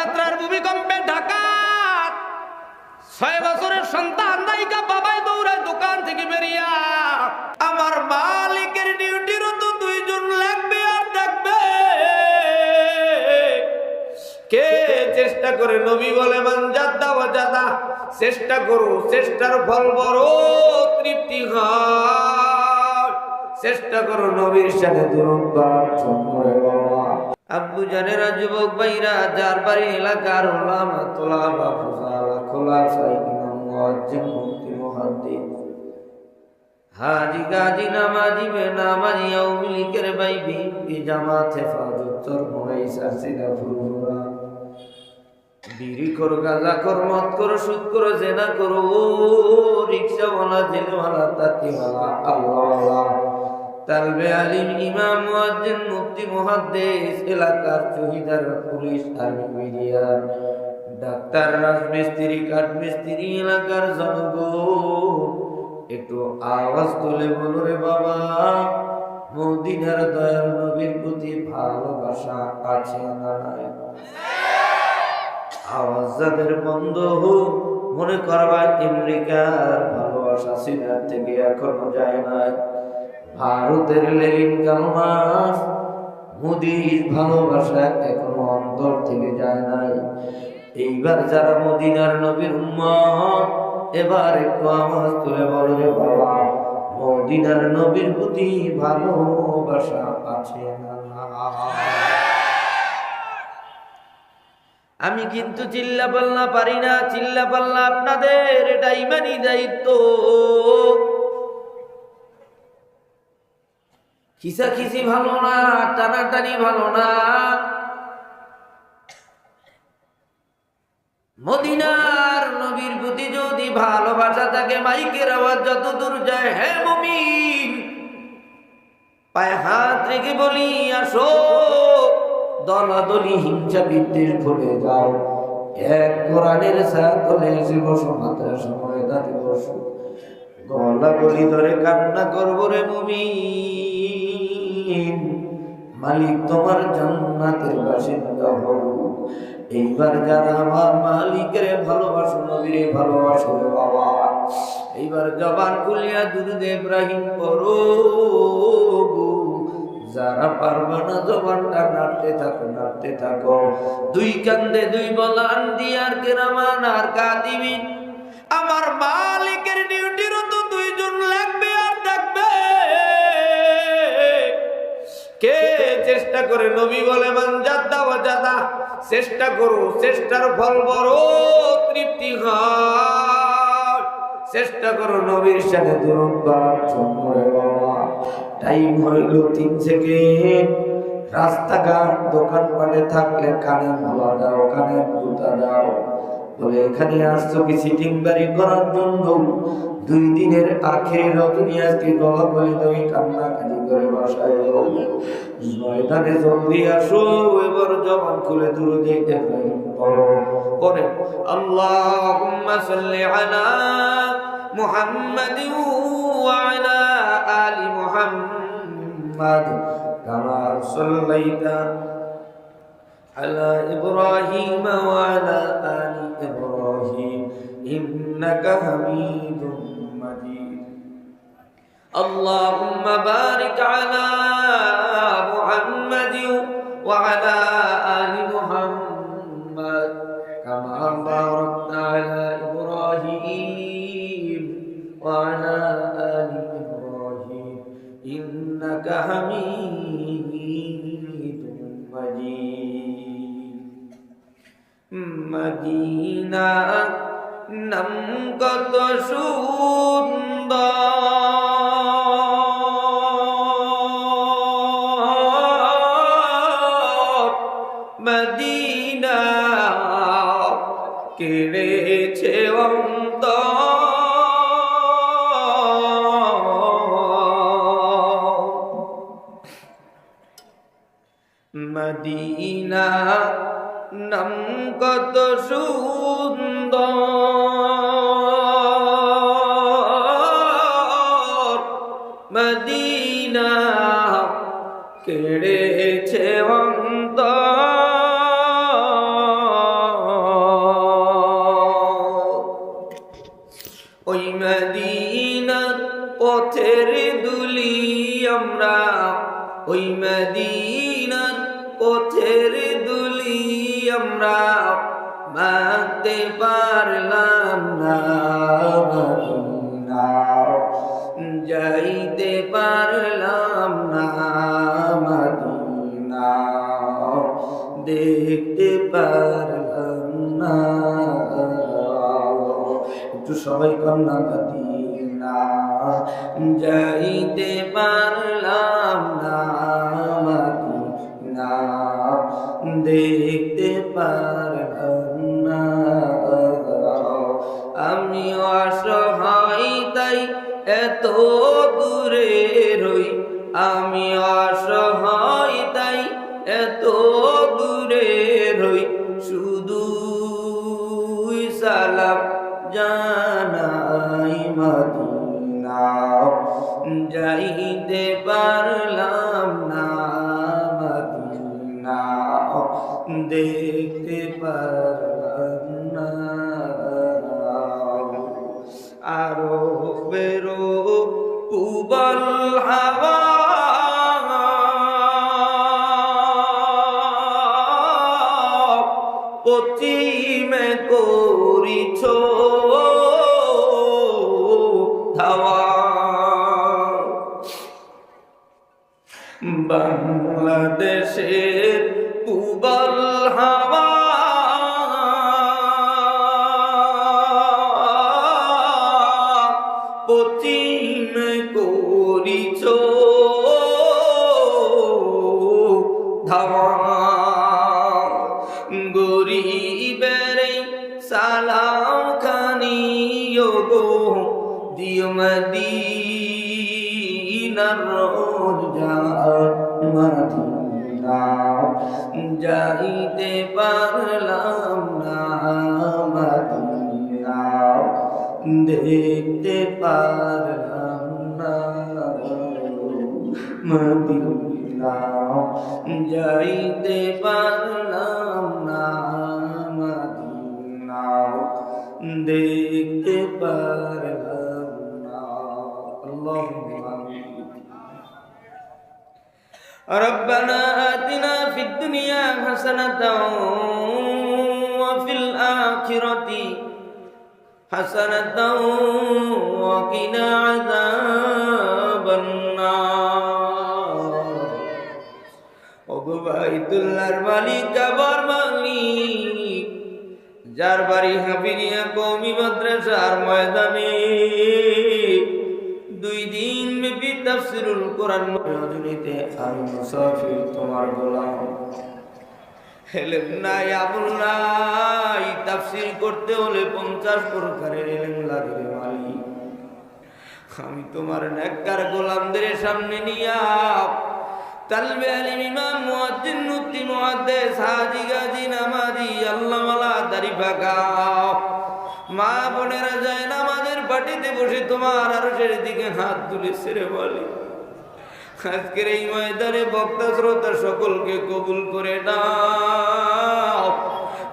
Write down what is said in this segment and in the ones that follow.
মাত্রার ভূমিকম্পে ঢাকা 6 বছরের সন্তান নায়িকা বাবাই দৌড়ায় দোকান থেকে বেরিয়া, আমার মালিকের ডিউটিরও তো 2 জন লাগবে আর থাকবে কে? চেষ্টা করে নবী বলে মান জাদ্দা ওয়া জাদা, চেষ্টা করো, চেষ্টার ফল বড় তৃপ্তি হয়। চেষ্টা করো নবীর সাথে দুরূদ পাঠ করে বাবা। আব্বু জানেরা, যুবক ভাইরা, যার বাড়ি এলাকার ওলামা তোলাবা ফুসালা খোলাফা ইমাম মুয়াজ্জিন মুফতি মুহাদ্দিস হাজি গাজী নামাজি বেনামাজি আওয়ামী লীগের ভাই বিএনপি জামাত হেফাজত চরমোনাই সারসিনা ফুরফুরা বিড়ি করো, গাঁজা করো, মদ করো, সুদ করো, জেনা করো, রিকশাওয়ালা, জেলওয়ালা, তাঁতিওয়ালা, আল্লাহওয়ালা, তালবে আলিম, ইমাম, মুয়াজ্জিন, মুফতি, মুহাদ্দিস, এলাকার শহীদার, পুলিশ, আর্মি, মিডিয়া, ডাক্তার, রাজমিস্ত্রি, কাঠমিস্ত্রি, এলাকার জনগণ, একটু আওয়াজ তুলে বলো রে বাবা, মদিনার দয়াল নবীর প্রতি ভালোবাসা আছে না নাই? আওয়াজ যাদের বন্ধ হোক, মনে করবা আমেরিকার ভালোবাসা সিনার থেকে এখনো যায় নাই, ভারতের লেলিন কালমাস মোদির ভালোবাসা এখনো অন্তর থেকে যায় নাই। এইবার যারা মদিনার নবীর উম্মত, এবার একটু আওয়াজ তুলে বলো রে বাবা, মদিনার নবীর প্রতি ভালোবাসা আছে না? আমি কিন্তু চিল্লা পাল্লা পারি না, চিল্লা পাল্লা আপনাদের, এটা ইমানি দায়িত্ব। খিসাখিসি ভালো না, টানাটানি ভালো না। মদিনার নবীর প্রতি যদি ভালোবাসা থাকে, মাইকের আওয়াজ যত দূর যায়, হে মুমিন, পায়ে হাত রেখে বলি আসো, দলাদলি হিংসা বিদ্বেষ ভুলে যাও, এক কোরআনের ছায়া তলে এসে বসো, মাদ্রাসা ময়দানে বসো, গলা গলি ধরে কান্না করবো রে মুমিন, মালিক তোমার জান্নাতের বাসিন্দা হবো। এইবার যারা আমার মালিকের ভালোবাসো, নবীরে ভালোবাসো রে বাবা, এইবার জবান খুলিয়া দুরূদ ইব্রাহিম পড়ো। যারা পারবা না জবানটা নাড়তে থাকো, নাড়তে থাকো। 2 কান্দে 2 বলান দিয়ার কেরামান আর কাতিবিন, আমার মালিকের ডিউটিরও তো 2 জন লাগবে আর থাকবে কে? চেষ্টা করে নবী বলে মান জাদ্দা ওয়া জাদা, চেষ্টা করো, চেষ্টার ফল বড় তৃপ্তি হয়। চেষ্টা করো নবীর সাথে দুরূদ পাঠ করে বাবা। টাইম হইল 3 সেকেন্ড। রাস্তাঘাট দোকানপাটে থাকলে কানে মালা দাও, কানে জুতা দাও, বলে এখানে আসছো কি সিটিং বাড়ি করার জন্য? 2 দিনের আখের রজনী আজকে গলা বলে তুমি কান্নাকাটি করে বাসায় ময়দানে জলদি আসো। এবার জবান খুলে দুরূদ ইব্রাহিম পড়ো, পড়ে আল্লাহুম্মা সাল্লি আলা মুহাম্মাদিন ওয়া আলা আলি মুহাম্মাদ কামা সাল্লাইতা আলা ইব্রাহিম ওয়া আলা আলি ইব্রাহিম ইন্নাকা হামিদুম মাজিদ। আল্লাহুম্মা বারিক আলা মুহাম্মাদিন ওয়া আলা আলি মুহাম্মাদ কামা বারাকতা আলা ইব্রাহিম ওয়া আলা আলি ইব্রাহিম ইন্নাকা হামিদুম মাজিদ। মদিনা নাম কত সুন্দর, মদিনা কেড়েছে মদিনা নাম কত সুন্দর, মদিনা কেড়েছে অন্তর। আমরা মানতে পারলাম না, মদিনা যাইতে পারলাম না, মদিনা দেখতে পারলাম না। একটু সবাই কন্যা মদিনা যাইতে পারলাম না, মদিনা দেখতে পারলাম না। আমি অসহায় তাই এত দূরে রই, আমি অসহায় তাই এত দূরে রই, শুধু সালাম জানাই, মদিনা যাইতে পারলাম না, মদিনা দেখতে পারলাম না। আরো বেরো উবল হাওয়া পশ্চিমে করিছ ধাওয়া, বাংলাদেশের উবল হাওয়া পশ্চিমে করিছ ধাওয়া, গরিবের সালাম খানি গো দিও মদিনার রোজার, মদিনা যাইতে পারলাম না, মদিনা দেখতে পারলাম না, মদিনা যাইতে পারলাম না, মদিনা দেখতে পারলাম না। আল্লাহুম্মা আমিন। ربنا آتنا في الدنيا حسنة وفي الآخرة حسنة وقنا عذاب النار। ওগো বাইতুল্লাহর মালিক, কাবার মালিক, যার বাড়ি হাফিজিয়া কওমি মাদ্রাসার ময়দানে 2 দিন ব্যাপী তাফসীরুল কোরআন রজনীতে আমি মুসাফির তোমার গোলাম, এলেম নাই, আমল নাই, তাফসীর করতে হলে 50 প্রকারের এলেম লাগে রে মালিক। আমি তোমার নেককার গোলামদের সামনে নিয়া তালবে আলিম, ইমাম, মুয়াজ্জিন, মুফতি, মুহাদ্দিস, হাজী, গাজী, নামাজি, আল্লাহওয়ালা, দাড়ি পাকা মা বোনেরা যায় নামাজের পাটিতে বসে তোমার আরশের দিকে হাত তুলেছে রে মালিক। আজকের এই ময়দানে বক্তা শ্রোতা সকলকে কবুল করে দাও,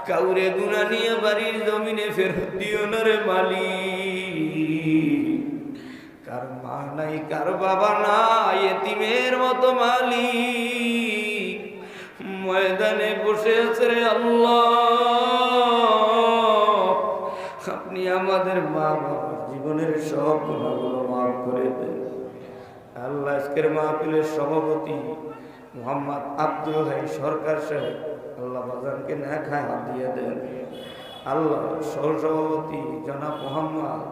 কাউরে গুনাহ নিয়ে বাড়ির জমিনে ফেরত দিও না রে মালিক। কার মা নাই, কার বাবা নাই, এতিমের মতো মালিক ময়দানে বসে আছে রে আল্লাহ। আপনি আমাদের মা বাবার জীবনের সব গুনাহগুলো মাফ করে দেন আল্লাহ। আজকের মাহফিলের সভাপতি মোহাম্মদ আব্দুল হাই সরকার সাহেব, আল্লাহ বাজানকে নেক হায়াত দিয়ে দেন আল্লাহ। সহসভাপতি জনাব মোহাম্মদ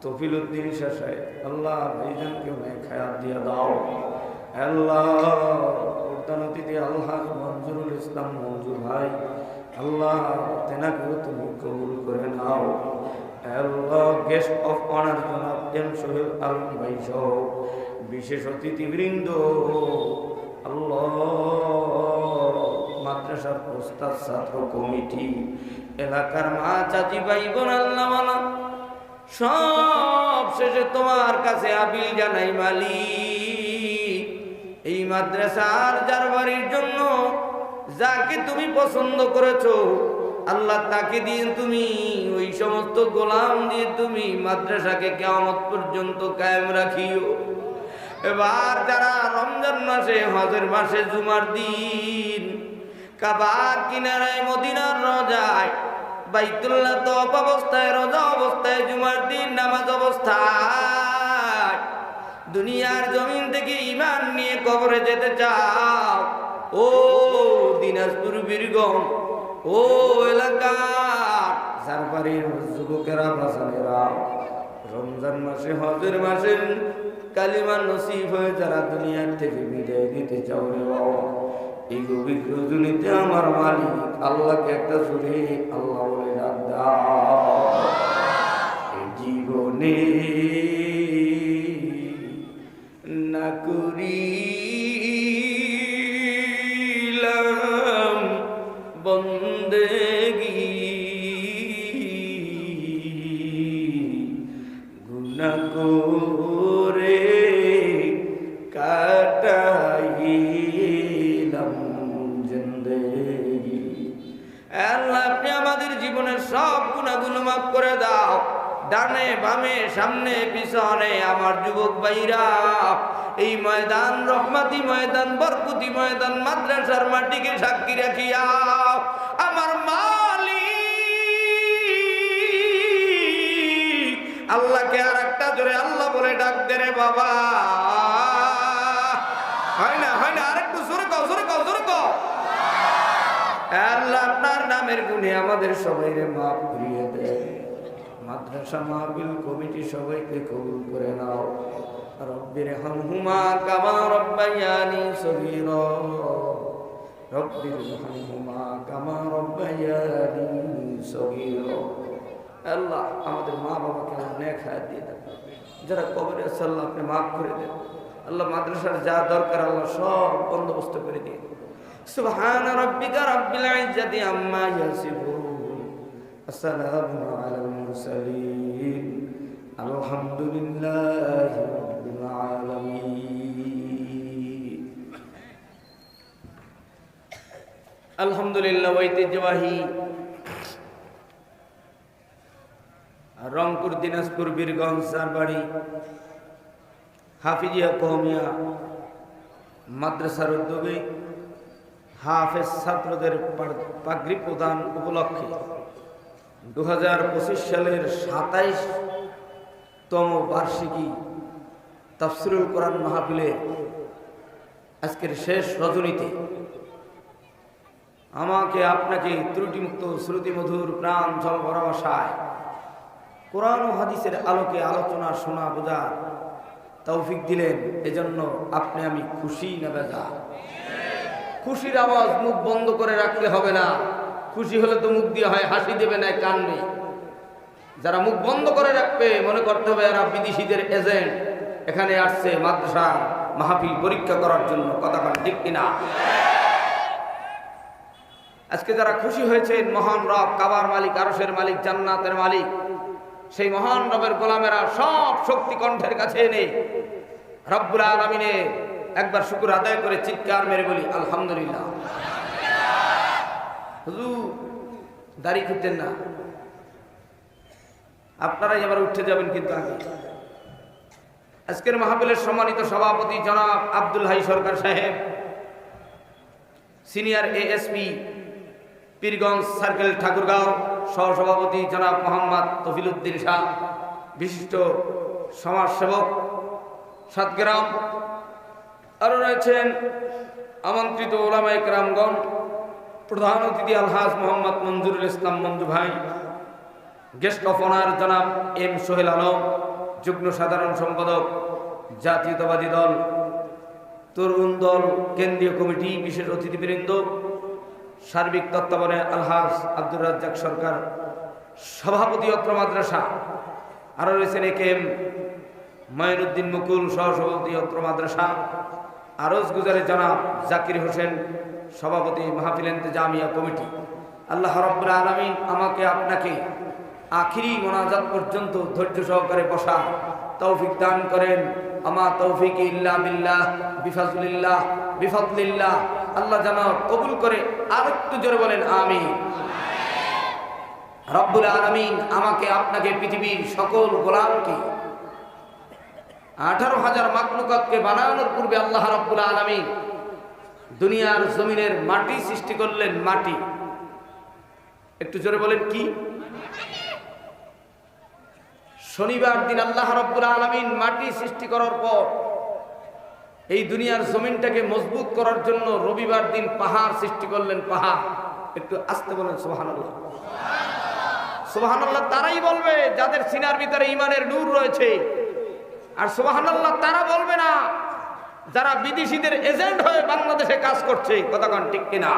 তফিল উদ্দিন সাহেব, আল্লাহ ভাইজানকে নেক হায়াত দিয়ে দাও আল্লাহ। প্রধান অতিথি আল্লাহ মঞ্জুরুল ইসলাম মঞ্জুর ভাই, আল্লাহ তেনাকেও তুমি কবুল করে নাও আল্লাহ। গেস্ট অফ অনার জনাব এম সোহেল আলম ভাই সহ বিশেষ অতিথিবৃন্দ, আল্লাহ মাদ্রাসার ওস্তাদ, ছাত্র কমিটি, এলাকার মা চাচি ভাই বোন, আল্লাহ মালা সব শেষে তোমার কাছে আপিল জানাই মালিক। এই মাদ্রাসার যার বাড়ির জন্য যাকে তুমি পছন্দ করেছো আল্লাহ, তাকে দিয়ে তুমি ওই সমস্ত গোলাম দিয়ে তুমি মাদ্রাসাকে কিয়ামত পর্যন্ত কায়েম রাখিও। এবার যারা রমজান মাসে, হজের মাসে, জুমার দিন কাবার কিনারায় মদিনার রোজায় বাইতুল্লাহ তওয়াফ অবস্থায় রোজা অবস্থায় জুমার দিন নামাজ অবস্থায় দুনিয়ার জমিন থেকে ঈমান নিয়ে কবরে যেতে চাও, ও দিনাজপুর বীরগঞ্জ ও এলাকার সারবাড়ির যুবকেরা বাসানেরা, রমজান মাসে হজের মাসে কালিমা নসিব হয়ে যারা দুনিয়ার থেকে বিদায় নিতে চাও রে বাবা, এই গভীর রজনীতে আমার মালিক আল্লাহকে একটা সুরে আল্লাহ বলে ডাক দাও। এই জীবনে না করিলাম বন্দেগী গুনাহ করে কাটাইলাম জিন্দেগি। আল্লাহ আপনি আমাদের জীবনের সব গুনাহগুলো মাফ করে দাও। ডানে বামে সামনে পিছনে আমার যুবক ভাইরা এই ময়দান রহমতি ময়দান বরকতি ময়দান মাদ্রাসার মাটিকে সাক্ষী রাখিয়া আমার মালিক আল্লাহকে আর একটা জোরে আল্লাহ বলে ডাক দে রে বাবা। হয় না আর একটু জোরে কও আল্লাহ আপনার নামের গুণে আমাদের সবাইকে মাফ করিয়ে দেয়। মাদ্রাসা মাহফিল কমিটি সবাইকে কবুল করে নাও। রব্বির হামহুমা কামা রব্বায়ানি সগীরা, রব্বির হামহুমা কামা রব্বায়ানি সগীরা। আল্লাহ আমাদের মা বাবাকে নেক হায়াত দিয়ে দেন, যারা কবরে আছে আল্লাহ আপনি মাফ করে দেন। আল্লাহ মাদ্রাসার যা দরকার আল্লাহ সব বন্দোবস্ত করে দিন। সুবহান রাব্বিকা রাব্বিল ইজ্জাতি আম্মা ইয়াসিফুন, আসসালামু আলাল মুরসালিন, আলহামদুলিল্লাহি রাব্বিল আলামিন। আলহামদুলিল্লাহ ঐতিহ্যবাহী রংপুর দিনাজপুর বীরগঞ্জ সারবাড়ি হাফিজিয়া কওমিয়া মাদ্রাসার উদ্যোগে হাফেজ ছাত্রদের পাগড়ি প্রদান উপলক্ষে 2025 সালের 27তম বার্ষিকী তাফসিরুল কোরআন মাহফিলে আজকের শেষ রজনীতে আমাকে আপনাকে ত্রুটিমুক্ত শ্রুতিমধুর প্রাণ ঝলভরা ভাষায় কোরআন ও হাদিসের আলোকে আলোচনা শোনা বোঝা তৌফিক দিলেন, এজন্য আপনি আমি খুশি না বেজার? খুশির আওয়াজ মুখ বন্ধ করে রাখতে হবে না। খুশি হলে তো মুখ দিয়ে হয় হাসি দেবে না কানবে। যারা মুখ বন্ধ করে রাখবে মনে করতে হবে এরা বিদেশিদের এজেন্ট, এখানে আসছে মাদ্রাসা মাহফিল পরীক্ষা করার জন্য। কথা বলেন ঠিক কিনা? আজকে যারা খুশি হয়েছেন মহান রব কাবার মালিক, আরশের মালিক, জান্নাতের মালিক, সেই মহান রবের গোলামেরা সব শক্তি কণ্ঠের কাছে এনে রব্বুল আলামিনে একবার শুকর আদায় করে চিৎকার মেরে বলি আলহামদুলিল্লাহ। হুজুর দাড়ি খুঁজতেন না, আপনারাই এবার উঠে যাবেন কিন্তু আগে। আজকের মাহফিলের সম্মানিত সভাপতি জনাব আব্দুল হাই সরকার সাহেব, senior ASP Pirganj circle Thakurgaon, সহসভাপতি জনাব মোহাম্মদ তফিলউদ্দিন শাহ, বিশিষ্ট সমাজসেবক সাতগ্রাম, আরও রয়েছেন আমন্ত্রিত ওলামায়ে কেরামগণ, প্রধান অতিথি আলহাজ মোহাম্মদ মঞ্জুরুল ইসলাম মঞ্জু ভাই, গেস্ট অফ অনার জনাব এম সোহেল আলম, যুগ্ম সাধারণ সম্পাদক জাতীয়তাবাদী দল, তরুণ দল কেন্দ্রীয় কমিটি, বিশেষ অতিথিবৃন্দ, সার্বিক তত্ত্বাবধানে আলহাজ আব্দুর রাজ্জাক সরকার, সভাপতি অত্র মাদ্রাসা, আরও রয়েছেন একেএম মাইনুদ্দিন মুকুল, সহসভাপতি অত্র মাদ্রাসা, আরজ গুজারে জনাব জাকির হোসেন, সভাপতি মাহফিল ইন্তেজামিয়া কমিটি। আল্লাহ রাব্বুল আলামিন আমাকে আপনাকে আখিরি মোনাজাত পর্যন্ত ধৈর্য সহকারে বসা তৌফিক দান করেন। আমা তৌফিক ইল্লা বিল্লাহ, বিফাজলিল্লাহ, বিফাদলিল্লাহ। আল্লাহ যেন কবুল করে। আর একটু জোরে বলেন আমিন। রব্বুল আলামিন আমাকে আপনাকে পৃথিবীর সকল গোলামকে 18,000 মাখলুকাতকে বানানোর পূর্বে আল্লাহ রাব্বুল আলামিন দুনিয়ার জমিনের মাটি সৃষ্টি করলেন। মাটি, একটু জোরে বলেন কি? শনিবার দিন আল্লাহ রাব্বুল আলামিন মাটি সৃষ্টি করার পর এই দুনিয়ার জমিনটাকে মজবুত করার জন্য রবিবার দিন পাহাড় সৃষ্টি করলেন। পাহাড়, একটু আস্তে বলেন সুবহানাল্লাহ। সুবহানাল্লাহ তারাই বলবে যাদের সিনার ভিতরে ঈমানের নূর রয়েছে। আর সুবহানাল্লাহ তারা বলবে না যারা বিদেশিদের এজেন্ট হয়ে বাংলাদেশে কাজ করছে। কথা কোন ঠিক কিনা?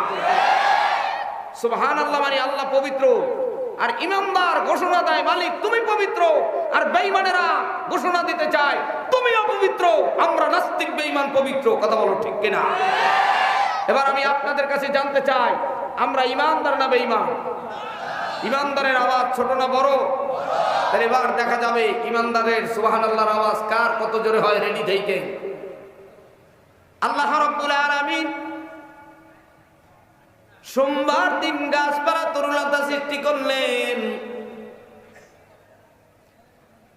সুবহানাল্লাহ মানে আল্লাহ পবিত্র, আর ইমানদার ঘোষণা দেয় মালিক তুমি পবিত্র, আর বেঈমানেরা ঘোষণা দিতে চায় তুমি অপবিত্র। আমরা নাস্তিক বেঈমান পবিত্র। কথা বলো ঠিক কিনা? এবার আমি আপনাদের কাছে জানতে চাই, আমরা ইমানদার না বেঈমান? ইমানদারের আওয়াজ ছোট না বড়? তাহলে এবার দেখা যাবে ইমানদারের সুবহানাল্লাহর আওয়াজ কার কত জোরে হয়। রেডি থেকে আল্লাহ রাব্বুল আলামিন সোমবার দিন গাছপালা তরুলতা সৃষ্টি করলেন।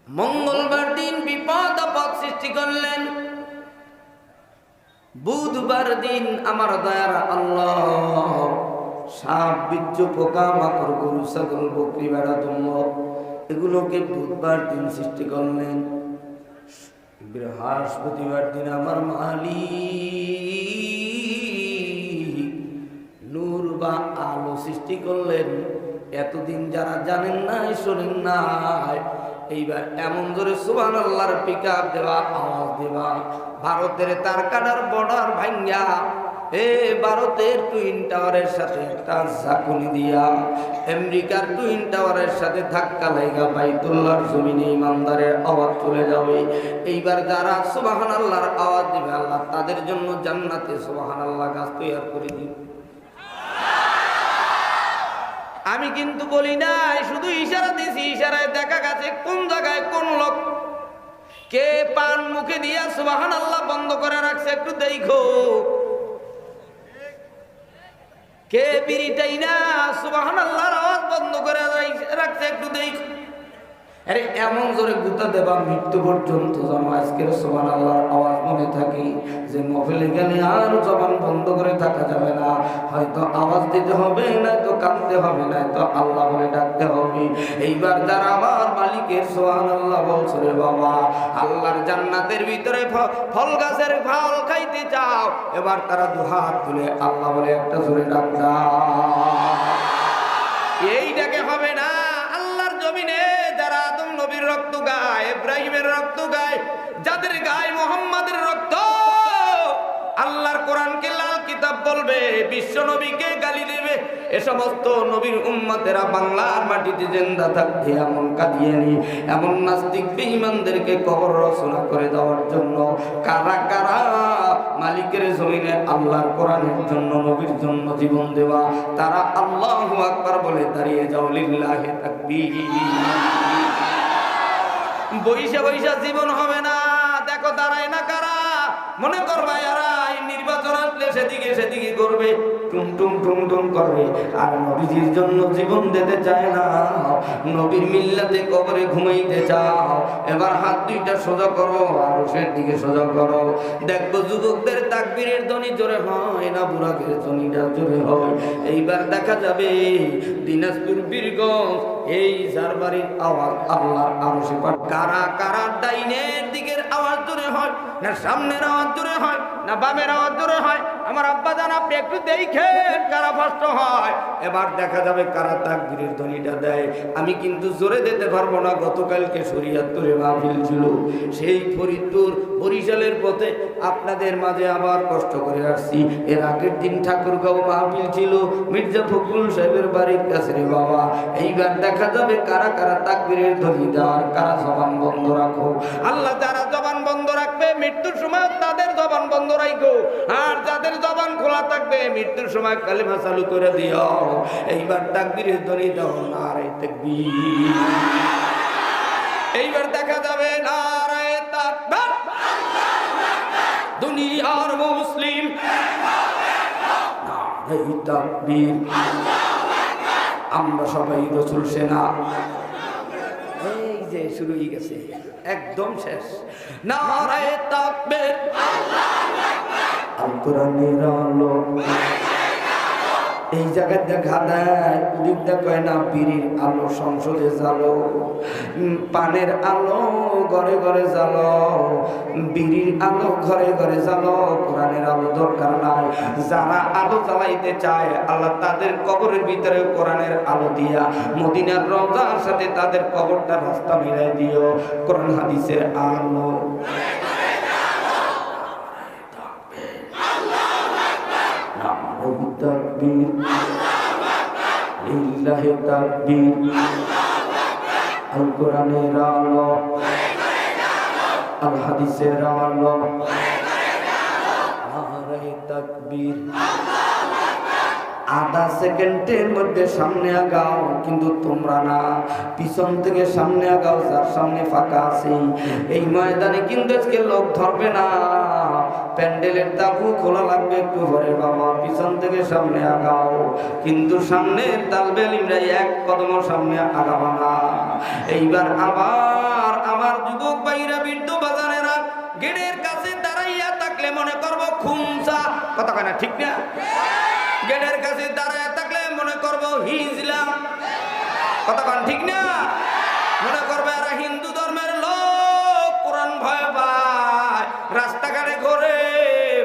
মঙ্গলবার দিন বিপদ আপদ সৃষ্টি করলেন। বুধবার দিন আমার দয়ার আল্লাহ সাপ বিচ্ছু পোকা মাকড় গরু ছাগল বকরি ভেড়া দুম্বা এগুলোকে বুধবার দিন সৃষ্টি করলেন। বৃহস্পতিবার দিন আমার মালিক নূর বা আলো সৃষ্টি করলেন। এতদিন যারা জানেন নাই শোনেন নাই, এইবার এমন জোরে সুবহানাল্লাহর পিকআপ দেওয়া আওয়াজ দেওয়া, ভারতের তারকাটার বর্ডার ভাঙ্গা ভারতের টুইন টাওয়ারের সাথে একটা ঝাঁকুনি দিয়া আমেরিকার টুইন টাওয়ারের সাথে ধাক্কা লাগা বাইতুল্লাহর জমিনে ইমানদারের আওয়াজ চলে যাবে। এইবার যারা সুবহানাল্লাহর আওয়াজ দিবে আল্লাহ তাদের জন্য জান্নাতে সুবহানাল্লাহ গাছ তৈরি করে দিবে। আমি কিন্তু বলি নাই, শুধু ইশারা দিছি। ইশারায় দেখা গেছে কোন জায়গায় কোন লোক কে পান মুখে দিয়া সুবহানাল্লাহ বন্ধ করে রাখছে, একটু দেখো। কে বিড়িটাই না সুবহানাল্লাহর আওয়াজ বন্ধ করে রাখছে, একটু দেখো। আরে এমন জোরে গুতা দেবা মৃত্যু পর্যন্ত যেন আজকের সুবহানাল্লাহর আওয়াজ মনে থাকে, যে মহফিলে গেলে আর জবান বন্ধ করে থাকা যাবে না। হয়তো আওয়াজ দিতে হবে, না তো কাঁদতে হবে, না তো আল্লাহ বলে ডাকতে হবে। এইবার যারা আমার মালিকের সুবহানাল্লাহ বলছে রে বাবা, আল্লাহর জান্নাতের ভিতরে ফল গাছের ফল খাইতে চাও, এবার তারা দুহাত তুলে আল্লাহ বলে একটা জোরে ডাক দাও। এইটাকে হবে না আল্লাহর জমিনে যারা আদম নবীর রক্ত গায়, ইব্রাহিমের রক্ত গায়, যাদের গায়ে মুহাম্মাদের রক্ত, আল্লাহর কোরআনকে লাল কিতাব বলবে, বিশ্ব নবীকে গালি দেবে, এ সমস্ত নবীর উম্মতেরা বাংলার মাটিতে জিন্দা থাকতে এমন কাদিয়ানি এমন নাস্তিক বেঈমানদেরকে কবর রচনা করে দেওয়ার জন্য কারা কারা মালিকের জমিনে আল্লাহর কোরআনের জন্য নবীর জন্য জীবন দেওয়া, তারা আল্লাহু আকবার বলে দাঁড়িয়ে যাও। লিল্লাহি তাকবীর। বৈশা বৈশা জীবন হবে না। দেখো দাঁড়ায় না কারা, মনে করবা এরা নির্বাচন আসলে সেদিকে সেদিকে করবে, টুম টুম টুম টুম করবে, আর নবীজির জন্য জীবন দিতে চায় না। নবীর মিল্লাতে কবরে ঘুমাইতে চাও, এবার হাত দুইটা সোজা করো, আরশের দিকে সোজা করো। দেখবো যুবকদের তাকবীরের ধ্বনি জোরে হয় না বুরাকের ধ্বনিটা জোরে হয়। এইবার দেখা যাবে দিনাজপুর বীরগঞ্জ এই যার বাড়ির আওয়াজ আল্লাহর আরশে পাঠ। কারা কারা ডাইনের দিকের আওয়াজ জোরে হয় না সামনের আওয়াজ জোরে হয় না বামের আওয়াজ জোরে হয়? আমার আব্বা জান আপনি একটু দেখেন কারা ফার্স্ট হয়। এবার দেখা যাবে কারা তাকবীরের ধ্বনিটা দেয়। আমি কিন্তু জোরে দিতে পারবো না। গতকালকে শরীয়তপুরে মাহফিল ছিল, সেই ফরিদপুর বরিশালের পথে আপনাদের মাঝে আবার কষ্ট করে আসছি। এর আগের দিন ঠাকুরগাঁও মাহফিল ছিল মির্জা ফখরুল সাহেবের বাড়ির কাছে রে বাবা। এইবার দেখা যাবে কারা কারা তাকবীরের ধ্বনি দেওয়ার, কারা জবান বন্ধ রাখো। আল্লাহ যারা জবান বন্ধ রাখবে মৃত্যুর সময় তাদের জবান বন্ধ রাখো, আর যাদের জবান খোলা থাকবে মৃত্যুর সময় কালেমা চালু করে দিও। এইবার তাকবীরের ধ্বনি দাও, নারায়ে তাকবীর। এইবার দেখা যাবে নারায়ে তাকবীর। দুনিয়ার মুসলিম নারায়ে তাকবীর। আমরা সবাই রাসূল সেনা। এই যে শুরু হয়ে গেছে, একদম শেষ। নারায়ে তাকবীর, আল কোরআনের আলো। এই জায়গায় দেখা দেয়, দিক দেখায় না বিড়ির আলো সংসদে জ্বালো, পানের আলো ঘরে ঘরে জ্বালো, বিড়ির আলো ঘরে ঘরে জ্বালো, কোরআনের আলো দরকার নাই। যারা আলো জ্বালাইতে চায় আল্লাহ তাদের কবরের ভিতরে কোরআনের আলো দিয়া মদিনার রওজার সাথে তাদের কবরটা রাস্তা মিলাই দিও কোরআন হাদিসের আলো। তাকবীর, লিল্লাহি তাকবীর, আল কোরআনের আলো, আল হাদিসের আলো, নারায়ে তাকবীর। আধা সেকেন্ডের মধ্যে সামনে আগাও, কিন্তু তোমরা না, পিছন থেকে সামনে আগাও। যার সামনে ফাঁকা আছে এই ময়দানে কিন্তু আজকে লোক ধরবে না, প্যান্ডেলের তাবু খোলা লাগবে একটু পরে বাবা, পিছন থেকে সামনে আগাও। কিন্তু সামনে তালবে আলিমরা এক কদম সামনে আগাবা না। এইবার আবার আমার যুবক ভাইরা, বৃদ্ধ বাজানেরা গেটের কাছে দাঁড়াইয়া থাকলে মনে করবো খুমসা, কথা কয় না ঠিক না? গেটের কাছে দাঁড়ায় থাকলে মনে করবো হিজলা, কথা কন ঠিক না? মনে করবে এরা হিন্দু ধর্মের লোক, কোরআন ভয় পায়, রাস্তাঘাটে ঘোরে,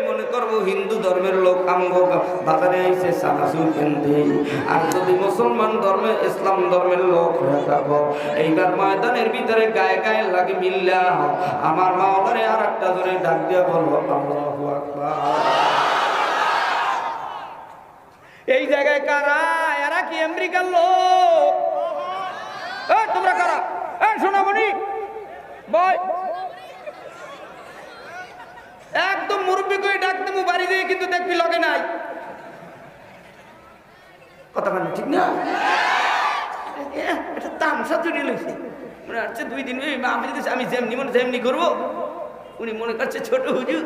মনে করবো হিন্দু ধর্মের লোক আমগো বাজারে আইসে সানাসুর কেন্দ্রে। আর যদি মুসলমান ধর্মে ইসলাম ধর্মের লোক হয়ে থাকো, এইবার ময়দানের ভিতরে গায়ে গায়ে লাগে মিল্লা আমার মাওলারে আর একটা জোরে ডাক দিয়া বলবো আল্লাহু আকবার। এই জায়গায় কারা? এরা কি আমেরিকার লোক? তোমরা কারা? সোনামণি বয়, একদম মুরব্বী করে ডাক দেবো বাড়ি দিয়ে, কিন্তু দেখবি লগে নাই, কথা বলেন ঠিক না? এটা তামসা চুরি লইছে মনে হচ্ছে 2 দিন আমি যেমনি মনে যেমনি করবো, উনি মনে করছে ছোট হুজুর,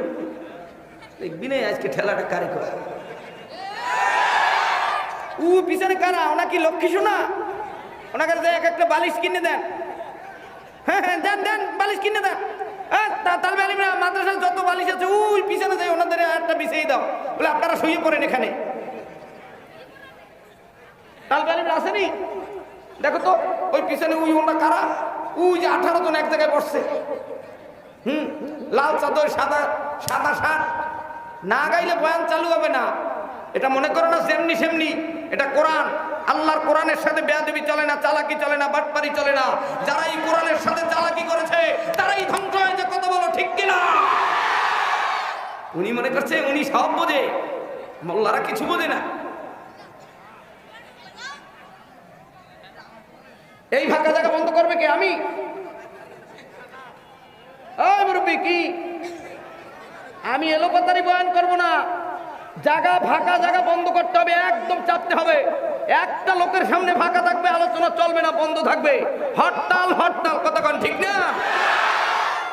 দেখবি না আজকে ঠেলাটা কারে করে। পিছনে কারা? ওনা কি লক্ষ্মী শোনা? ওনাকে এক একটা বালিশ কিনে দেন। হ্যাঁ হ্যাঁ দেন দেন, বালিশ কিনে দেন। তালবে আলিমরা মাদ্রাসায় যত বালিশ আছে ওই পিছনে যাই ওনাদের একটা বিছিয়ে দাও, বলে আপনারা শুয়ে পড়েন এখানে। তালবে আলিমরা আসেনি? দেখো তো ওই পিছনে ওই ওনা কারা? ওই যে 18 জন এক জায়গায় বসছে, লাল চাদর, সাদা সাদা শার্ট। না গাইলে বয়ান চালু হবে না। এটা মনে করো না সেমনি সেমনি, এটা কোরআন। আল্লাহর কোরআনের সাথে বেয়াদবি চলে না, চালাকি চলে না, বাটপারি চলে না। যারা এই কোরআনের সাথে চালাকি করেছে তারাই ধ্বংস হয়েছে, কথা বলো ঠিক কিনা? উনি মনে করছে উনি সব বোঝে, মোল্লারা কিছু বোঝে না। এই ফাঁকা জায়গা বন্ধ করবে কে? আমি? ওই মুরব্বি কি আমি এলোপাতারি বয়ান করবো না। জায়গা ফাঁকা জায়গা বন্ধ করতে হবে, একদম চাপতে হবে। একটা লোকের সামনে ফাঁকা থাকবে, আলোচনা চলবে না, বন্ধ থাকবে। হরতাল হরতাল, কথা কন ঠিক না?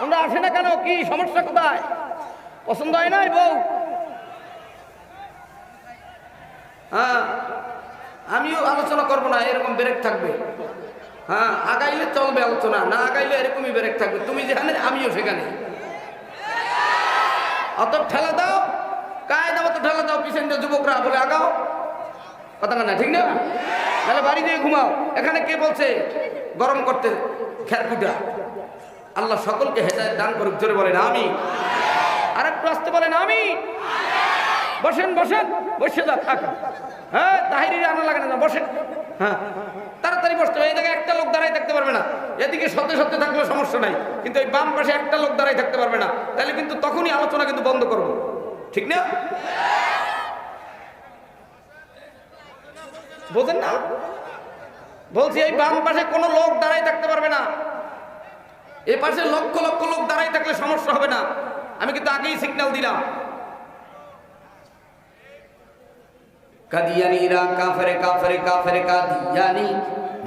আমরা আসে না কেন? কি সমস্যা কোথায়? পছন্দ হয় নাই বউ? হ্যাঁ, আমিও আলোচনা করবো না, এরকম ব্রেক থাকবে। হ্যাঁ, আগাইলে চলবে আলোচনা, না আগাইলে এরকমই ব্রেক থাকবে। তুমি যেখানে আমিও সেখানে। অত ঠেলা দাও, কায়দা মতো ঠেলা দাও, পিছনে যুবকরা বলে আগাও, কথা না ঠিক না? তাহলে বাড়ি দিয়ে ঘুমাও। এখানে কে বলছে গরম করতে খেরকুটা? আল্লাহ সকলকে হেদায়েত দান করুক, জোরে বলেন আমি। আর একটু আসতে বলেন আমি। বসেন বসেন, বসে যা থাকা। হ্যাঁ, তাহিরি আনা লাগে না, বসেন। হ্যাঁ, তাড়াতাড়ি বসতে হবে। এই জায়গায় একটা লোক দাঁড়াই থাকতে পারবে না। এদিকে সত্যি সত্যি থাকলে সমস্যা নাই, কিন্তু এই বাম পাশে একটা লোক দাঁড়াই থাকতে পারবে না। তাহলে কিন্তু তখনই আলোচনা কিন্তু বন্ধ করবো, ঠিক না? বোঝেন না? বলছি এই বাম পাশে কোনো লোক দাঁড়াই থাকতে পারবে না। এ পাশে লক্ষ লক্ষ লোক দাঁড়াই থাকলে সমস্যা হবে না। আমি কিন্তু আগেই সিগন্যাল দিলাম। কাদিয়ানিরা কাফেরে কাফেরে কাফেরে কাদিয়ানি,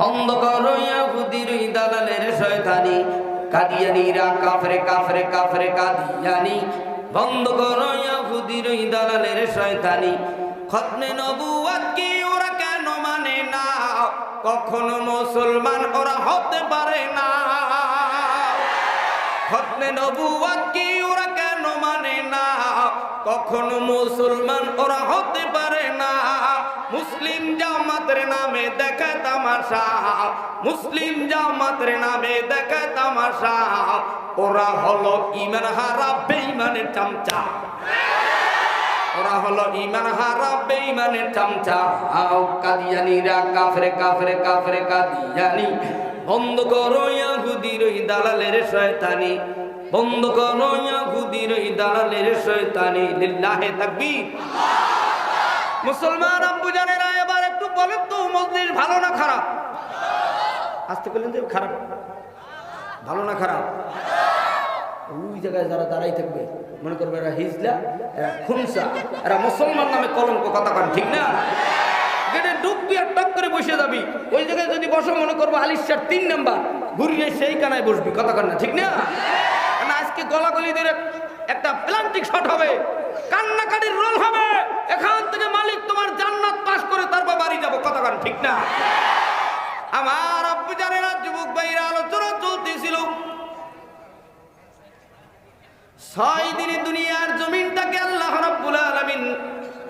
বন্ধ করো ইহুদির দালালের শয়তানি। কাদিয়ানিরা কাফেরে কাফেরে কাফেরে কাদিয়ানি, বন্ধ করো ইহুদির দালালের শয়তানি। খতনে নবুয়ত কি ওরা কেন মানে না? কখনো মুসলমান ওরা হতে পারে না। খতমে নবুয়ত কি ওরা কেন মানে না? কখনো মুসলমান ওরা হতে পারে না। মুসলিম জামাতের নামে দেখায় তামাশা, মুসলিম জামাতের নামে দেখায় তামাশা। ওরা হলো ঈমান হারা বেঈমানের চামচা, ওরা হলো ঈমান হারা বেঈমানের চামচা। কাদিয়ানীরা কাফেরে কাফেরে কাফেরে কাদিয়ানী। বন্ধ করো ইহুদির ওই দালালের শয়তানি, বন্ধ করো ইহুদির ওই দালালের শয়তানি। লিল্লাহে তাকবীর। মুসলমান আব্বু জানেরা এবার একটু বলেন তো মজলিস ভালো না খারাপ? আস্তে বললেন যে খারাপ, ভালো না খারাপ? ওই জায়গায় যারা দাঁড়াই থাকবে মনে করবে এরা হিজলা, এরা খুনসা, এরা মুসলমান নামে কলঙ্ক। কথা কন ঠিক না? গেটে ডুববি আর টক করে বসে যাবি। ওই জায়গায় যদি বসো মনে করবো আলিশার 3 নাম্বার, ঘুরিয়ে সেই কানায় বসবি। কথা কন না ঠিক না? আজকে গলাগলি ধরে একটা প্লান্টিক শট হবে, কান্নাকাটির রোল হবে। এখান থেকে মালিক তোমার জান্নাত পাস করে তারপর বাড়ি যাবো। কথা কন ঠিক না? আমার আব্বু জানেরা, যুবক ভাইরা, আলোচনা চলতেছিল 6 দিনে দুনিয়ার জমিনটাকে আল্লাহ রাব্বুল আলামিন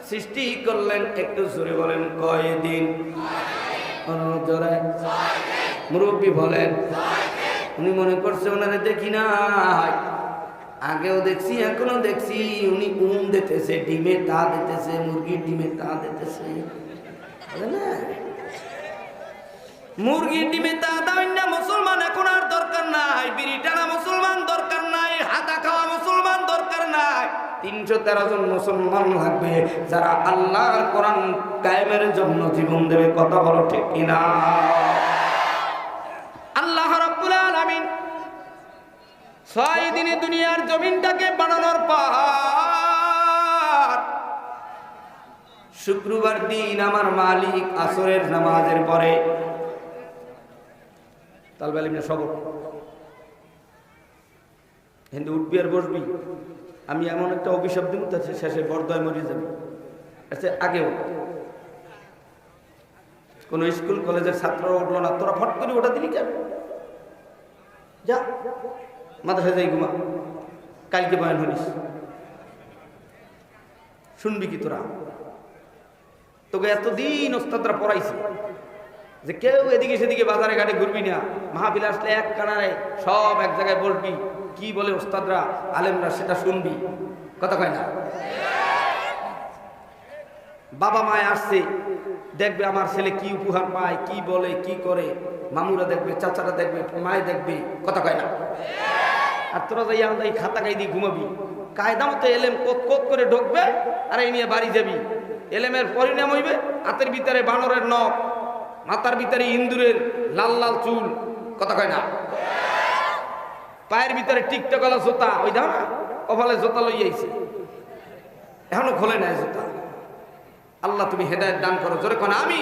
সৃষ্টি করলেন। একটু জোরে বলেন কয় দিন? জোরে মুরব্বী বলেন। উনি মনে করছে ওনারে দেখি না, আগেও দেখছি এখনো দেখছি। উনি দিতেছে, ডিমে তা দিতেছে, মুরগির ডিমে তা দিতেছে না, মুরগির ডিমে তা দেন না। মুসলমান এখন আর দরকার নাই, বিড়ি টানা মুসলমান দরকার নাই, হাতা খাওয়া মুসলমান দরকার নাই। 313 জন মুসলমান লাগবে যারা আল্লাহর কোরআন কায়েমের জন্য জীবন দেবে। কথা বলো ঠিক কিনা? আল্লাহ রাব্বুল আলামিন 6 দিনে দুনিয়ার জমিনটাকে বানানোর পর শুক্রবার দিন আমার মালিক আসরের নামাজের পরে তালবালিম না সবর হিন্দু উঠবি আর বসবি। আমি এমন একটা অভিশাপ দিব তার শেষে বরদয় মরিয়ে যাবে। আচ্ছা, আগেও কোন স্কুল কলেজের ছাত্ররা উঠলো না, তোরা ফট করে ওটা দিলি কেন? যা মাদ্রাসায় যাই ঘুমা, কালকে বয়ান হলিস, শুনবি কি তোরা? তোকে এতদিন ওস্তাদরা পড়াইছে যে কেউ এদিকে সেদিকে বাজারে ঘাটে ঘুরবি না, মাহফিল আসলে এক কানারে সব এক জায়গায় বলবি, কি বলে ওস্তাদরা আলেমরা সেটা শুনবি। কথা কয় না? বাবা মায় আসছে, দেখবে আমার ছেলে কি উপহার পায়, কি বলে, কি করে। মামুরা দেখবে, চাচারা দেখবে, মায় দেখবে। কথা কয় না? আর তোরা যাই আমরা এই খাতা গাই দিয়ে ঘুমাবি। কায়দা মতো এলেম কোত কোত করে ঢুকবে আর এই নিয়ে বাড়ি যাবি। এলেমের পরিণাম হইবে হাতের ভিতরে বানরের নখ, মাথার ভিতরে ইন্দুরের লাল লাল চুল। কথা কয় না? পায়ের ভিতরে টিকটকলা জোতা, ওই দাও না কপালে জোতা লই আইছে, এখনো খোলে নাই জোতা। আল্লাহ তুমি হেদায়েত দান করো, জোরে কোন আমি।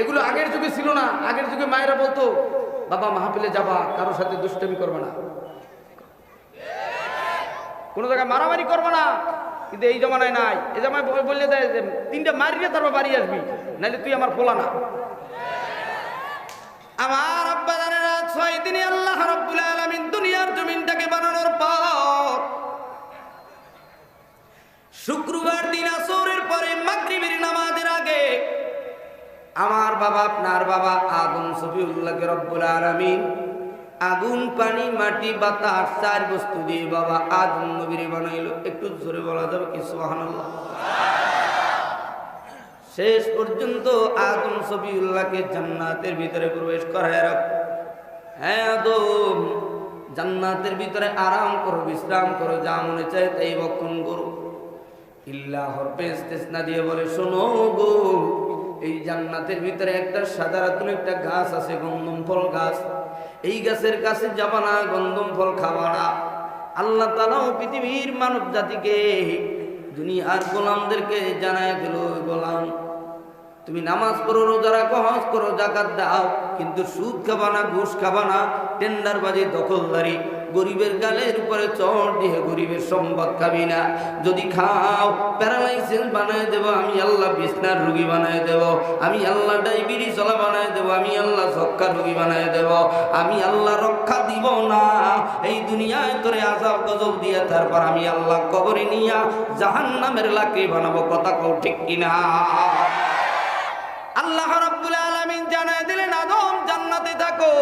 এগুলো আগের যুগে ছিল না। আগের যুগে মায়েরা বলতো, বাবা মাহফিলে যাবা, কারোর সাথে দুষ্টামি করবে না, কোনো জায়গায় মারামারি করবে না। কিন্তু এই জমানায় নাই। এই জমায় বললে দেয় যে 3টা মারিয়ে তারপর বাড়ি আসবি, নাহলে তুই আমার ফোলা না। আমার আব্বা জানেরা 6 দিনে আল্লাহ রাব্বুল আলামিন দুনিয়ার জমিনটাকে বানানোর পর শুক্রবার দিন আসরের পরে মাগরিবের নামাজের আগে আমার বাবা, আপনার বাবা আদম সফিউল্লাহকে রব্বুল আলামিন আগুন, পানি, মাটি, বাতাস 4 বস্তু দিয়ে বাবা আদম নবীর বানাইলো। একটু জোরে বলা যাবে কি সুবহানাল্লাহ? শেষ পর্যন্ত আদম সফিউল্লাহকে জান্নাতের ভিতরে প্রবেশ করায় রাখ। হ্যাঁ আদম, জান্নাতের ভিতরে আরাম করো, বিশ্রাম করো, যা মনে চায় তাই বক্ষণ করো। ইল্লাহর ইস্তিসনা দিয়ে বলে, শোনো গো, এই জান্নাতের ভিতরে একটা সাধারণ একটা গাছ আছে, গন্ধম ফল গাছ। এই গাছের কাছে যাবা না, গন্ধম ফল খাবা না। আল্লাহ তাআলা পৃথিবীর মানব জাতিকে, দুনিয়ার গোলামদেরকে জানায় দিল, গোলাম তুমি নামাজ পড়ো, রোজা রাখো, হজ করো, যাকাত দাও, কিন্তু সুদ খাবা না, ঘুষ খাবা না, টেন্ডারবাজি, দখলদারি, গরিবের গালের উপরে চড় দিয়ে গরিবের সম্পদ খাবি না। যদি খাও প্যারালাইসিস বানায় দেব আমি আল্লাহ, বিছনার রোগী বানায় দেব আমি আল্লাহ, ডায়াবেটিস চলা বানায় দেব আমি আল্লাহ, যক্ষ্মা রোগী বানায় দেব আমি আল্লাহ, রক্ষা দিব না। এই দুনিয়ায় তোরে আযাব গজব দিয়ে তারপর আমি আল্লাহ কবরে নিয়া জাহান্নামের লাকড়ি বানাবো। কথা কও ঠিক কিনা? আল্লাহ রাব্বুল আলামিন জানায় দিলেন, আদম জান্নাতে থাকো।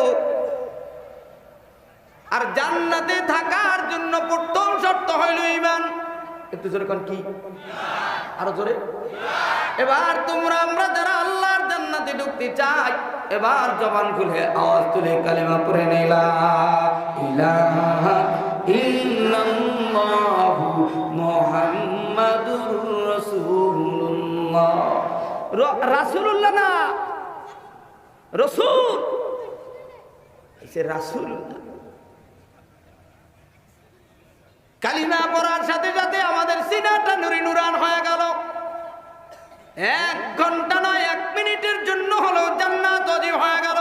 আর জান্নাতে থাকার জন্য প্রথম শর্ত হইল ঈমান। একটু জোরে কোন কি? আরো জোরে। এবার তোমরা আমরা যারা আল্লাহর জান্নাতে ঢুকতে চাই, এবার জবান খুলে আওয়াজ তুলে কালেমা পড়ে লা ইলাহা ইল্লাল্লাহু মুহাম্মাদুর রাসূলুল্লাহ। রাসূলুল্লাহ না, রাসূল। সে রাসূলুল্লাহ। কালিমা পড়ার সাথে সাথে আমাদের সিনাটা নুরি নুরান হয়ে গেল। 1 ঘন্টা নয়, 1 মিনিটের জন্য হলো জান্নাত যদি হয়ে গেল।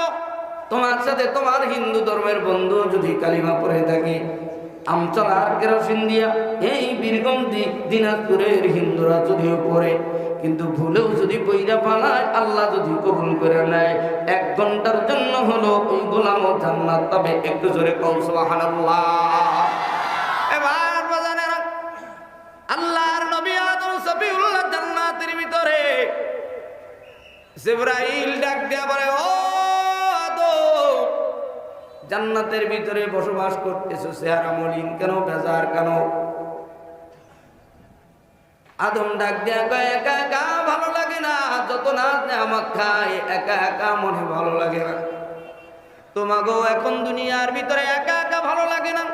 তোমার সাথে তোমার হিন্দু ধর্মের বন্ধু যদি কালিমা পড়ে থাকে, আমচলার কেরোসিন দিয়া এই বীরগম দিনাজপুরের হিন্দুরা যদিও পড়ে, কিন্তু ভুলেও যদি বইরা পালায়, আল্লাহ যদি কবুল করে নেয়, 1 ঘন্টার জন্য হলো ওই গোলামও জান্নাত পাবে। একটু জোরে কও সুবহানাল্লাহ। এবার বাজানেরা, আল্লাহর নবী আদম সফিউল্লাহ জান্নাতের ভিতরে, জিবরাইল ডাক দিয়া বলে, ও আদম, জান্নাতের ভিতরে বসবাস করতেছো, চেহারা মলিন কেন, বেজার কেন? আদম ডাক দিয়া কয়, একা একা ভালো লাগে না, যত না নেয়ামত খাই একা একা মনে ভালো লাগে না। তোমাকেও এখন দুনিয়ার ভিতরে একা একা ভালো লাগে না,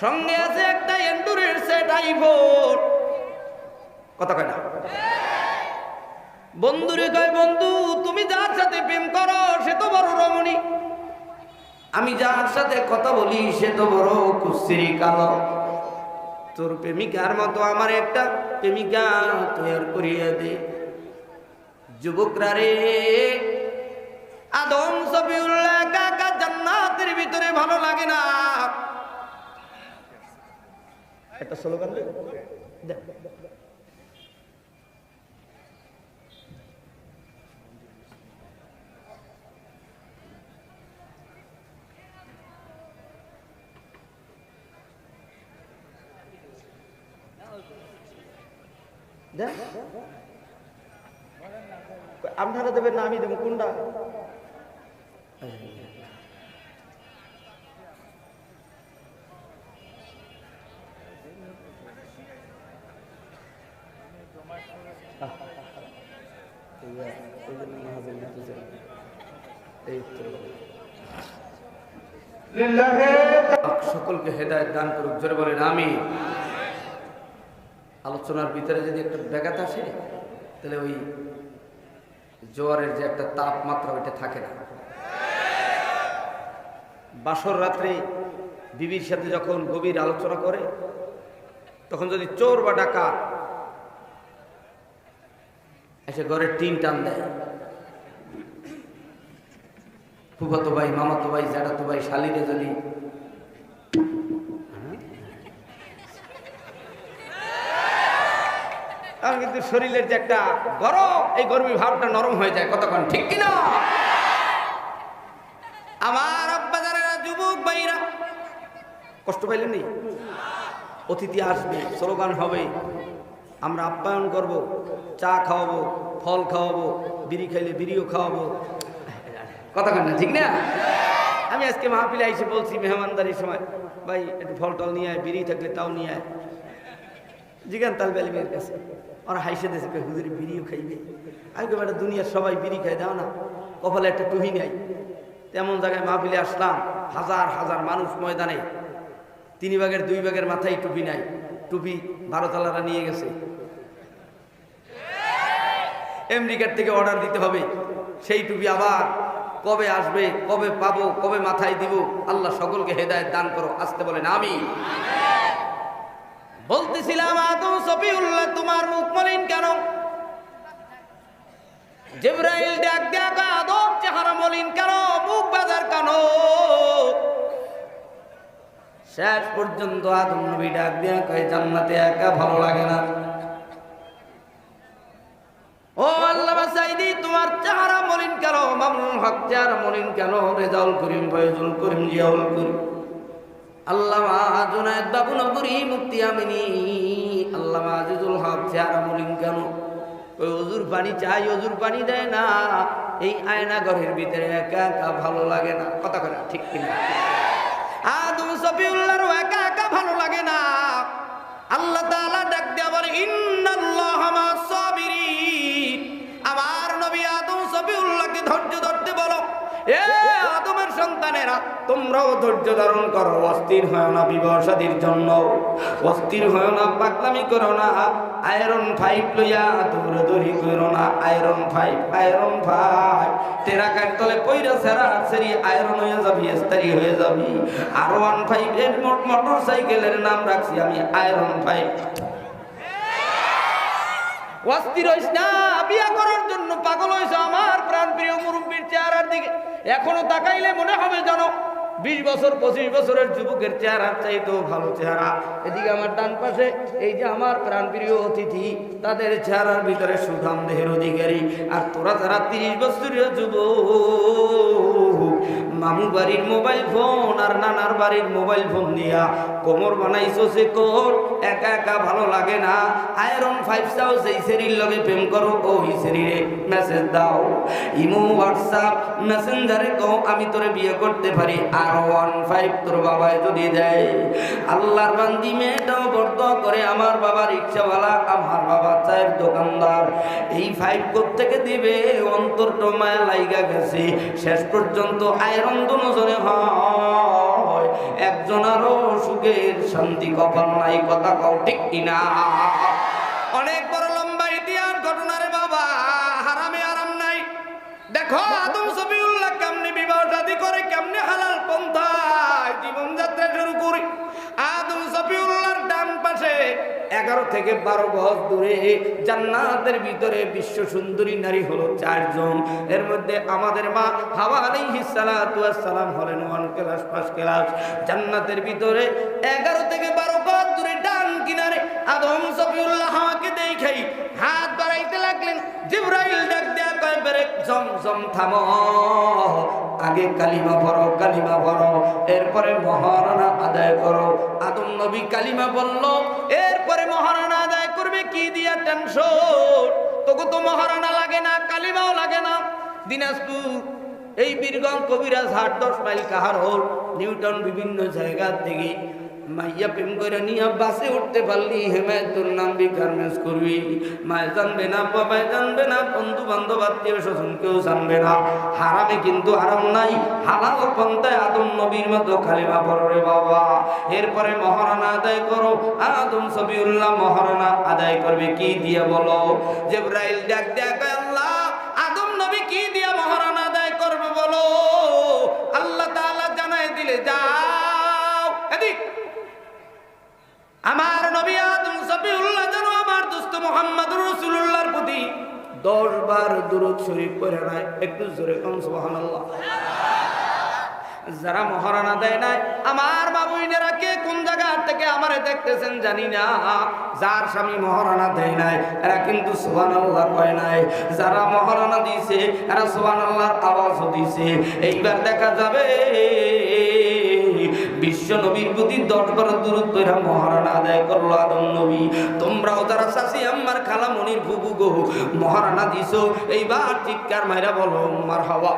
সঙ্গে আছে একটা এন্ডুরের সেট আইফোন। কথা কয় না? বন্ধুরে কয়, বন্ধু তুমি যার সাথে প্রেম করো সে তো বড় রমণী, আমি যার সাথে কথা বলি সে তো বড় কুচ্ছিরি কালো। তোর প্রেমিকার মতো আমার একটা প্রেমিকা তৈরি করিয়ে দে। যুবকরা রে, আদম সফিউল্লাহ কাকা জান্নাতের ভিতরে ভালো লাগে না। একটা স্লোগান দে। আপনারা দেবেন না আমি দেবো? কোনটা? সকলকে হেদায়েত দান করুক, জোরে বলেন আমিন। আলোচনার ভিতরে যদি একটা ব্যাঘাত আসে, তাহলে ওই জোয়ারের যে একটা তাপমাত্রা ওইটা থাকে না। বাসর রাত্রে বিবির সাথে যখন গভীর আলোচনা করে, তখন যদি চোর বা ডাকাত এসে ঘরের টিন টান দেয়, ফুফাতো ভাই, মামাতো ভাই, জ্যাঠাতো ভাই, শালিরে যদি কিন্তু শরীরের যে একটা গরম, এই গরমি ভাবটা নরম হয়ে যায়। কতক্ষণ ঠিক কিনা? আমার আব্বাজারেরা, যুবক ভাইরা, কষ্ট পাইলেন নি? অতিথি আসবে, স্লোগান হবে, আমরা আপ্যায়ন করব, চা খাওয়াবো, ফল খাওয়াবো, বিড়ি খাইলে বিড়িও খাওয়াবো। কতক্ষণ না ঠিক না? আমি আজকে মাহফিলে এসে বলছি মেহমানদারির সময়, ভাই একটু ফল টল নিয়ে আয়, বিড়ি থাকলে তাও নিয়ে আয়। জিগান তালবে আলিমের কাছে, ওরা হাইসে দিয়েছে, হুজুরি বিড়িও খাইবে। আমি কেউ একটা দুনিয়ার সবাই বিড়ি খাই, দাও না, কপালে একটা টুহি নাই। তেমন জায়গায় মাহফিলে আসলাম, হাজার হাজার মানুষ ময়দানে, 3 ভাগের 2 ভাগের মাথায় টুপি নাই। টুপি 12 তালারা নিয়ে গেছে, আমেরিকার থেকে অর্ডার দিতে হবে। সেই টুপি আবার কবে আসবে, কবে পাবো, কবে মাথায় দিব? আল্লাহ সকলকে হেদায়েত দান করো, আসতে বলেন আমিন। বলতেছিলাম, আদম সফিউল্লাহ তোমার মুখ মলিন কেন? জিবরাইল ডাক দিয়া কয় আদম চেহারা মলিন কেন, মুখ বাজার কেন? শেষ পর্যন্ত আদম নবী ডাক দিয়া কয় জান্নাতে একা ভালো লাগে না। ও আল্লামা সাইদি তোমার চেহারা মলিন কেন? মামুনুল হক চেহারা মলিন কেন? রেজাউল করিম, ফয়জুল করিম, জিয়াউল করিম, আল্লামা জুনায়েদ বাবু নগরী, মুফতি আমিনী, আল্লামা আজিজুল হক চেহারা মলিন কেন? ওই হুজুর পানি চাই, হুজুর পানি দেয় না। এই আয়না ঘরের ভিতরে একা একা ভালো লাগে না। কথা কয় ঠিক কিনা? আদম সফিউল্লাহর একা একা ভালো লাগে না। আল্লাহ তাআলা ডাক দিয়া বলে ইন্নাল্লাহা মা'আস সাবিরিন। আমার নবী আদম সফিউল্লাহকে ধৈর্য ধরতে বলো। এ আদমের সন্তানেরা তোমরাও ধৈর্য ধারণ করো, অস্থির হয় না বিবাহ শাদীর জন্য, অস্থির হয় না, পাগলামি করো না, আয়রন 5 লইয়া দৌড়াদৌড়ি করো না। আয়রন 5 টেরাকার তলে পয়রা সেরা সেরি আয়রন হয়ে যাবি, ইস্তারি হয়ে যাবি। আর 15 এর মোটর সাইকেলের নাম রাখছি আমি আয়রন 5। অস্থির হইস না, বিয়া করার জন্য পাগল হইস। আমার প্রাণ প্রিয় মুরব্বীর চেহারার দিকে এখনো তাকাইলে মনে হবে জানো 20 বছর 25 বছরের যুবকের চেহারার চাইতেও ভালো চেহারা। এদিকে আমার ডান পাশে এই যে আমার প্রাণ প্রিয় অতিথি, তাদের চেহারার ভিতরে সুঠাম দেহের অধিকারী। আর তোরা যারা 30 বছরের যুবক, মামু বাড়ির মোবাইল ফোন আর নানার বাড়ির মোবাইল ফোন দিয়া কোমর বানাইছো সে কোর, একা একা ভালো লাগে না। আয়রন 5 চাও, সেই শরীর লগে প্রেম করো, ওই শরীরে মেসেজ দাও, ইমো হোয়াটসঅ্যাপ মেসেঞ্জারে কও আমি তোরে বিয়ে করতে পারি। আর 15 তোর বাবায় যদি দেয়, আল্লাহর বান্দি মেয়েটাও বর্দ করে আমার বাবা রিক্সাওয়ালা, আমার বাবা চায়ের দোকানদার, এই 5 কোত্থেকে দিবে? অন্তরটা মায়া লাইগা গেছে। শেষ পর্যন্ত আয়রন দুজনে হয়, একজনারও সুখের শান্তি কপাল নাই। কথা কও ঠিক কিনা? অনেক বড় লম্বা ইতিহাস ঘটনা রে বাবা, হারামে আরাম নাই। দেখো আদম সফিউল্লাহ কেমনে বিবাহ শাদী করে, কেমনে হালাল পন্থায় জীবনযাত্রা শুরু করি। আদম সফিউল্লাহর ডান পাশে 11 থেকে 12 গজ দূরে জান্নাতের ভিতরে বিশ্ব সুন্দরী নারী হলো 4 জন। এর মধ্যে আমাদের মা হাওয়া আলাইহিস সালাতু ওয়াস সালাম হলেন 1 ক্লাস 5 ক্লাস। জান্নাতের ভিতরে 11 থেকে 12 গজ দূরে ডান কিনারে আদম সফিউল্লাহ হাওয়াকে দেখাই হাত বাড়াইতে লাগলেন। জিবরাইল ডাক দেয়া কয় ব্রেক, জমজম থামো, আগে কালিমা পড়ো, কালিমা পড়ো, এরপরে মহারানা আদায় করো। আদম নবী কালিমা বলল, এরপরে মহারানা আদায় করবে কি দিয়া? টেনশন। তোকে তো মহারানা লাগে না, কালিমাও লাগে না। দিনাজপুর এই বীরগঞ্জ কবিরাজ হাট 10 মাইল কাহারোল নিউটন বিভিন্ন জায়গা থেকে মাইয়া প্রেম করে নিয়ে বাসে উঠতে পারলি হেমায়তুর নাম গার্মেন্টস করবি। মায় জানবে না, বাবাই জানবে না, বন্ধু বান্ধব আত্মীয় স্বজন কেউ জানবে না। হারামে কিন্তু আরাম নাই, হালাল পন্থায় আদম নবীর মতো কালিমা পড়ো রে বাবা। এরপরে মহারানা আদায় করো। আদম সফিউল্লাহ মহারানা আদায় করবে কি দিয়া বলো? জিবরাইল ডাক দেয়া কয় আল্লাহ আদম নবী কি দিয়া মহারানা আদায় করবে বলো? আল্লাহ তাআলা জানাই দিলে যাও এদিক। আমার নবী আদম সফিউল্লাহ যেন আমার দোস্ত মুহাম্মদুর রাসূলুল্লাহর প্রতি 10 বার দুরূদ শরীফ পড়ে নাই। একটু জোরে কোন সুবহানাল্লাহ। যারা মহারানা দেয় নাই, আমার বাবুইনেরা কে কোন জায়গা থেকে আমারে দেখতেছেন জানি না, যার স্বামী মহারানা দেয় নাই এরা কিন্তু সুবহানাল্লাহ কয় নাই। যারা মহারানা দিয়েছে এরা সুবহানাল্লাহর আওয়াজও দিয়েছে। এইবার দেখা যাবে বিশ্ব নবীর প্রতি 10 বার দুরূদ পড়ে মহারানা আদায় করলো আদম নবী। তোমরাও যারা চাচি আম্মার খালামণির বুবু গো মহারানা দিছো, এইবার চিৎকার মাইরা বলো মারহাবা।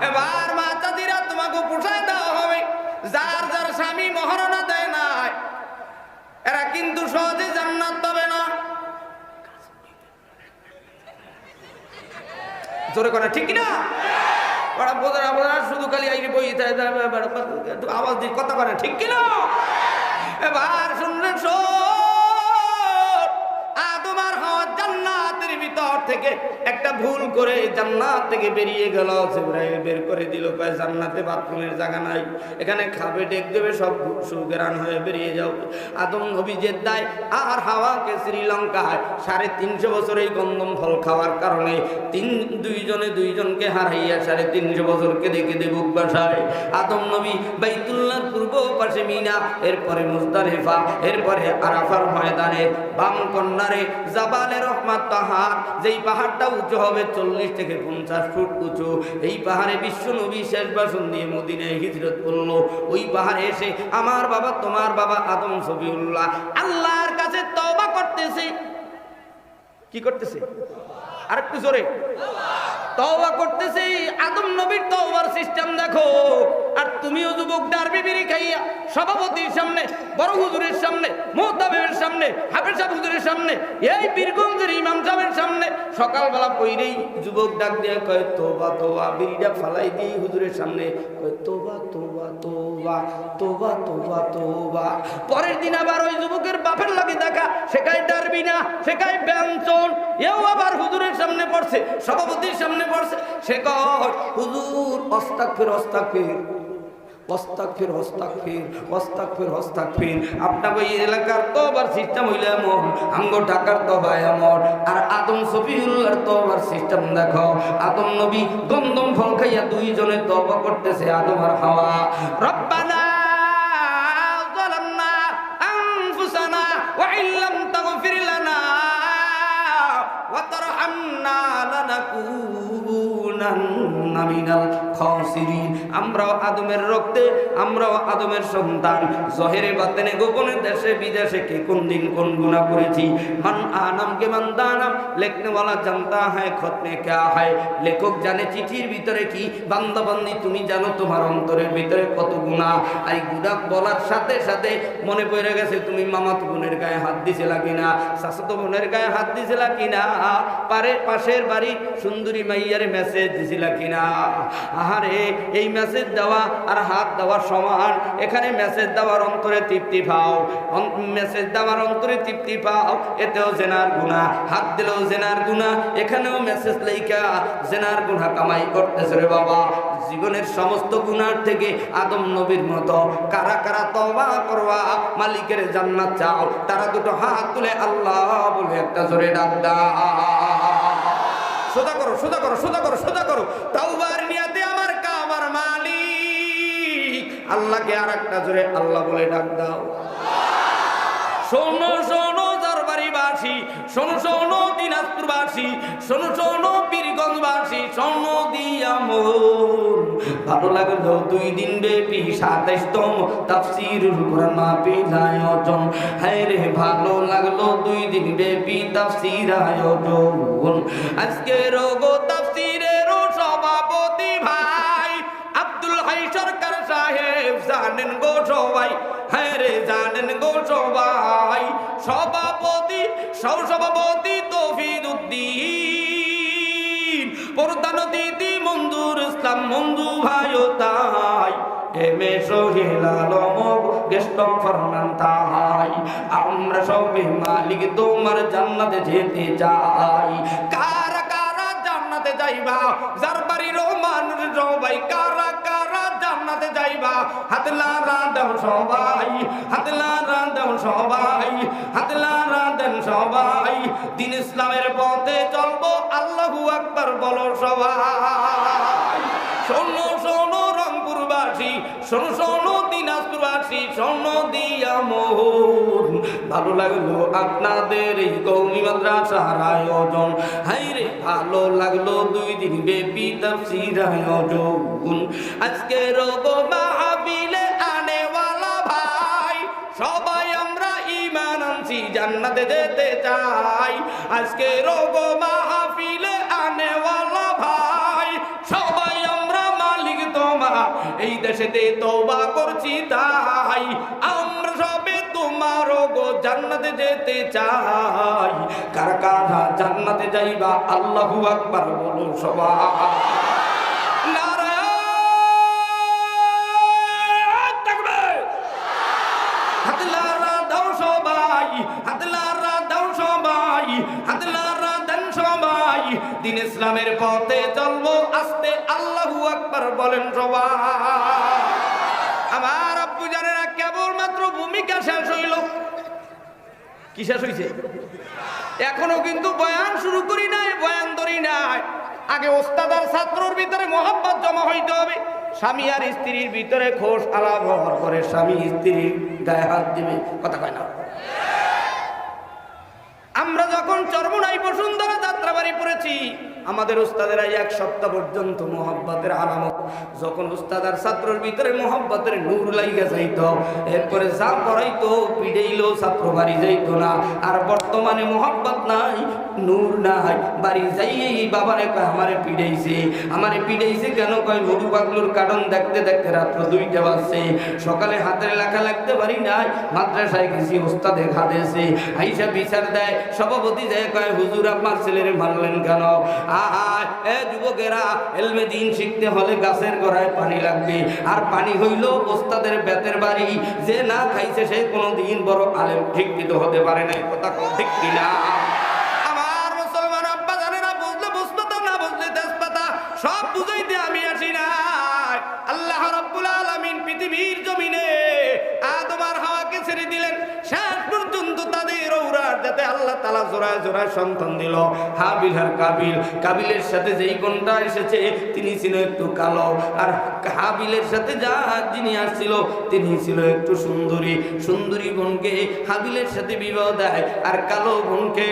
এবার মা চাচিরা তোমাকে পোষায় দেওয়া হবে। যার যার স্বামী মহারানা দেয় নাই এরা কিন্তু সহজে জান্নাত পাবে না। জোরে করে ঠিক না? শুধু খালি আওয়াজ দিয়ে কথা করে ঠিক কিনা? এবার শুনলেন আদম আর হাওয়া জান্নাতের ভিতর থেকে একটা ভুল করে জান্নাত থেকে বেরিয়ে গেল। জিবরাইল বের করে দিল, কয় জান্নাতে বাথরুমের জায়গা নাই, এখানে খাবে ডেক দেবে, সব সুগেরান হয়ে বেরিয়ে যাও। আদম নবী জেদ্দায় আর হাওয়াকে শ্রীলঙ্কায় 350 বছর এই গন্ধম ফল খাওয়ার কারণে দুইজনকে হারাইয়া 350 বছরকে দেখে দে বুক বাসায়। আদম নবী বাইতুল্লাহর পূর্ব পাশে মিনা, এরপরে মুজদালিফা, এরপরে আরাফার ময়দানে বাম কন্যারে জাবালে রহমাত পাহাড়, যেই পাহাড়টা উঁচু হবে 40 থেকে 50 ফুট উঁচু। এই পাহাড়ে বিশ্ব নবী শেষ ভাষণ দিয়ে মদিনায় হিজরত করলো। ওই পাহাড়ে এসে আমার বাবা তোমার বাবা আদম সফিউল্লাহ আল্লাহর কাছে তওবা করতেছে। কি করতেছে? আরেকটু জোরে তওবা করতেছে। আদম নবীর তওবার সিস্টেম দেখো। আর তুমিও যুবক ডারবি বিড়ি খাইয়া সভাপতির সামনে, বড় হুজুরের সামনে, মুহতামিমের সামনে, হাফেজ সাহেব হুজুরের সামনে, এই বীরগঞ্জের ইমাম সাহেবের সামনে সকালবেলা কইরেই যুবক ডাক দিয়ে কয় তোবা তোবা, বিড়িটা ফালাই দিয়ে হুজুরের সামনে কয় তোবা তোবা তোবা তোবা তোবা তোবা। পরের দিন আবার ওই যুবকের বাপের লাগে দেখা, শেখায় ডারবি না, শেখায় ব্যঞ্জন। এও আবার হুজুরের সামনে পড়ছে, সভাপতির সামনে পড়ছে, সে কয় হুজুর আস্তাগফির আস্তাগফির আস্তাগফির আস্তাগফির আস্তাগফির আস্তাগফির। আপনাকে এই এলাকার তওবার সিস্টেম হইলে এমন, আমগো ঢাকার তওবা এমন। আর আদম সফিউল্লাহর তওবার সিস্টেম দেখো। আদম নবী গন্ধম ফল খাইয়া দুইজনে তওবা করতেছে, আদম আর হাওয়া। রব্বানা যালামনা আনফুসানা ওয়া ইল্লাম তাগফির লানা ওয়া তারহামনা লানাকুনান্না মিনাল খাসিরিন। আমরাও আদমের রক্তে, আমরাও আদমের সন্তান। জহেরে বাতেনে গোপনে দেশে বিদেশে কে কোন দিন কোন গুনাহ করেছি। মান আনাম কে মান দানাম লিখনে वाला জানতা है खुद में क्या है। লেখক জানে চিঠির ভিতরে কি, বান্দা বান্দি তুমি জানো তোমার অন্তরের ভিতরে কত গুনাহ। এই গুনাহ বলার সাথে সাথে মনে পড়ে গেছে তুমি মামাতো বোনের গায়ে হাত দিছিলা কিনা, চাচাতো বোনের গায়ে হাত দিছিলা কিনা, পাশের বাড়ি সুন্দরী মাইয়ারে মেসেজ দিছিলা কিনা। আহারে এই মেসেজ দেওয়া আর হাত দেওয়ার সমান। এখানে মেসেজ দেওয়ার অন্তরে তৃপ্তি পাও, মেসেজ দেওয়ার অন্তরে তৃপ্তি পাও, এতেও জেনার গুনাহ। হাত দিলেও জেনার গুনাহ, এখানেও মেসেজ লেখা জেনার গুনাহ কামাই করতেছে রে বাবা। জীবনের সমস্ত গুনার থেকে আদম নবীর মতো কারা কারা তওবা করবা, মালিকের জান্নাত চাও, তারা দুটো হাত তুলে আল্লাহ বলে একটা জোরে ডাক দাও। সোজা করো সোজা করো সোজা করো সোজা করো। তাওবার নিয়াতে আমার কাবার মালিক আল্লাহকে আর একটা জোরে আল্লাহ বলে ডাক দাও। শোনো শোনো দরবারিবাসী, শোনো শোনো দিনাজপুরবাসী, শোনো শোনো বীরগঞ্জবাসী, শোনো দিয়া মন। ভালো লাগলো 2 দিন ব্যাপী 27তম তাফসীরুল কোরআন মাহফিল আয়োজন। হায় রে ভালো লাগলো 2 দিন ব্যাপী তাফসীর আয়োজন। আজকে রোগো তাফসীরের সভাপতি ভাই আব্দুল হাই সরকার সাহেব জানেন গো সবাই, হ্যাঁ রে জানেন গো সবাই। সভাপতি সহসভাপতি তৌফিদউদ্দিন, প্রধান অতিথি মঞ্জুর ইসলাম মঞ্জু ভাইও তাই, এমএ সোহেল আলম গেস্ট ফরমান তাই। আমরা সবে মালিক তোমার জান্নাতে যেতে চাই। কারা কারা জান্নাতে যাইবা, যার বাড়ি রহমান সবাই কারা কারা জান্নাতে যাইবা, হাত লারা দাও সবাই, হাত লারা দাও সবাই, হাত লারা দেন সবাই। দিন ইসলামের পথে চলবো, আল্লাহু আকবার বলো সবাই। শোনো শোনো রংপুরবাসী, শোনো শোনো দিনাজপুরবাসী, শোনো দিয়া মোহন। ভালো লাগলো আপনাদের এই কওমি মাদ্রাসার আয়োজন। হাই রে ভালো লাগলো 2 দিন ব্যাপী তাফসীর আয়োজন। আজকে রোগো মাহফিলে আনেওয়ালা ভাই সবাই আমরা ঈমান আনছি, জান্নাতে যেতে চাই। আজকে রোগো মাহফিলে আনেওয়ালা ভাই সবাই আমরা মালিক তোমার এই দেশেতে তওবা করছি তাই। আমরা সবে তোমার গো জান্নাতে যেতে চাই। কারা কারা জান্নাতে যাইবা আল্লাহু আকবার বলো সবাই। হাত লারা দাও সবাই, হাত লারা দাও সবাই, হাত লারা দেন সবাই। দিন দিন ইসলামের পথে চলবো আস্তে আল্লাহু আকবার বলেন সবাই। আমার আব্বু জানেনা কেবলমাত্র ভূমিকা শেষ হইল। কি শেষ হইছে? এখনো কিন্তু বয়ান শুরু করি নাই, বয়ান ধরি নাই। আগে ওস্তাদ আর ছাত্রর ভিতরে মোহাব্বত জমা হইতে হবে। স্বামী আর স্ত্রীর ভিতরে খোশ আলাপ হওয়ার পরে স্বামী স্ত্রীর গায়ে হাত দিবে, কথা কয় না? আমরা যখন চরমোনাই বসুন্ধরা যাত্রাবাড়ি পড়েছি, আমাদের উস্তাদেরা এক সপ্তাহ পর্যন্ত মোহাব্বতের আলামত, যখন উস্তাদ আর ছাত্রের ভিতরে মোহাব্বতের নূর লাইগা যাইত, এরপরে যা পড়াইতো পিড়াইলো ছাত্র বাড়ি যাইতো না। আর বর্তমানে মোহাব্বত নাই, নূর নাই, বাড়ি যাইয়েই বাবারে কয় আমারে পিড়াইছে। আমারে পিড়াইছে কেন? কয় নুরু পাগলুর কারণ দেখতে দেখতে রাত্র 2টা বাজছে, সকালে হাতের লেখা লাগতে পারি নাই, মাদ্রাসায় গেছি, উস্তাদে খাদেছে, আইসা বিচার দেয়। সভাপতি যায় কয় হুজুর আপনার ছেলেরে মারলেন কেন? যুবকেরা, এলমে দিন শিখতে হলে গাছের গোড়ায় পানি লাগবে, আর পানি হইল ওস্তাদের বেতের বাড়ি। যে না খাইছে সে কোনোদিন বড় আলেম শিক্ষিত হতে পারে না, কথা ঠিক কিনা? আমার মুসলমান আব্বা জানেরা, বুঝলে বুঝপাতা, না বুঝলে তেজপাতা, সব বুঝাইতে আমি আসি না। আল্লাহ রাব্বুল আলামিন পৃথিবীর জমিনে আদম আর হাওয়াকে ছেড়ে দিলেন, শেষ পর্যন্ত তাদের ঔরার যাতে আল্লাহ তাআলা জোড়ায় জোড়ায় সন্তান দিল। হাবিল আর কাবিল, কাবিলের সাথে যেই কোনটা এসেছে তিনি ছিল একটু কালো, আর হাবিলের সাথে যিনি আসছিল তিনি ছিল একটু সুন্দরী। সুন্দরী বোনকে হাবিলের সাথে বিবাহ দেয়, আর কালো বোনকে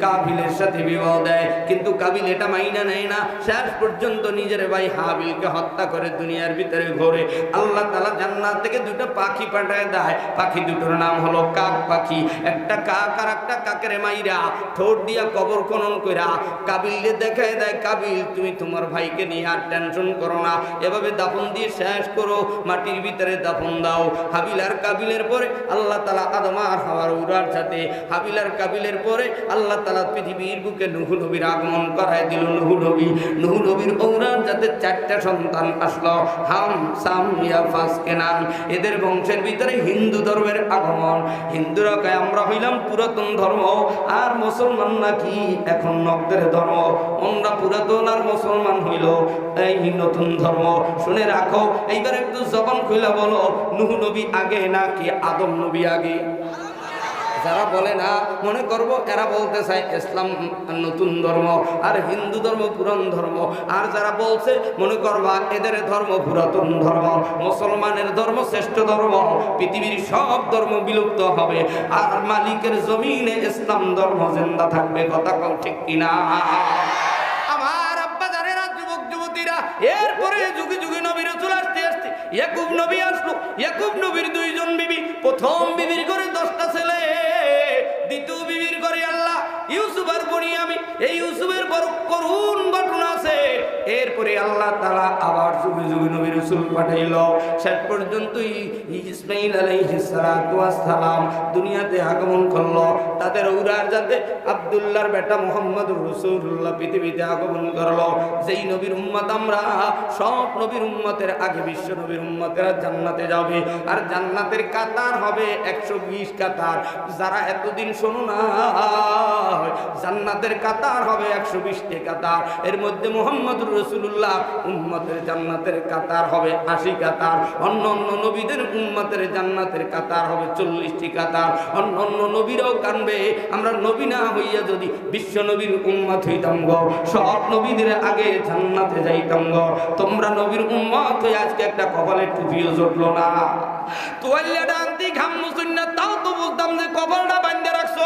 কাবিলের সাথে বিবাহ দেয়। কিন্তু কাবিল এটা মাইনা নেয় না, শেষ পর্যন্ত নিজের ভাই হাবিলকে হত্যা করে দুনিয়ার ভিতরে ঘোরে। আল্লাহ তাআলা জান্নাত থেকে 2টা পাখি পাঠায় দেয়, পাখি দুটোর নাম হলো কাক পাখি। একটা কাক আর একটা কাকের মাইরা ঠোঁট দিয়া কবর খনন কইরা কাবিলকে দেখায় দেয়, কাবিল তুমি তোমার ভাইকে নিয়ে আর টেনশন করো না, এভাবে দাফন দিয়ে শেষ করো, মাটির ভিতরে দাফন দাও। হাবিল আর কাবিলের পরে আল্লাহ তাআলা আদম আর হাওয়ার উরার সাথে, হাবিল আর কাবিলের পরে আল্লাহ তাআলা পৃথিবীর বুকে নূহ নবীর আগমন করায় দিল। নূহ নবীর ঔরার যাতে 4টা সন্তান আসলো, হাম সাম ইয়াফাস কেনান। এদের বংশের ভিতরে হিন্দু ধর্মের আগমন। হিন্দুরা কয় আমরা হইলাম পুরাতন ধর্ম, আর মুসলমান নাকি এখন নব্দের ধর্ম। আমরা পুরাতন আর মুসলমান হইল এই নতুন ধর্ম। শুনে রাখো, এইবার একটু জবান খুলে বলো, নূহ নবী আগে নাকি আদম নবী আগে? যারা বলে না মনে করব এরা বলতে চায় ইসলাম নতুন ধর্ম আর হিন্দু ধর্ম পুরান ধর্ম। আর যারা বলছে মনে করবা এদের ধর্ম পুরাতন ধর্ম, মুসলমানের ধর্ম শ্রেষ্ঠ ধর্ম, পৃথিবীর সব ধর্ম বিলুপ্ত হবে, আর মালিকের জমিনে ইসলাম ধর্ম জিন্দা থাকবে। কথা কও ঠিক কিনা? আমার আব্বা জানেরা, যুবক যুবতীরা, এরপরে যুগে যুগে নবী রাসূল আসতে আসতে ইয়াকুব নবী আসলো। ইয়াকুব নবীর 2 জন বিবি। প্রথম বিবির ঘরে 10টা ছেলে, দ্বিতীয় বিবির ঘরে আল্লাহ ইউসুফ আর বুনিয়ামিন, এই ইউসুফের বড় করুণ ঘটনা আছে। এরপরে আল্লাহ তাআলা আবার যুগে যুগে নবী রাসূল পাঠাইল। শেষ পর্যন্ত ইসমাঈল আলাইহিস সালাতু ওয়াস সালাম দুনিয়াতে আগমন করলো। তাদের ঔরার যাতে আব্দুল্লাহর বেটা মুহাম্মদুর রাসূলুল্লাহ পৃথিবীতে আগমন করলো। যেই নবীর উম্মত আমরা, সব নবীর উম্মতের আগে বিশ্ব নবীর উম্মতেরা জান্নাতে যাবে, আর জান্নাতের কাতার হবে 120 কাতার। যারা এতদিন শোনো না, জান্নাতের কাতার হবে 120টি কাতার। এর মধ্যে মুহাম্মদুর রাসূলুল্লাহ উম্মতের জান্নাতের কাতার হবে 80 কাতার। অন্য অন্য নবীদের উম্মতের জান্নাতের কাতার হবে 40টি কাতার। অন্য অন্য নবীরাও কানবে, আমরা নবী না হইয়া যদি বিশ্ব নবীর উম্মত হইতাম গো, সব নবীদের আগে জান্নাতে যাইতাম গো। তোমরা নবীর উম্মত হয়ে আজকে একটা কপালের টুপিও জুটলো না, তোয়াল্লাটা আনতি ঘাম মুছুন না, তাও তো বুঝতাম যে কপালটা বাঁধে রাখছো।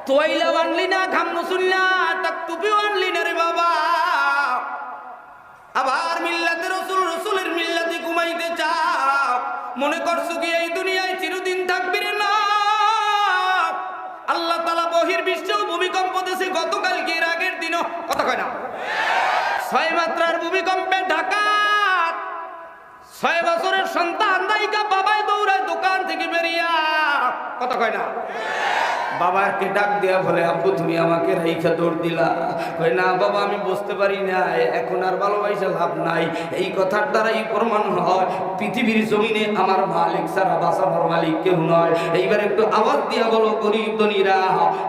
তোয়াইলা আনলি না, ঘাম মুছুন না, তাক টুপিও আনলি না রে বাবা। আবার মিল্লাতে রাসূল, রাসূলের মিল্লাতে ঘুমাইতে চাও, মনে করছো কি এই দুনিয়ায় চিরদিন থাকবি রে? না, আল্লাহ তাআলা বহির্বিশ্বেও ভূমিকম্প দিয়েছে গতকালকে, এর আগের দিনও, কথা কয় না? 6 মাত্রার ভূমিকম্পে ঢাকা 6 বছরের সন্তান নায়িকা বাবাই দৌড়ায় দোকান থেকে বেরিয়া, কথা কয় না? বাবাকে ডাক দিয়া বলে, আব্বু তুমি আমাকে রাইখা দৌড় দিলা। কই না বাবা, আমি বুঝতে পারি না, এখন আর ভালোবাসা লাভ নাই। এই কথার দ্বারাই প্রমাণ হয় পৃথিবীর জমিনে আমার মালিক ছাড়া বাঁচানোর মালিক কেউ নয়। এইবার একটু আওয়াজ দিয়া বলো গরিব ধনীরা,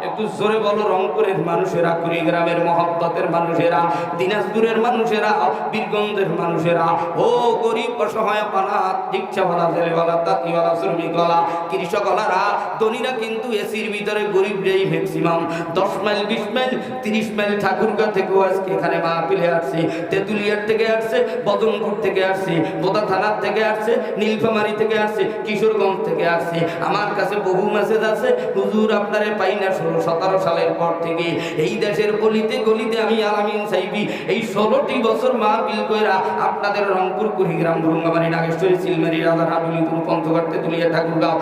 একটু জোরে বলো রংপুরের মানুষেরা, কুড়িগ্রামের মহব্বতের মানুষেরা, দিনাজপুরের মানুষেরা, বীরগঞ্জের মানুষেরা, ও গরিব অসহায় অনাথ রিক্সাওয়ালা, জেলেওয়ালা, তাঁতিওয়ালা, শ্রমিকওয়ালা, কৃষকওয়ালারা, ধনীরা কিন্তু এসির ভিতরে, গরিবরাই maximum 10 mile 20 mile 30 mile Thakurgaon থেকেও আজকে এখানে মাহফিলে আসছে, তেঁতুলিয়ার থেকে আসছে, বদনপুর থেকে আসছে, বোদা থানার থেকে আসছে, নীলফামারী থেকে আসছে, কিশোরগঞ্জ থেকে আসছে। আমার কাছে বহু মেসেজ আছে, হুজুর আপনারে পাই না 16-17 সালের পর থেকে এই দেশের গলিতে গলিতে আমি আলামিন সাইবি এই 16টি বছর মাহফিল কইরা আপনাদের রংপুর, কুড়িগ্রাম, রঙ্গামারী, নাগেশ্বরী, সিলমারি, রাজারহাট, উলিপুর, পঞ্চগড়, তেঁতুলিয়া, ঠাকুরগাঁও,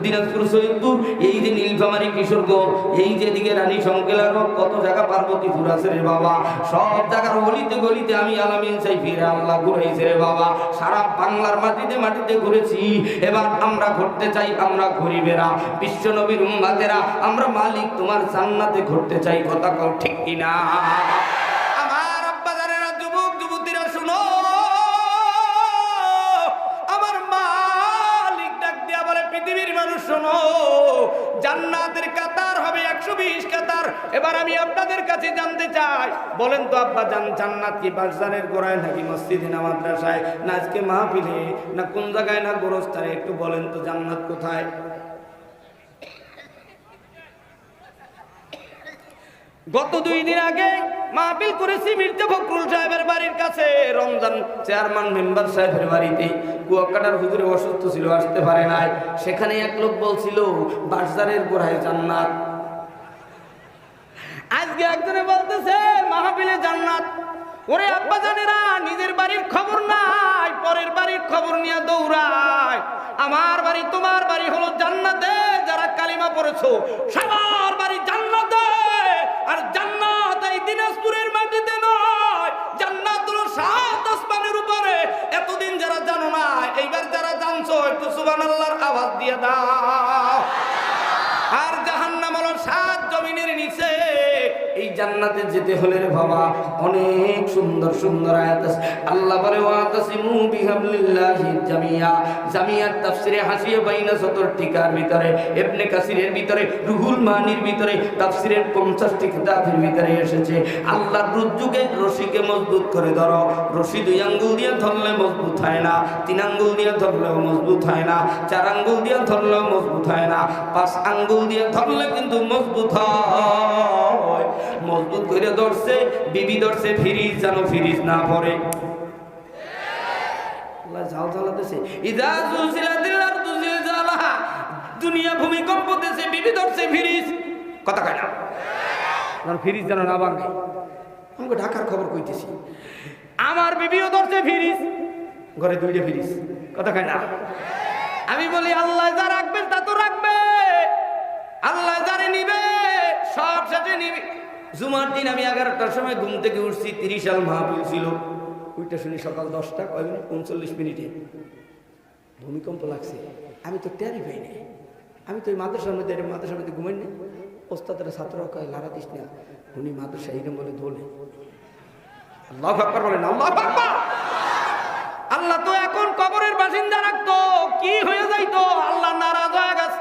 দিনাজপুর, সৈয়দপুর, এই যে নীলফামারী, কিশোরগঞ্জ, এই যে দিকে রানী সংকেলার, কত জায়গা পার্বতীপুর আছে রে বাবা, সব জায়গার গলিতে গলিতে আমি আলামিন সাইবি রে আল্লাহ ঘুরাইছে রে বাবা। সারা বাংলার মাটিতে মাটিতে ঘুরেছি। এবার আমরা ঘুরতে চাই, আমরা গরিবেরা, বিশ্ব নবীর উম্মতেরা, আমরা মালিক তোমার জান্নাতে ঘুরতে চাই। কথা কও ঠিক কিনা? আমার আব্বাজানেরা, যুবক যুবতীরা শুনো, আমার মালিক ডাক দিয়া বলে, পৃথিবীর মানুষ শোনো, জান্নাতের কাতার হবে 120 কাতার। এবার আমি আপনাদের কাছে জানতে চাই, বলেন তো আব্বা জান, জান্নাত কি বাসজানের গোড়ায় নাকি মসজিদে না মাদ্রাসায় না আজকে মাহফিলে না কোন জায়গায় না গোরস্থানে? একটু বলেন তো জান্নাত কোথায়? গত 2 দিন আগে মাহফিল করেছি মির্জা ফখরুল সাহেবের বাড়ির কাছে, রমজান চেয়ারম্যান মেম্বার সাহেবের বাড়িতে। কুয়াকাটার হুজুরে অসুস্থ ছিল, আসতে পারে নাই। সেখানে এক লোক বলছিল বাসজারের গোড়ায় জান্নাত। আজকে একজনে বলতেছে মাহফিলে জান্নাত। ওরে আব্বা জানেরা, নিজের বাড়ির খবর নাই, পরের বাড়ির খবর নিয়ে দৌড়ায়। আমার বাড়ি তোমার বাড়ি হলো জান্নাতে, যারা কালিমা পড়েছো সবার বাড়ি জান্নাতে। আর জান্নাত এই দিনাজপুরের মাটিতে নয়, জান্নাত হলো 7 আসমানের উপরে। এতদিন যারা জানো না, এইবার যারা জানছো একটু সুবহানাল্লাহর আওয়াজ দিয়ে দাও। আর জাহান্নাম হলো 7 জমিনের নিচে। এই জান্নাতে যেতে হলে রে বাবা অনেক সুন্দর সুন্দর আয়াত আছে। আল্লাহ বলে, ওয়াতাসিমু বিহাবলিল্লাহি জামিয়া। জামিয়ার তাফসিরে হাসিয়া বাইনা সতর টিকার ভিতরে, ইবনে কাসিরের ভিতরে, রুহুল মানির ভিতরে, তাফসিরের 50টি কিতাবের ভিতরে এসেছে, আল্লাহর রজ্জুকে, রশিকে মজবুত করে ধরো। রশি 2 আঙ্গুল দিয়ে ধরলে মজবুত হয় না, 3 আঙ্গুল দিয়ে ধরলেও মজবুত হয় না, 4 আঙ্গুল দিয়ে ধরলেও মজবুত হয় না, 5 আঙ্গুল দিয়ে ধরলে কিন্তু মজবুত হয়। মজবুত করে ধরছে, বিবি ধরছে ফ্রিজ, যেন ফ্রিজ না পড়ে। ঝাল ঝালাতেছে, ইদা জুলজিলাতিল আরদু জিলজালাহা, দুনিয়া ভূমিকম্প দিতেছে, বিবি ধরছে ফ্রিজ। কথা কয় না, কারণ ফ্রিজ যেন না ভাঙে। আমাকে ঢাকার খবর কইতেছি, আমার বিবিও ধরছে ফ্রিজ, ঘরে 2টা ফ্রিজ। কথা কয় না? আমি বলি আল্লাহ যা রাখবেন তা তো রাখবে, আল্লাহ যারে নিবে সব সাথে নিবে। জুমার দিন আমি 11টার সময় ঘুম থেকে উঠছি, 30 সাল মাহফিল ছিল। ওইটা শুনি সকাল 10টা, কয় মিনিট 39 মিনিটে ভূমিকম্প লাগছে। আমি তো টেরই পাই নাই। আমি তো ওই মাদ্রাসার মধ্যে ঘুমাই না। ওস্তাদের ছাত্র কয়, লারা দিস না, উনি মাদ্রাসা এইরকম বলে দোলে। আল্লাহু আকবার বলেন, আল্লাহু আকবার। আল্লাহ তো এখন কবরের বাসিন্দা রাখতো, কি হয়ে যাইতো? আল্লাহ নারাজ হয়ে গেছে।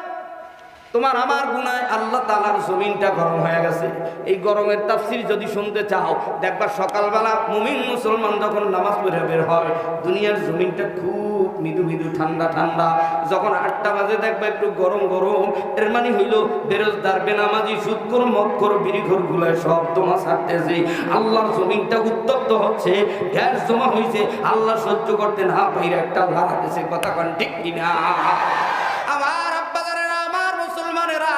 তোমার আমার গুনায় আল্লাহ তাআলার জমিনটা গরম হয়ে গেছে। এই গরমের তাফসীর যদি শুনতে চাও, দেখবা সকালবেলা মুমিন মুসলমান যখন নামাজ পড়ে বের হয়, দুনিয়ার জমিনটা খুব মৃদু মৃদু ঠান্ডা ঠান্ডা। যখন 8টা বাজে দেখবা একটু গরম গরম, এর মানে হইল বেরোজগার, বেনামাজি, সুদখোর, মদখোর, বিড়িখোর গুলায় সব তোমা ছাড়তেছে। আল্লাহর জমিনটা উত্তপ্ত হচ্ছে, গ্যাস জমা হয়েছে, আল্লাহ সহ্য করতে না পাইরা একটা লাগাতেছে। কথা কন ঠিক কিনা? আমার আব্বাজানেরা, আমার মুসলমানেরা,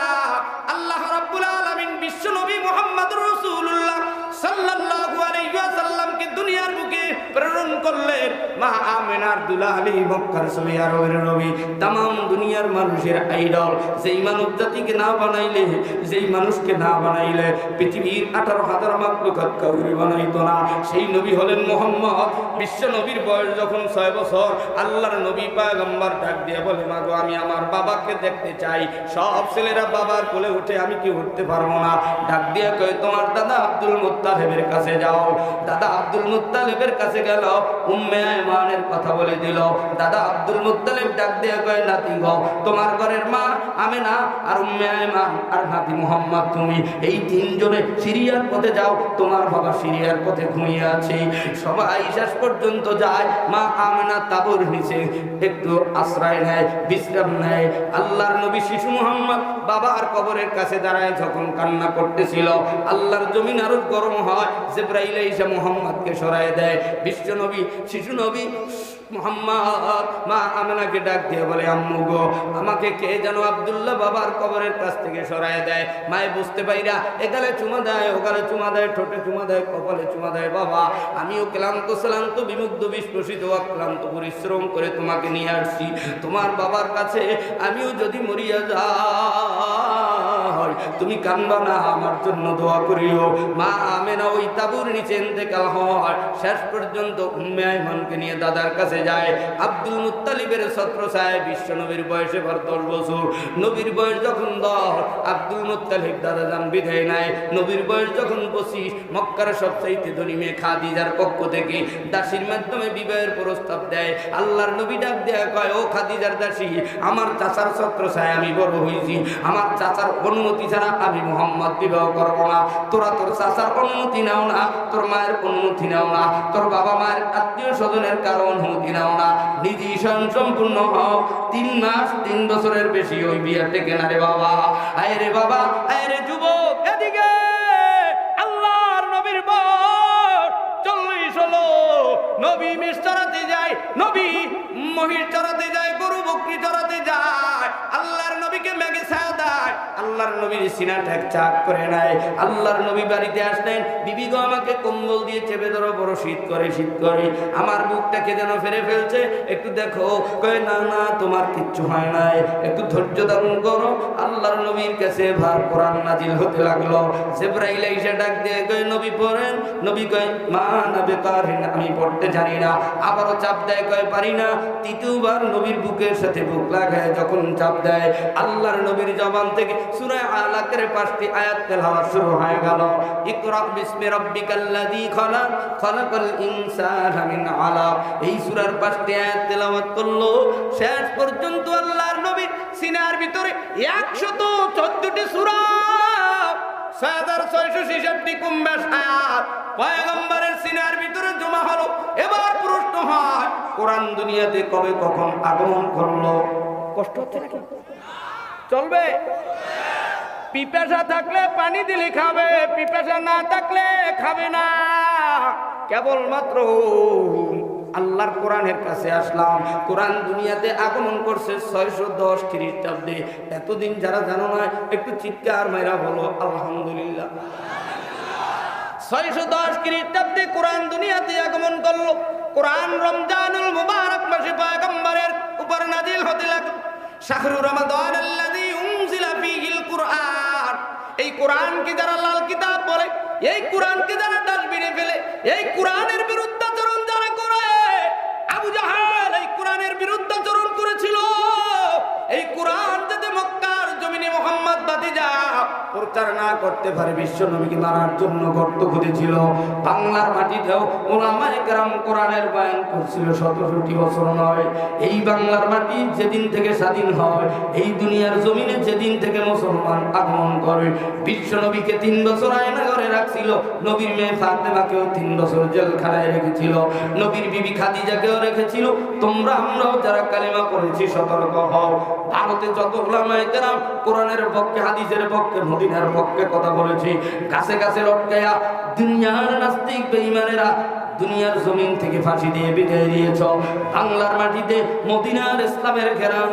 আল্লাহ রাব্বুল আলামিন বিশ্ব নবী মুহাম্মদুর রাসূলুল্লাহ সাল্লাল্লাহু আলাইহি ওয়াসাল্লামকে দুনিয়ার বুকে প্রেরণ করলেন। মা আমেনার দুলালি মক্কার সৌদি আরবের নবী, তাম দুনিয়ার মানুষের আইডল। যেই মানব জাতিকে না বানাইলে, যেই মানুষকে না বানাইলে পৃথিবীর 18,000 মাখলুকাত কাউকে বানাইতো না, সেই নবী হলেন মুহাম্মদ। বিশ্ব নবীর বয়স যখন 6 বছর, আল্লাহর নবী পয়গম্বর ডাক দিয়ে বলে, মা গো আমি আমার বাবাকে দেখতে চাই। সব ছেলেরা বাবার কোলে উঠে, আমি কি উঠতে পারবো না। ডাক দিয়ে কয়, তোমার দাদা আব্দুল মুত্তালিবের কাছে যাও। দাদা আব্দুল মুত্তালিবের কাছে গেল, উম্মে আয়মানের কথা বলে দিল। দাদা আব্দুল মুত্তালিব ডাক দিয়ে কয়, নাতি গো, তোমার ঘরের মা আমেনা আর উম্মে আয়মান আর নাতি মুহাম্মদ, তুমি এই 3 জনে সিরিয়ার পথে যাও। তোমার বাবা সিরিয়ার পথে ঘুমিয়ে আছে। সবাই শেষ পর্যন্ত যায়। মা আমেনা তাবুর নিচে একটু আশ্রয় নেয়, বিশ্রাম নেয়। আল্লাহর নবী শিশু মুহাম্মদ বাবার কবরের কাছে দাঁড়ায় যখন কান্না করতেছিল, আল্লাহর জমিন আরো গরম হয়। জিবরাইল এসে মুহাম্মদকে সরায় দেয়। বিশ্ব নবী শিশু নবী মুহাম্মদ মা আমেনাকে ডাক দিয়ে বলে, আম্মু গো, আমাকে কে যেন আব্দুল্লাহ বাবার কবরের কাছ থেকে সরায় দেয়। মায়ে বুঝতে পাইরা এগালে চুমা দেয়, ওগালে চুমা দেয়, ঠোঁটে চুমা দেয়, কপালে চুমা দেয়। বাবা, আমিও ক্লান্ত বিমুগ্ধ বিস্পৃশিত অক্লান্ত পরিশ্রম করে তোমাকে নিয়ে আসছি তোমার বাবার কাছে। আমিও যদি মরিয়া যাই, তুমি কান্দবা না, আমার জন্য দোয়া করিও। মা আমেনা ওই তাবুর নিচে ইন্তেকাল হয়। শেষ পর্যন্ত উম্মে আয়মানকে নিয়ে দাদার কাছে যায়। আব্দুল মুত্তালিবের ছত্রছায়ায় বিশ্ব নবীর বয়সে 10 বছর। নবীর বয়স যখন 10, আব্দুল মুত্তালিব দাদা যান বিদায় নেয়। নবীর বয়স যখন 25, মক্কার সবচাইতে ধনী মেয়ে খাদিজার পক্ষ থেকে দাসীর মাধ্যমে বিবাহের প্রস্তাব দেয়। আল্লাহর নবী ডাক দেয়া কয়, ও খাদিজার দাসী, আমার চাচার ছত্রছায়ায় আমি বড় হয়েছি। আমার চাচার অনুমতি ছাড়া আমি মুহাম্মদ বিবাহ করবো না। তোরা তোর চাচার অনুমতি নাও না, তোর মায়ের অনুমতি নাও না, তোর বাবা মায়ের আত্মীয় স্বজনের কারো অনুমতি নাও না, নিজেই সম্পূর্ণ হও। 3 মাস 3 বছরের বেশি ওই বিয়ে টেকে না রে বাবা। আয় রে বাবা, আয় রে যুবক, এদিকে আল্লাহর নবীর বয়স 40 হলো। নবী মেষ চড়াতে যায়, নবী মহিষ চড়াতে যায়, গরু বকরি চড়াতে যায়। আল্লাহর নবীকে মেঘে ছায়া দেয়। আল্লাহর নবীর সিনা ঠেক চাক করে নেয়। আল্লাহর নবী বাড়িতে আসলেন, বিবি গো আমাকে কম্বল দিয়ে চেপে ধরো, বড় শীত করে, শীত করে, আমার বুকটাকে যেন ফেরে ফেলছে, একটু দেখো। কয়, না না, তোমার কিচ্ছু হয় নাই, একটু ধৈর্য ধারণ করো। আল্লাহর নবীর কাছে ভার কোরআন নাজিল হতে লাগলো। জিবরাইল এসে ডাক দিয়ে কয়, নবী পড়েন। নবী কয়, মা নবী কারিন, আমি পড়তে জানি না। আবারও চাপ দেয়, কয় পারি না। তৃতীয়বার নবীর বুকের সাথে বুক লাগায় যখন চাপ দেয়, আল্লাহর নবীর জবান থেকে সূরা আলাকের 5টি আয়াত তেলাওয়াত শুরু হয়ে গেল। ইকরা বিসমি রাব্বিকাল্লাযী খালাক, খালাকাল ইনসানা মিন আলাক। এই সূরার 5টি আয়াত তেলাওয়াত করলো। শেষ পর্যন্ত আল্লাহর নবীর সিনার ভিতরে 114টি সূরা, 6666টি কুম্ভের আয়াত পয়গম্বরের সিনার ভিতরে জমা হলো। এবার প্রশ্ন হয়, কোরআন দুনিয়াতে কবে কখন আগমন করলো? কষ্ট হচ্ছে নাকি? চলবে? পিপাসা থাকলে পানি দিলে খাবে, পিপাসা না থাকলে খাবে না। কেবলমাত্র আল্লাহর কোরআনের কাছে আসলাম। কোরআন দুনিয়াতে আগমন করছে 610 খ্রিস্টাব্দে। এতদিন যারা জানো না, একটু চিৎকার মাইরা বলো আলহামদুলিল্লাহ। 610 খ্রিস্টাব্দে কোরআন দুনিয়াতে আগমন করলো। কোরআন রমজানুল মুবারক মাসে পয়গম্বরের উপর নাজিল হতে লাগলো। শাহরু রমাদান আল্লাযী উনজিলা ফীহিল কুরআন। এই কোরআনকে যারা লাল কিতাব বলে, এই কোরআনকে যারা ডাস্টবিনে ফেলে, এই কোরআনের বিরুদ্ধাচরণ যারা করে, আবু জাহেল এই কোরআনের বিরুদ্ধাচরণ করেছিল। এই কোরআন যাতে মক্কার জমিনে মুহাম্মদ বাতিজা প্রচার না করতে পারে, বিশ্ব নবীকে মারার জন্য গর্ত খুঁজেছিল। বাংলার মাটিতেও উলামায়ে কেরাম কোরআনের বয়ান করছিল 17টি বছর নয়। এই বাংলার মাটি যেদিন থেকে স্বাধীন হয়, এই দুনিয়ার জমিনে যেদিন থেকে মুসলমান আগমন করে, বিশ্ব নবীকে 3 বছর আয়নাঘরে রাখছিল। নবীর মেয়ে ফাতেমাকেও 3 বছর জেলখানায় রেখেছিল। নবীর বিবি খাদিজাকেও রেখেছিল। তোমরা আমরাও যারা কালিমা পড়েছি সতর্ক হও। ভারতে যত উলামায়ে কেরাম কোরআনের পক্ষে, হাদিসের পক্ষে, মদিনার শরীয়তের পক্ষে কথা বলেছি। গাছে গাছে লটকায়া দুনিয়ার নাস্তিক বেঈমানেরা দুনিয়ার জমিন থেকে ফাঁসি দিয়ে বিদায় দিয়েছ। বাংলার মাটিতে মদিনার ইসলামের ঘেরার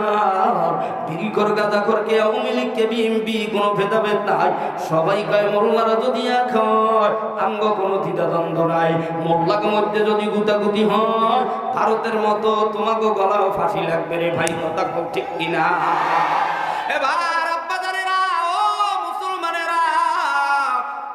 বিড়িকর গাঁজাখরকে আওয়ামী লীগকে বিএনপি কোনো ভেদাভেদ নাই। সবাই কয় মোল্লারা যদি এক হয় আঙ্গ কোনো দ্বিধাদ্বন্দ্ব নাই। মোল্লাকে মধ্যে যদি গুতাগুতি হয় ভারতের মতো তোমাকে গলাও ফাঁসি লাগবে রে ভাই, কথা ঠিক কিনা? এবার আব্বাজানেরা ও মুসলমানেরা,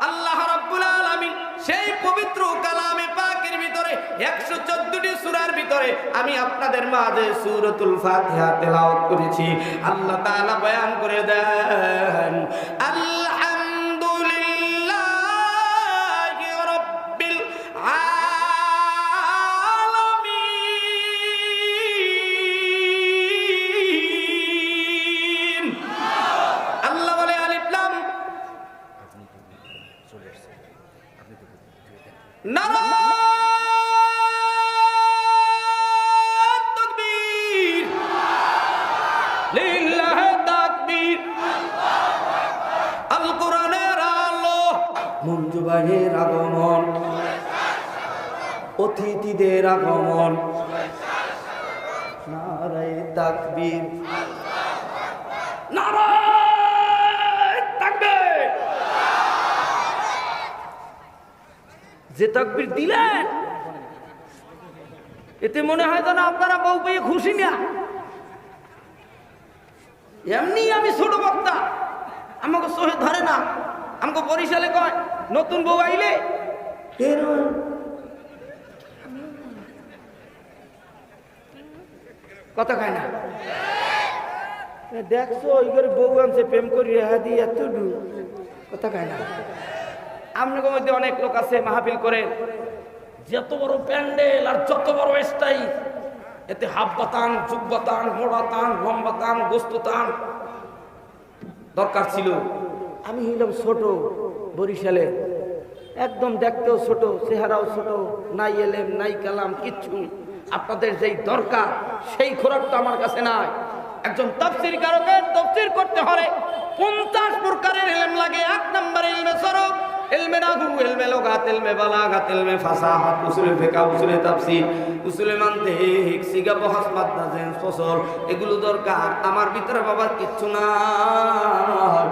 আল্লাহ রাব্বুল আলামিন সেই পবিত্র কালামে পাকের ভিতরে 114টি সূরার ভিতরে আমি আপনাদের মাঝে সূরাতুল ফাতিহা তেলাওয়াত করেছি। আল্লাহ তাআলা বয়ান করে দেন আলহামদুলিল্লাহি রাব্বিল আলামিন। আল্লাহ বলে আলিফ লাম নারায়ে তাকবীর, লিল্লাহি তাকবীর। আল কোরআনের আলো, মঞ্জু ভাইয়ের আগমন, অতিথিদের আগমন, নারায়ে তাকবীর, নারায়ে তাকবীর। যে তাকবীর দিলেন এতে মনে হয় যেন আপনারা বউ পেয়ে খুশি না। এমনি আমি ছোট বক্তা, আমাকে সহে ধরে না। আমাকে বরিশালে কয় নতুন বউ আইলে কথা খায় না। দেখছো ওই করে বউ আনছে প্রেম করি হাদি এত কথা খায় না। আপনার মধ্যে অনেক লোক আছে মাহফিল করে, যত বড় প্যান্ডেল আর যত বড় স্টাইল, এতে হাফ বাতান, যুগ বাতান, মোড়া তান, লম্বা তান, গোস্ত তান দরকার ছিল। আমি হইলাম ছোট বরিশালে, একদম দেখতেও ছোট, চেহারাও ছোট, নাই এলেম নাই কালাম কিচ্ছু। আপনাদের যেই দরকার সেই খোরাকটা আমার কাছে নাই। একজন তাফসীর কারকের তাফসীর করতে হলে 50 প্রকারের ইলম লাগে। 1 নম্বরে ইলমে সরফ, ইলমে নাহু, ইলমে লুগাত, ইলমে বালাগাত, ইলমে ফাসাহাত, উসুলে ফিকহ, উসুলে তাফসীর, উসুলে মানতিক, সিগা বহাস, মাদ্দা, জেন্স, ফসল, এগুলো দরকার। আমার ভিতরে বাবা কিচ্ছু নাই।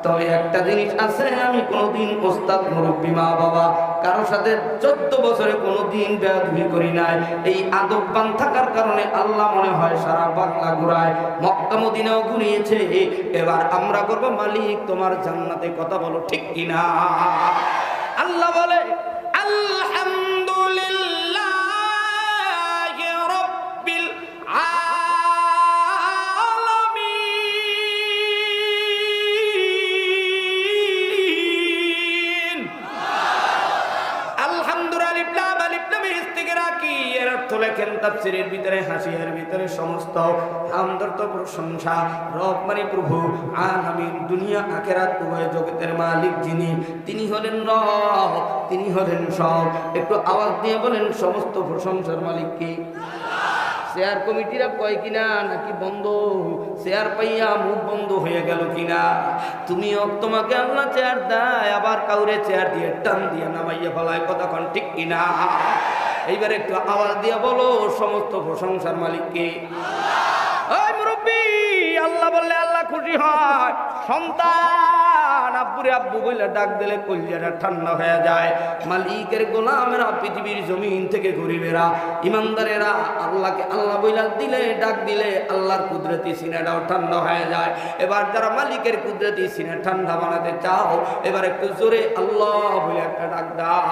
তবে একটা জিনিস আছে, আমি কোনোদিন ওস্তাদ মুরব্বী মা বাবা কারো সাথে 14 বছরে কোনোদিন বেয়াদবি করি নাই। এই আদববান থাকার কারণে আল্লাহ মনে হয় সারা বাংলা ঘুরায়, মক্কা মদিনাও ঘুরিয়েছে। এবার আমরা করব মালিক তোমার জান্নাতে, কথা বলো ঠিক কিনা? আল্লাহ বলে আলহামদুলিল্লাহি রাব্বিল আলামিন। আলহামদুলিল্লাহ এর অর্থ লেখেন তাফসীরের ভিতরে, হাসিয়ার ভিতরে সমস্ত হামদর তো প্রশংসা। রব মানে প্রভু, আলামিন দুনিয়া আখিরাত উভয় জগতের মালিক যিনি, তিনি হলেন রব, তিনি হলেন সব। একটু আওয়াজ দিয়ে বলেন সমস্ত প্রশংসার মালিক কে? শেয়ার কমিটিরা কয় কিনা নাকি বন্ধ? শেয়ার পাইয়া মুখ বন্ধ হয়ে গেল কিনা? তুমিও তোমাকে আল্লাহ চেয়ার দেয়, আবার কাউরে চেয়ার দিয়ে টান দিয়ে নামাইয়া ফেলায়, কথা কন ঠিক কিনা? এইবার একটু আওয়াজ দিয়ে বলো সমস্ত প্রশংসার মালিক কে? ওই মুরব্বী, আল্লাহ বললে আল্লাহ খুশি হয়। সন্তান আব্বুরে আব্বু বলে ডাক দিলে কলিজাটা ঠান্ডা হয়ে যায়। মালিকের গোলামেরা, পৃথিবীর জমিন থেকে গরিবেরা, ইমানদারেরা আল্লাহকে আল্লাহ বইলা দিলে, ডাক দিলে আল্লাহর কুদরতি সিনাটাও ঠান্ডা হয়ে যায়। এবার যারা মালিকের কুদরতি সিনা ঠান্ডা বানাতে চাও, এবার একটু জোরে আল্লাহ বলে একটা ডাক দাও।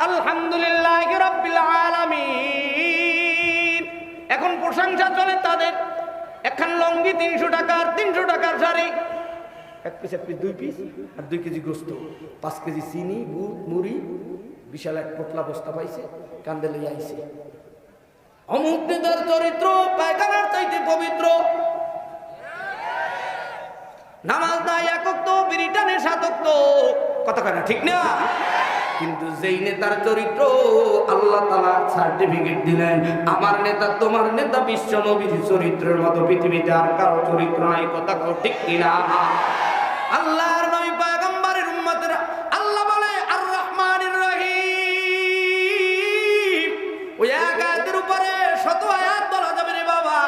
আলহামদুলিল্লাহি রাব্বিল আলামিন। এখন প্রশংসা চলে তাদের। একখান লঙ্গি 300 টাকার, 300 টাকার শাড়ি, 1 পিস 1 পিস 2 পিস আর 2 কেজি গোস্ত, 5 কেজি চিনি, গুড়, মুড়ি, বিশাল এক পোটলা বস্তা পাইছে, কান্দে লই আইছে। অমুক নেতার চরিত্র পায়খানার চাইতে পবিত্র, নামাজ নাই একক তো, বিড়ি টানে 7 ওয়াক্ত, কথা কয় না ঠিক না? কিন্তু যেই নেতার চরিত্র আল্লাহ তাআলা সার্টিফিকেট দিলেন, আমার নেতা তোমার নেতা বিশ্ব নবীর চরিত্রের মতো পৃথিবীতে আর কারো চরিত্র নাই, কথা ঠিক কিনা? আল্লাহর নবী পয়গম্বরের উম্মতেরা আল্লাহ বলে আর রহমানির রহিম। ওই এক আয়াতের উপরে শত আয়াত বলা যাবে রে বাবা।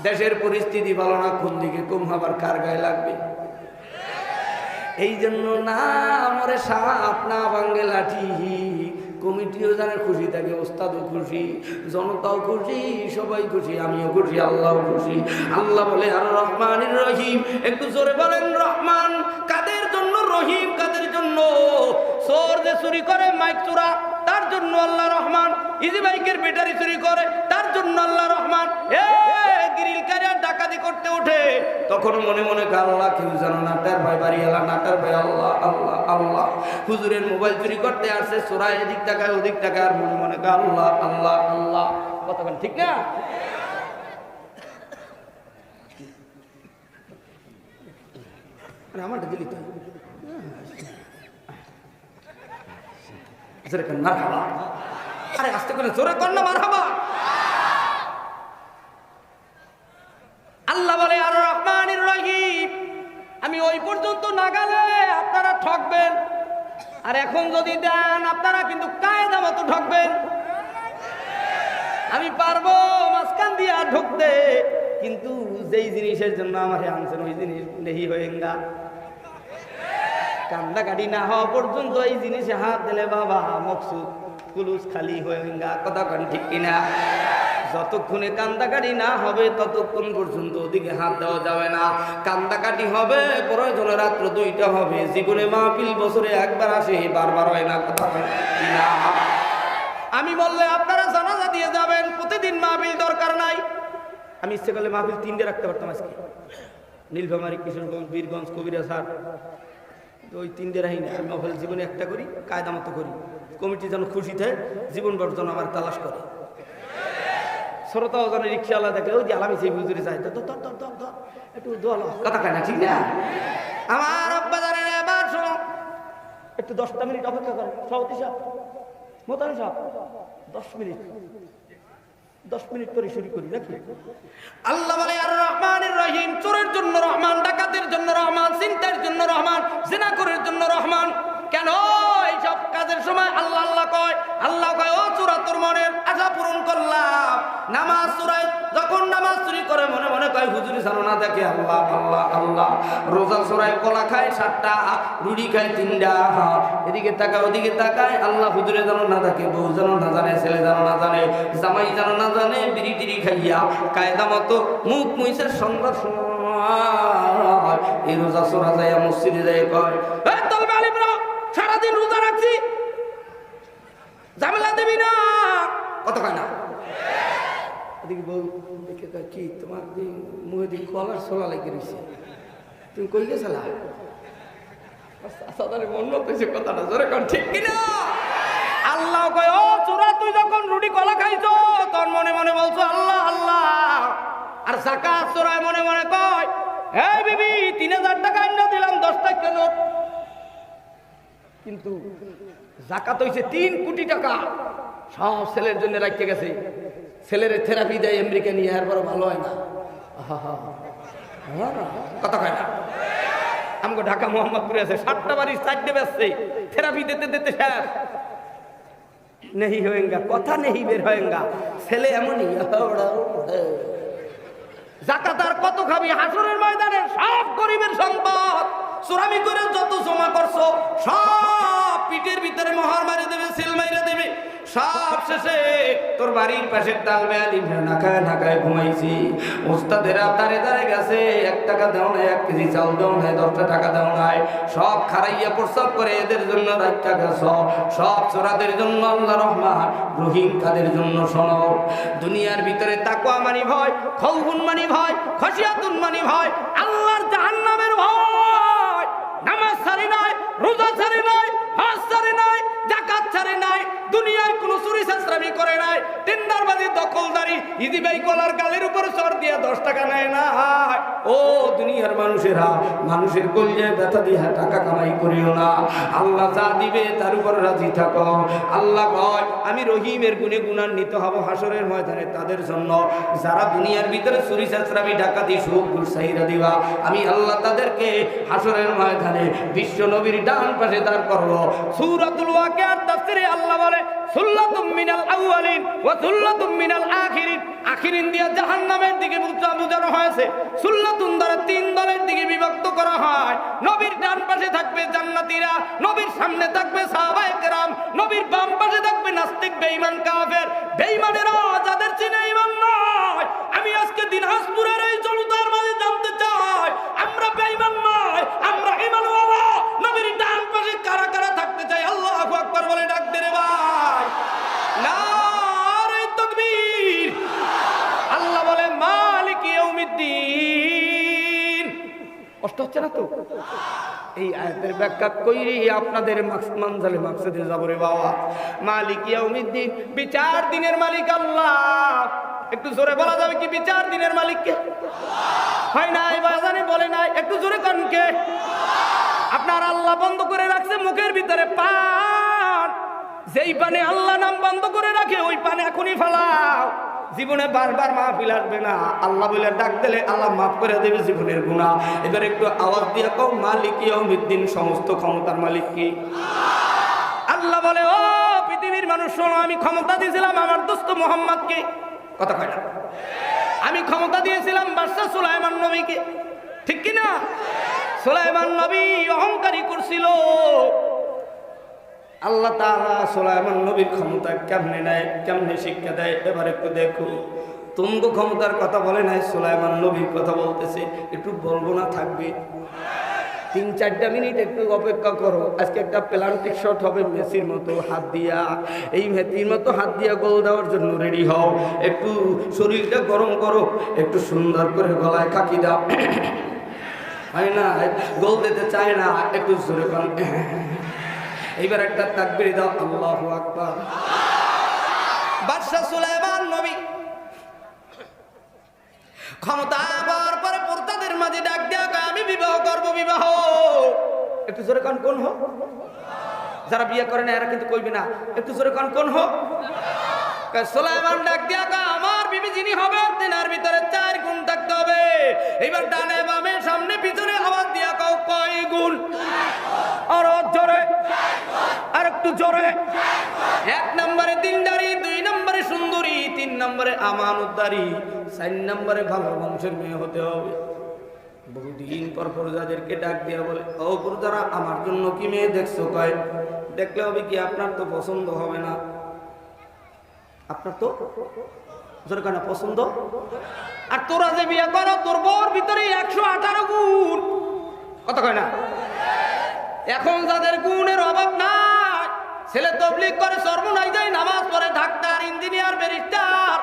দেশের পরিস্থিতি ভালো না, কোন দিকে কম হবার কার গায়ে লাগবে। এই জন্য না মরে সাপ না ভাঙ্গে লাঠি। কমিটিও জানে খুশি থাকে, ওস্তাদও খুশি, জনতাও খুশি, সবাই খুশি, আমিও খুশি, আল্লাহও খুশি। আল্লাহ বলে আর রহমানির রহিম। একটু জোরে বলেন রহমান কাদের জন্য, রহিম কাদের জন্য? চোর যে চুরি করে মাইক চোরা তার জন্য আল্লাহ রহমান। ইজি বাইকের ব্যাটারি চুরি করে তার জন্য আল্লাহ রহমান। গ্রিল ক্যারিয়ার ডাকাতি করতে ওঠে তখন মনে মনে আল্লাহ কেউ জানো না, তার ভাই বাড়ি এলা না, তার ভাই আল্লাহ আল্লাহ আল্লাহ। হুজুরের মোবাইল চুরি করতে আসছে, চোরা এদিক টাকায় ওদিক টাকায়, আর মনে মনে আল্লাহ আল্লাহ আল্লাহ। কতক্ষণ ঠিক না? আমারটা দিলি তো মারহাবা। আরে আস্তে করে জোরে কর না মারহাবা। আল্লাহ বলে আর রহমানির রহিম। আমি ওই পর্যন্ত না গেলে আপনারা ঠকবেন, আর এখন যদি দেন আপনারা কিন্তু কায়দা মতো ঠকবেন। আমি পারবো মাঝখান দিয়ে ঢুকতে, কিন্তু যেই জিনিসের জন্য আমাকে আনছেন ওই জিনিস নেই হয়েঙ্গা। কান্দাকাটি না হওয়া পর্যন্ত এই জিনিসে হাত দিলে বাবা মকসুদ কুলুস খালি হয়েঙ্গা। কথা কন ঠিক কিনা? যতক্ষণে কান্দাকাটি না হবে ততক্ষণ পর্যন্ত ওদিকে হাত দেওয়া যাবে না। কান্দাকাটি হবে প্রয়োজনে রাত্র 2টা হবে। জীবনে মাহফিল বছরে একবার আসে, বারবার হয় না। কথা কিনা? আমি বললে আপনারা জানাজা দিয়ে যাবেন, প্রতিদিন মাহফিল দরকার নাই। আমি ইচ্ছে করলে মাহফিল 3টে রাখতে পারতাম আজকে। নীলফামারী, কিশোরগঞ্জ, বীরগঞ্জ, কবিরাজহাট, ওই 3টে রাহি না। আমি মাহফিল জীবনে একটা করি, কায়দা মতো করি। কমিটি যেন খুশি থাকে, জীবন বর্জন আমার তালাশ করে। শ্রোতাও যেন রিক্সাওয়ালা দেখে ওই যে আলামি সেই হুজুরে যায়, একটু দোয়া কথা কয় না, ঠিক না? আমার আব্বা জানেন এবার শোনো, একটু 10টা মিনিট অপেক্ষা করে। সভাপতি সাহেব, মোতানি সাহেব, 10 মিনিট পরে শুরু করি নাকি? আল্লাহ বলে আর রহমানির রহিম। চোরের জন্য রহমান, ডাকাতের জন্য রহমান, চিন্তার জন্য রহমান, জিনাকরের জন্য রহমান। কেন এইসব কাজের সময় আল্লাহ আল্লাহ কয়? আল্লাহ কয় ও চোরা তোর মনের আশা পূরণ করলাম। নামাজ চোরাই যখন নামাজ চুরি করে মনে মনে কয় হুজুরি জানো না দেখে আল্লাহ আল্লাহ আল্লাহ। রোজা চোরাই কলা খায় 7টা, রুটি খায় 3টা, এদিকে তাকায় ওদিকে তাকায়, আল্লাহ হুজুরে জানো না দেখে, বউ জানো না জানে, ছেলে জানো না জানে, জামাই জানো না জানে, বিড়ি টিড়ি খাইয়া কায়দা মতো মুখ মুইসের সন্ধ্যার সময় এই রোজা চোরা যায় মসজিদে যায় কয় সারাদিন রোজা রাখছি, ঝামেলা দেবি না। কত কয় না? এদিকে বউ দেখে কয় কি তোমার মুখে দিকে কলার সোলা লেগে রয়েছে, তুমি কই গেছিলা? মনে হচ্ছে কথাটা জোরে কন ঠিক কিনা? আল্লাহ কয় ও চোরা তুই যখন রুটি কলা খাইছো তোর মনে মনে বলছো আল্লাহ আল্লাহ। আর যাকাত চোরায় মনে মনে কয় এই বিবি 3000 টাকা এনে দিলাম 10 টাকা নোট। কিন্তু যাকাত হইছে 3 কোটি টাকা, সব ছেলের জন্য রাখতে গেছে। ছেলের থেরাপি দেয় আমেরিকা নিয়ে, আর বড় ভালো হয় না। কথা কয় না? আমাকে ঢাকা মোহাম্মদপুরে আছে 7টা বাড়ি 4টে বেসছে, থেরাপি দিতে দিতে শেষ। নেই হয়েঙ্গা, কথা নেই বের হয়েঙ্গা। ছেলে এমনই যাকাত আর কত খাবি? হাসরের ময়দানে সব গরিবের সম্পদ চোরামি করে যত জমা করছো সব পিঠের ভিতরে মোহর মারি দেবে, সিল মাইরে দেবে। সব শেষে তোর বাড়ির পাশে ডাল বেয়ালি ঢাকায় ঢাকায় ঘুমাইছি, ওস্তাদের দাঁড়ে দাঁড়ে গেছে, 1 টাকা দেও নাই, 1 কেজি চাল দেও নাই, 10টা টাকা দেও নাই, সব খারাইয়া প্রস্তাব করে এদের জন্য রাখতে গেছ। সব চোরাদের জন্য আল্লাহ রহমান রহিম কাদের জন্য শোনো। দুনিয়ার ভিতরে তাকওয়া মানি ভয়, খাউফুন মানি ভয়, খশিয়াতুন মানি ভয়, আল্লাহর জাহান্নামের ভয়, নামাজ ছাড়ি নাই, রোজা ছাড়ি নাই, হজ ছাড়ি নাই, যাকাত ছাড়ি নাই, দুনিয়ার কোনো চুরি চাঁচড়ামি করে নাই, টেন্ডারবাজি দখলদারি ইদিবাই কলার গালের উপর চর দিয়ে 10 টাকা নেয় না। ও দুনিয়ার মানুষেরা, মানুষের কলিজায় ব্যথা দিয়ে টাকা কামাই করিও না। আল্লাহ যা দিবে তার উপর রাজি থাকো। আল্লাহ কয় আমি রহিমের গুণে গুণান্বিত হব হাসরের ময়দানে তাদের জন্য যারা দুনিয়ার ভিতরে চুরি চাঁচড়ামি ডাকাতি সুদ ঘুষ চাহিদা দিবা, আমি আল্লাহ তাদেরকে হাসরের ময়দানে বিশ্ব নবীর ডান পাশে দাঁড় করবো। সূরাতুল ওয়াকিয়ার তাফসীরে আল্লাহ বলে সুল্লাতুম মিনাল আউয়ালিন ওয়া সুল্লাতুম মিনাল আখিরিন। আখিরিন দিয়ে জাহান্নামের দিকে বোঝানো হয়েছে। সুল্লাতুন দ্বারা 3 দলের দিকে বিভক্ত করা হয়। নবীর ডান পাশে থাকবে জান্নাতীরা, নবীর সামনে থাকবে সাহাবায়ে কেরাম, নবীর বাম পাশে থাকবে নাস্তিক বেঈমান কাফের। বেঈমানেরা যাদের চিনে ঈমান নয়, আমি আজকে দিনাজপুরের এই জনতার মাঝে জানতে চাই আমরা বেঈমান নয়, আমরা ঈমানওয়ালা। নবীর ডান পাশে কারা কারা থাকতে চাই? আল্লাহু আকবার বলে ডাক দে রে ভাই, নারে তাকবীর। আল্লাহ বলে মালিক ইয়াউমিদ্দিন। কষ্ট হচ্ছে না তো? এই আয়াতের ব্যাখ্যা কইরি আপনাদের মানজালে মাকসাদে যাব রে বাবা। মালিক ইয়াউমিদ্দিন, বিচার দিনের মালিক আল্লাহ। একটু জোরে বলা যাবে কি বিচার দিনের মালিক কে? হয় না এই বাজানে বলে নাই, একটু জোরে কান কে? আপনার আল্লাহ বন্ধ করে রাখছে মুখের ভিতরে পান, যেই পানে আল্লাহ নাম বন্ধ করে রাখে ওই পানে এখনই ফেলাও। জীবনে বারবার মাহফিল আসবে না, আল্লাহ বলে ডাক দিলে আল্লাহ মাফ করে দেবে জীবনের গুনাহ। এবার একটু আওয়াজ দিয়ে কও মালিক ইয়াউমিদ্দিন, সমস্ত ক্ষমতার মালিক কি? আল্লাহ বলে ও পৃথিবীর মানুষ শোনো, আমি ক্ষমতা দিয়েছিলাম আমার দোস্ত মুহাম্মদকে। কথা কয় না? আমি ক্ষমতা দিয়েছিলাম বাদশা সুলাইমান নবীকে, ঠিক কি না? সুলাইমান নবী অহংকারী করছিল। আল্লাহ তাআলা সুলাইমান নবীর ক্ষমতা কেমনে নেয়, কেমনে শিক্ষা দেয়। এবার একটু দেখো, তুমগো ক্ষমতার কথা বলে নাই, সুলাইমান নবীর কথা বলতেছে। একটু বলবো না থাকবে 3-4টা মিনিট একটু অপেক্ষা করো। আজকে একটা প্লান্টিক শট হবে মেসির মতো হাত দিয়া, এই মেসির মতো হাত দিয়া গোল দেওয়ার জন্য রেডি হও। একটু শরীরটা গরম করো, একটু সুন্দর করে গলায় কাকি দাও। হয় না, গোল দিতে চায় না, একটু জোরে বল। এইবার একটা তাকবীর দাও, আল্লাহু আকবার। বাদশা সুলাইমান নবী ক্ষমতা পাওয়ার পরে প্রতাদের মাঝে ডাক দেয়া কয় আমি বিবাহ করব। বিবাহ একটু জোরে কান কোন হোক, যারা বিয়ে করে না এরা কিন্তু কইবে না। একটু জোরে কান কোন হোক। সুলাইমান ডাক দেয়া কয় আমার বিবি যিনি হবে তিনার ভিতরে 4 গুণ থাকতে হবে। এইবার ডানে বামে সামনে পিছনে আওয়াজ দিয়া কও কয় গুণ? আর জোরে, আর একটু জোরে। 1 নম্বরে দিনদারি, 2 নম্বরে সুন্দরী, 3 নম্বরে আমানতদারি, 4 নম্বরে ভালো বংশের মেয়ে হতে হবে। বহুদিন পর যাদেরকে ডাক দিয়া বলে ও গুরুদারা আমার জন্য কি মেয়ে দেখছো? কয় দেখলে হবে কি, আপনার তো পছন্দ হবে না। আপনার তো জোরে কেন পছন্দ? আর তোরা যে বিয়ে করো তোর বউর ভিতরে 118 গুণ। কথা কয় না? এখন যাদের গুণের অভাব নাই, ছেলে তাবলীগ করে, সর্বনাই যায়, নামাজ পড়ে, ডাক্তার, ইঞ্জিনিয়ার, ব্যারিস্টার,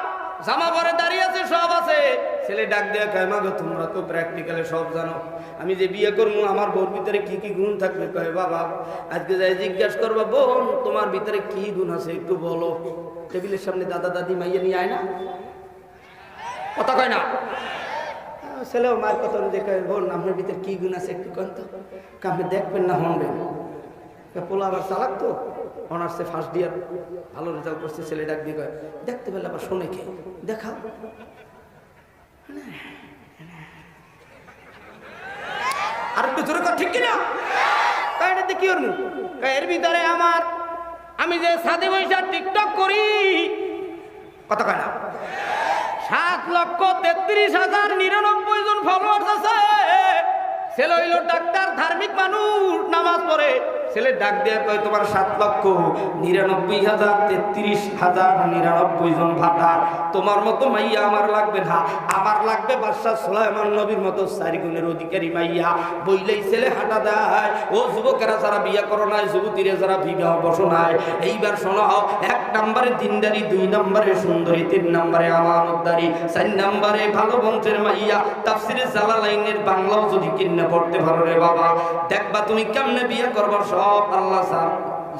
জামা পরে দাঁড়িয়ে আছে, সব আছে। ছেলে ডাক দেয়া কয় মা গো তোমরা তো প্র্যাকটিক্যালে সব জানো, আমি যে বিয়ে করবো আমার বউর ভিতরে কি কি গুণ থাকবে? কয় বাবা আজকে যাই জিজ্ঞাসা করবা বোন তোমার ভিতরে কি গুণ আছে একটু বলো। টেবিলের সামনে দাদা দাদি মাইয়া নিয়ে আয় না? কথা কয় না? ছেলেও মায়ের কথা অনুযায়ী কয় বোন আপনার ভিতরে কি গুণ আছে একটু কন তো। আপনি দেখবেন না হনবেন। পোলা আবার চালাক তো, অনার্সে ফার্স্ট ইয়ার, ভালো রেজাল্ট করছে। ছেলে ডাক দিয়ে কয় দেখতে পেলে আবার শোনে কে দেখা। আর একটু জোরে কর, ঠিক কিনা? এটাতে কি করবো? এর ভিতরে আমার আমি যে সাদে বৈশা টিকটক করি, কথা কয় না, 7,33,099 জন ফলোয়ার্স আছে। ছেলে হইল ডাক্তার, ধার্মিক মানুষ, নামাজ পড়ে, ছেলে ডাক দেয়া কয় তোমার 7,99,33,099 জন ভাতা, তোমার মতো মাইয়া আমার লাগবে না, আমার লাগবে বাদশাহ সুলাইমান নবীর মতো 4 গুণের অধিকারী মাইয়া। বইলেই ছেলে হাঁটা দেয়। ও যুবকেরা যারা বিয়া করো নাই, যুবতীরা যারা বিবাহ বসো নাই, এইবার শোনো, 1 নম্বরে দিনদারি, 2 নম্বরে সুন্দরী, 3 নম্বরে আমানতদারি, 4 নম্বরে ভালো বংশের মাইয়া। তাফসিরে জালালাইনের বাংলাও যদি কিনে পড়তে পারো রে বাবা, দেখবা তুমি কেমনে বিয়ে করবো সব আল্লাহ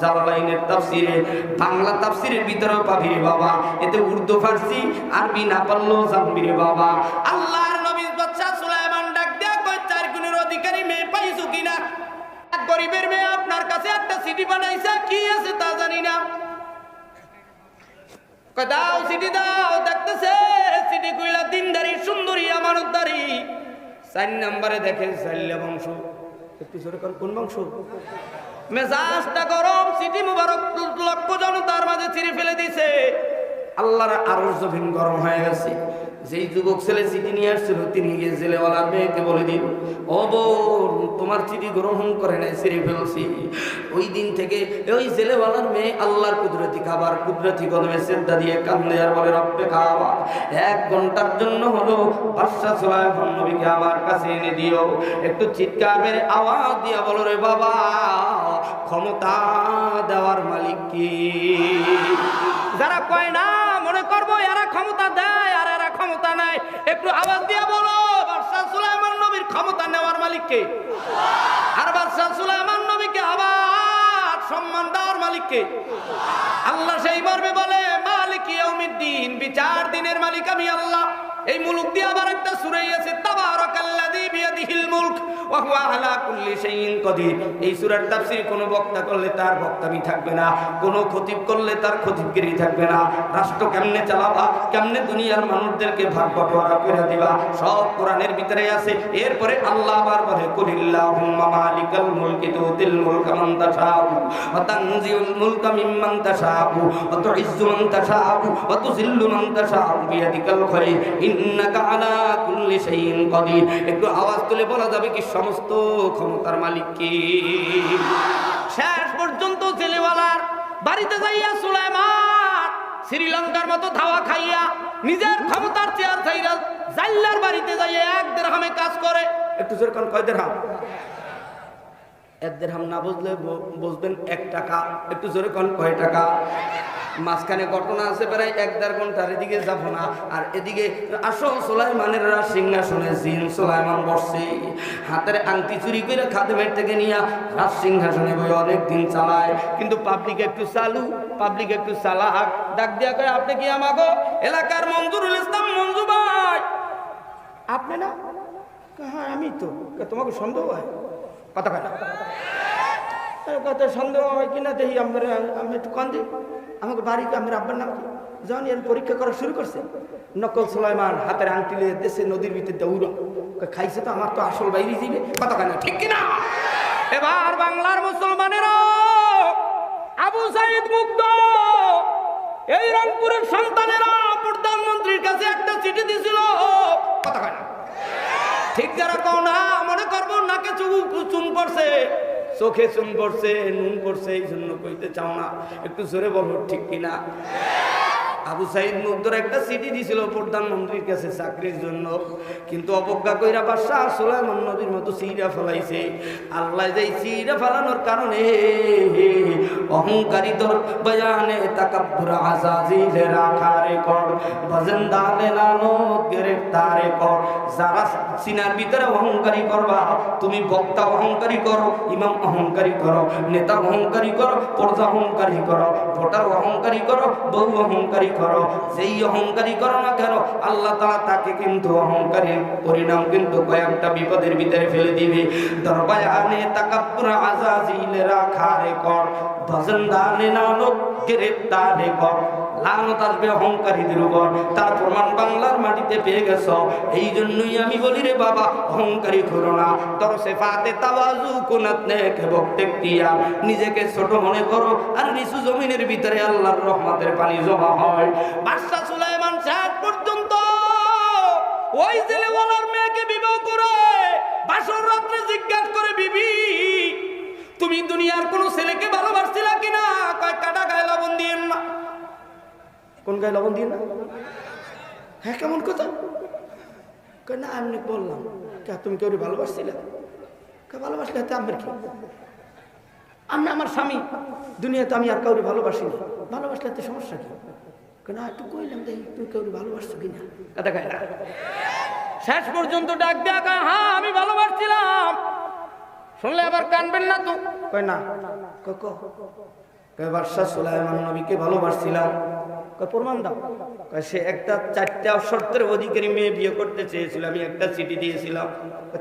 জালালাইনের তাফসিরে, বাংলা তাফসিরের ভিতরেও পাবি রে বাবা। এতে উর্দু ফার্সি আরবি না পারলেও জানবি রে বাবা। আল্লাহর নবী বাদশা সুলাইমান ডাক দেয়া কয় 4 গুণের অধিকারী মেয়ে পাইছো কিনা? গরিবের মেয়ে আপনার কাছে একটা সিটি বানাইছে, কি আছে তা জানি না। কয় দাও সিটি দাও, দেখতেছে সিটি কইলা দিনদারি, সুন্দরী, আমানতদারি। 4 নম্বরে দেখে সাল্লা বংশ। একটু জোরে কোন বংশ? মেজাজটা গরম, সিটি মুবারক লক্ষ জনতার মাঝে ছিঁড়ে ফেলে দিছে। আল্লাহর আরশ জমিন গরম হয়ে গেছে। যেই যুবক ছেলে চিঠি নিয়ে আসছিল, তিনি গিয়ে জেলেওয়ালার মেয়েকে বলে দিল, ও বোন, তোমার চিঠি গ্রহণ করে নাই, ছিঁড়ে ফেলছি। ওই দিন থেকে ওই জেলেওয়ালার মেয়ে আল্লাহর কুদরতি খাবার, কুদরতি কদমে সেজদা দিয়ে কান্দে আর বলে, রব্বে কাবা, 1 ঘন্টার জন্য হলো বাদশাহ সুলাইমান নবীকে আমার কাছে এনে দিও। একটু চিৎকার মেরে আওয়াজ দিয়া বলো রে বাবা, ক্ষমতা দেওয়ার মালিক কি? যারা কয় না মনে করবো এরা ক্ষমতা দেয় আর এরা ক্ষমতা নাই, একটু আওয়াজ দিয়ে বলো, বাদশাহ সুলাইমান নবীর ক্ষমতা নেওয়ার মালিক কে? আর বাদশাহ সুলাইমান নবীকে আবার সম্মান দেওয়ার মালিক কে? আল্লাহ সেই মর্মে বলে, মালিক ইয়াউমিদ্দিন, বিচার দিনের মালিক আমি আল্লাহ। এই মুলক দিয়ে আবার একটা সূরা আছে, তাবারাকাল্লাযী বিয়াদিহিল মুলক ওয়া হুয়া আলা কুল্লি শাইইন কাদির। এই সূরার তাফসীর কোন বক্তা করলে তার বক্তামি থাকবে না, কোন খতিব করলে তার খতিবগিরি থাকবে না। রাষ্ট্র কেমনে চালাবা, কেমনে দুনিয়ার মানুষদেরকে ভাগ বাটোয়ারা করে দিবা, সব কোরআনের ভিতরে আছে। এরপরে আল্লাহ আবার বলে, কুলিল্লাহুম্মা মালিকাল মুলকি তুতিল মুলকা মান তাশাউ ওয়া তানজিউল মুলকা মিম্মান তাশাউ ওয়া তুইজ্জু মান তাশাউ ওয়া তুযিল্লু মান তাশাউ বিয়াদিকাল খায়র ইন্নাকা আলা কুল্লি শাইইন কাদির। একটু আওয়াজ তুলে বলা যাবে কি সমস্ত ক্ষমতার মালিক কি? শেষ পর্যন্ত জেলেওয়ালার বাড়িতে যাইয়া সুলাইমান শ্রীলঙ্কার মতো ধাওয়া খাইয়া নিজের ক্ষমতার চেয়ার ছাইরা জাল্লার বাড়িতে যাইয়া 1 দিরহামে কাজ করে। একটু জোরে কোন, কয় দিরহাম? 1 দিরহাম না বুঝলে বুঝবেন 1 টাকা। একটু জোরে কোন, কয় টাকা? মাঝখানে ঘটনা আছে প্রায় 1-1.5 ঘন্টার, এদিকে যাবো না। আর এদিকে আসল সুলাইমানের সিংহাসনে জিন সুলাইমান বসছে, হাতের আংটি চুরি করে খাদেমের থেকে নিয়ে রাজ সিংহাসনে বই অনেকদিন চালায়। কিন্তু পাবলিক একটু চালু, পাবলিক একটু চালাক। ডাক দিয়া কয়, আপনি কি আমাগো এলাকার মঞ্জুরুল ইসলাম মঞ্জু ভাই? আপনি না? হ্যাঁ আমি তো। তোমাকে সন্দেহ হয়? কথা কয় না, কথা সন্দেহ হয় কিনা দেখি। আমি একটু কন দিই, আমাকে বাড়ি আমার আব্বার নাম কি? যখন এর পরীক্ষা করা শুরু করছে, নকল সুলাইমান হাতের আংটি লিয়ে দেশে নদীর ভিতরে দৌড় খাইছে, তো আমার তো আসল বাইরে যাবে। কথা কেন, ঠিক কিনা? এবার বাংলার মুসলমানেরা আবু সাইদ মুগ্ধ, এই রংপুরের সন্তানেরা প্রধানমন্ত্রীর কাছে একটা চিঠি দিছিল। কথা কেন, ঠিক যারা কও না মনে করবো নাকে চুন পড়ছে, চোখে চুন পড়ছে, নুন পড়ছে, এই জন্য কইতে চাও না। একটু জোরে বলো, ঠিক কিনা? আবু সাইদ মুগ্ধর একটা চিঠি দিছিল প্রধানমন্ত্রীর কাছে চাকরির জন্য, কিন্তু অবজ্ঞা কইরা বাদশাহ সুলাইমান নবীর মতো চিরা ফেলাইছে। আল্লাহ যেই চিরা ফেলানোর কারণে অহংকারী তোর বয়ানে তাকাব্বুর আজাজিলে রাখারে কর, বাজেন্দালে লানত গ্রেফতারে কর। যারা সিনার ভিতরে অহংকারী করবা, তুমি বক্তা অহংকারী করো, ইমাম অহংকারী করো, নেতা অহংকারী করো, প্রজা অহংকারী করো, ভোটার অহংকারী করো, বহু অহংকারী করো, যেই অহংকারী করো না কেন, আল্লাহ তাআলা তাকে কিন্তু অহংকারীর পরিণাম কিন্তু কয়েকটা বিপদের ভিতরে ফেলে দিবে। দরবায়ানে তাকাব্বুর আজাজিলে রাখারে কর, বাজেন্দালে লানত গ্রেফতারে কর। লানত আসবে অহংকারীদের উপর, তার প্রমাণ বাংলার মাটিতে পেয়ে গেছ। এই জন্যই আমি বলি রে বাবা, অহংকারী করো না। তরসে ফাতে তাওয়াজু কুনাত নেকে বক্তে দিয়া, নিজেকে ছোট মনে করো আর নিচু জমিনের ভিতরে আল্লাহর রহমতের পানি জমা হয়। বাদশা সুলাইমান শেষ পর্যন্ত ওই জেলেওয়ালার মেয়েকে বিবাহ করে বাসর রাত্রে জিজ্ঞাসা করে, বিবি তুমি তুমি দুনিয়ার কোন ছেলেকে ভালোবাসছিলা কিনা? কয় কাটা গায়ে লবণ দিয়েন না। কোন গায়ে লবণ দিয়েন না? হ্যাঁ, কেমন কথা? কয় না, আমি বললাম তুমি কেউ ভালোবাসছিলে? ভালোবাসলে হাতে আমার কি? আমি আমার স্বামী, দুনিয়াতে আমি আর কাউরে ভালোবাসি না, ভালোবাসলে হাতে সমস্যা কি? না, একটু কইলাম দেখি তুই কেউ ভালোবাসছো কিনা। কথা কয় না। শেষ পর্যন্ত ডাক দেয়া কয় হ্যাঁ আমি ভালোবাসছিলাম। শুনলে আবার কানবেন না তো? কয় না। কয় বাদশা সুলাইমান নবীকে ভালোবাসছিলাম। কয় প্রমাণ দাও। কয় সে একটা 4টা শর্তের অধিকারী মেয়ে বিয়ে করতে চেয়েছিল, আমি একটা চিঠি দিয়েছিলাম।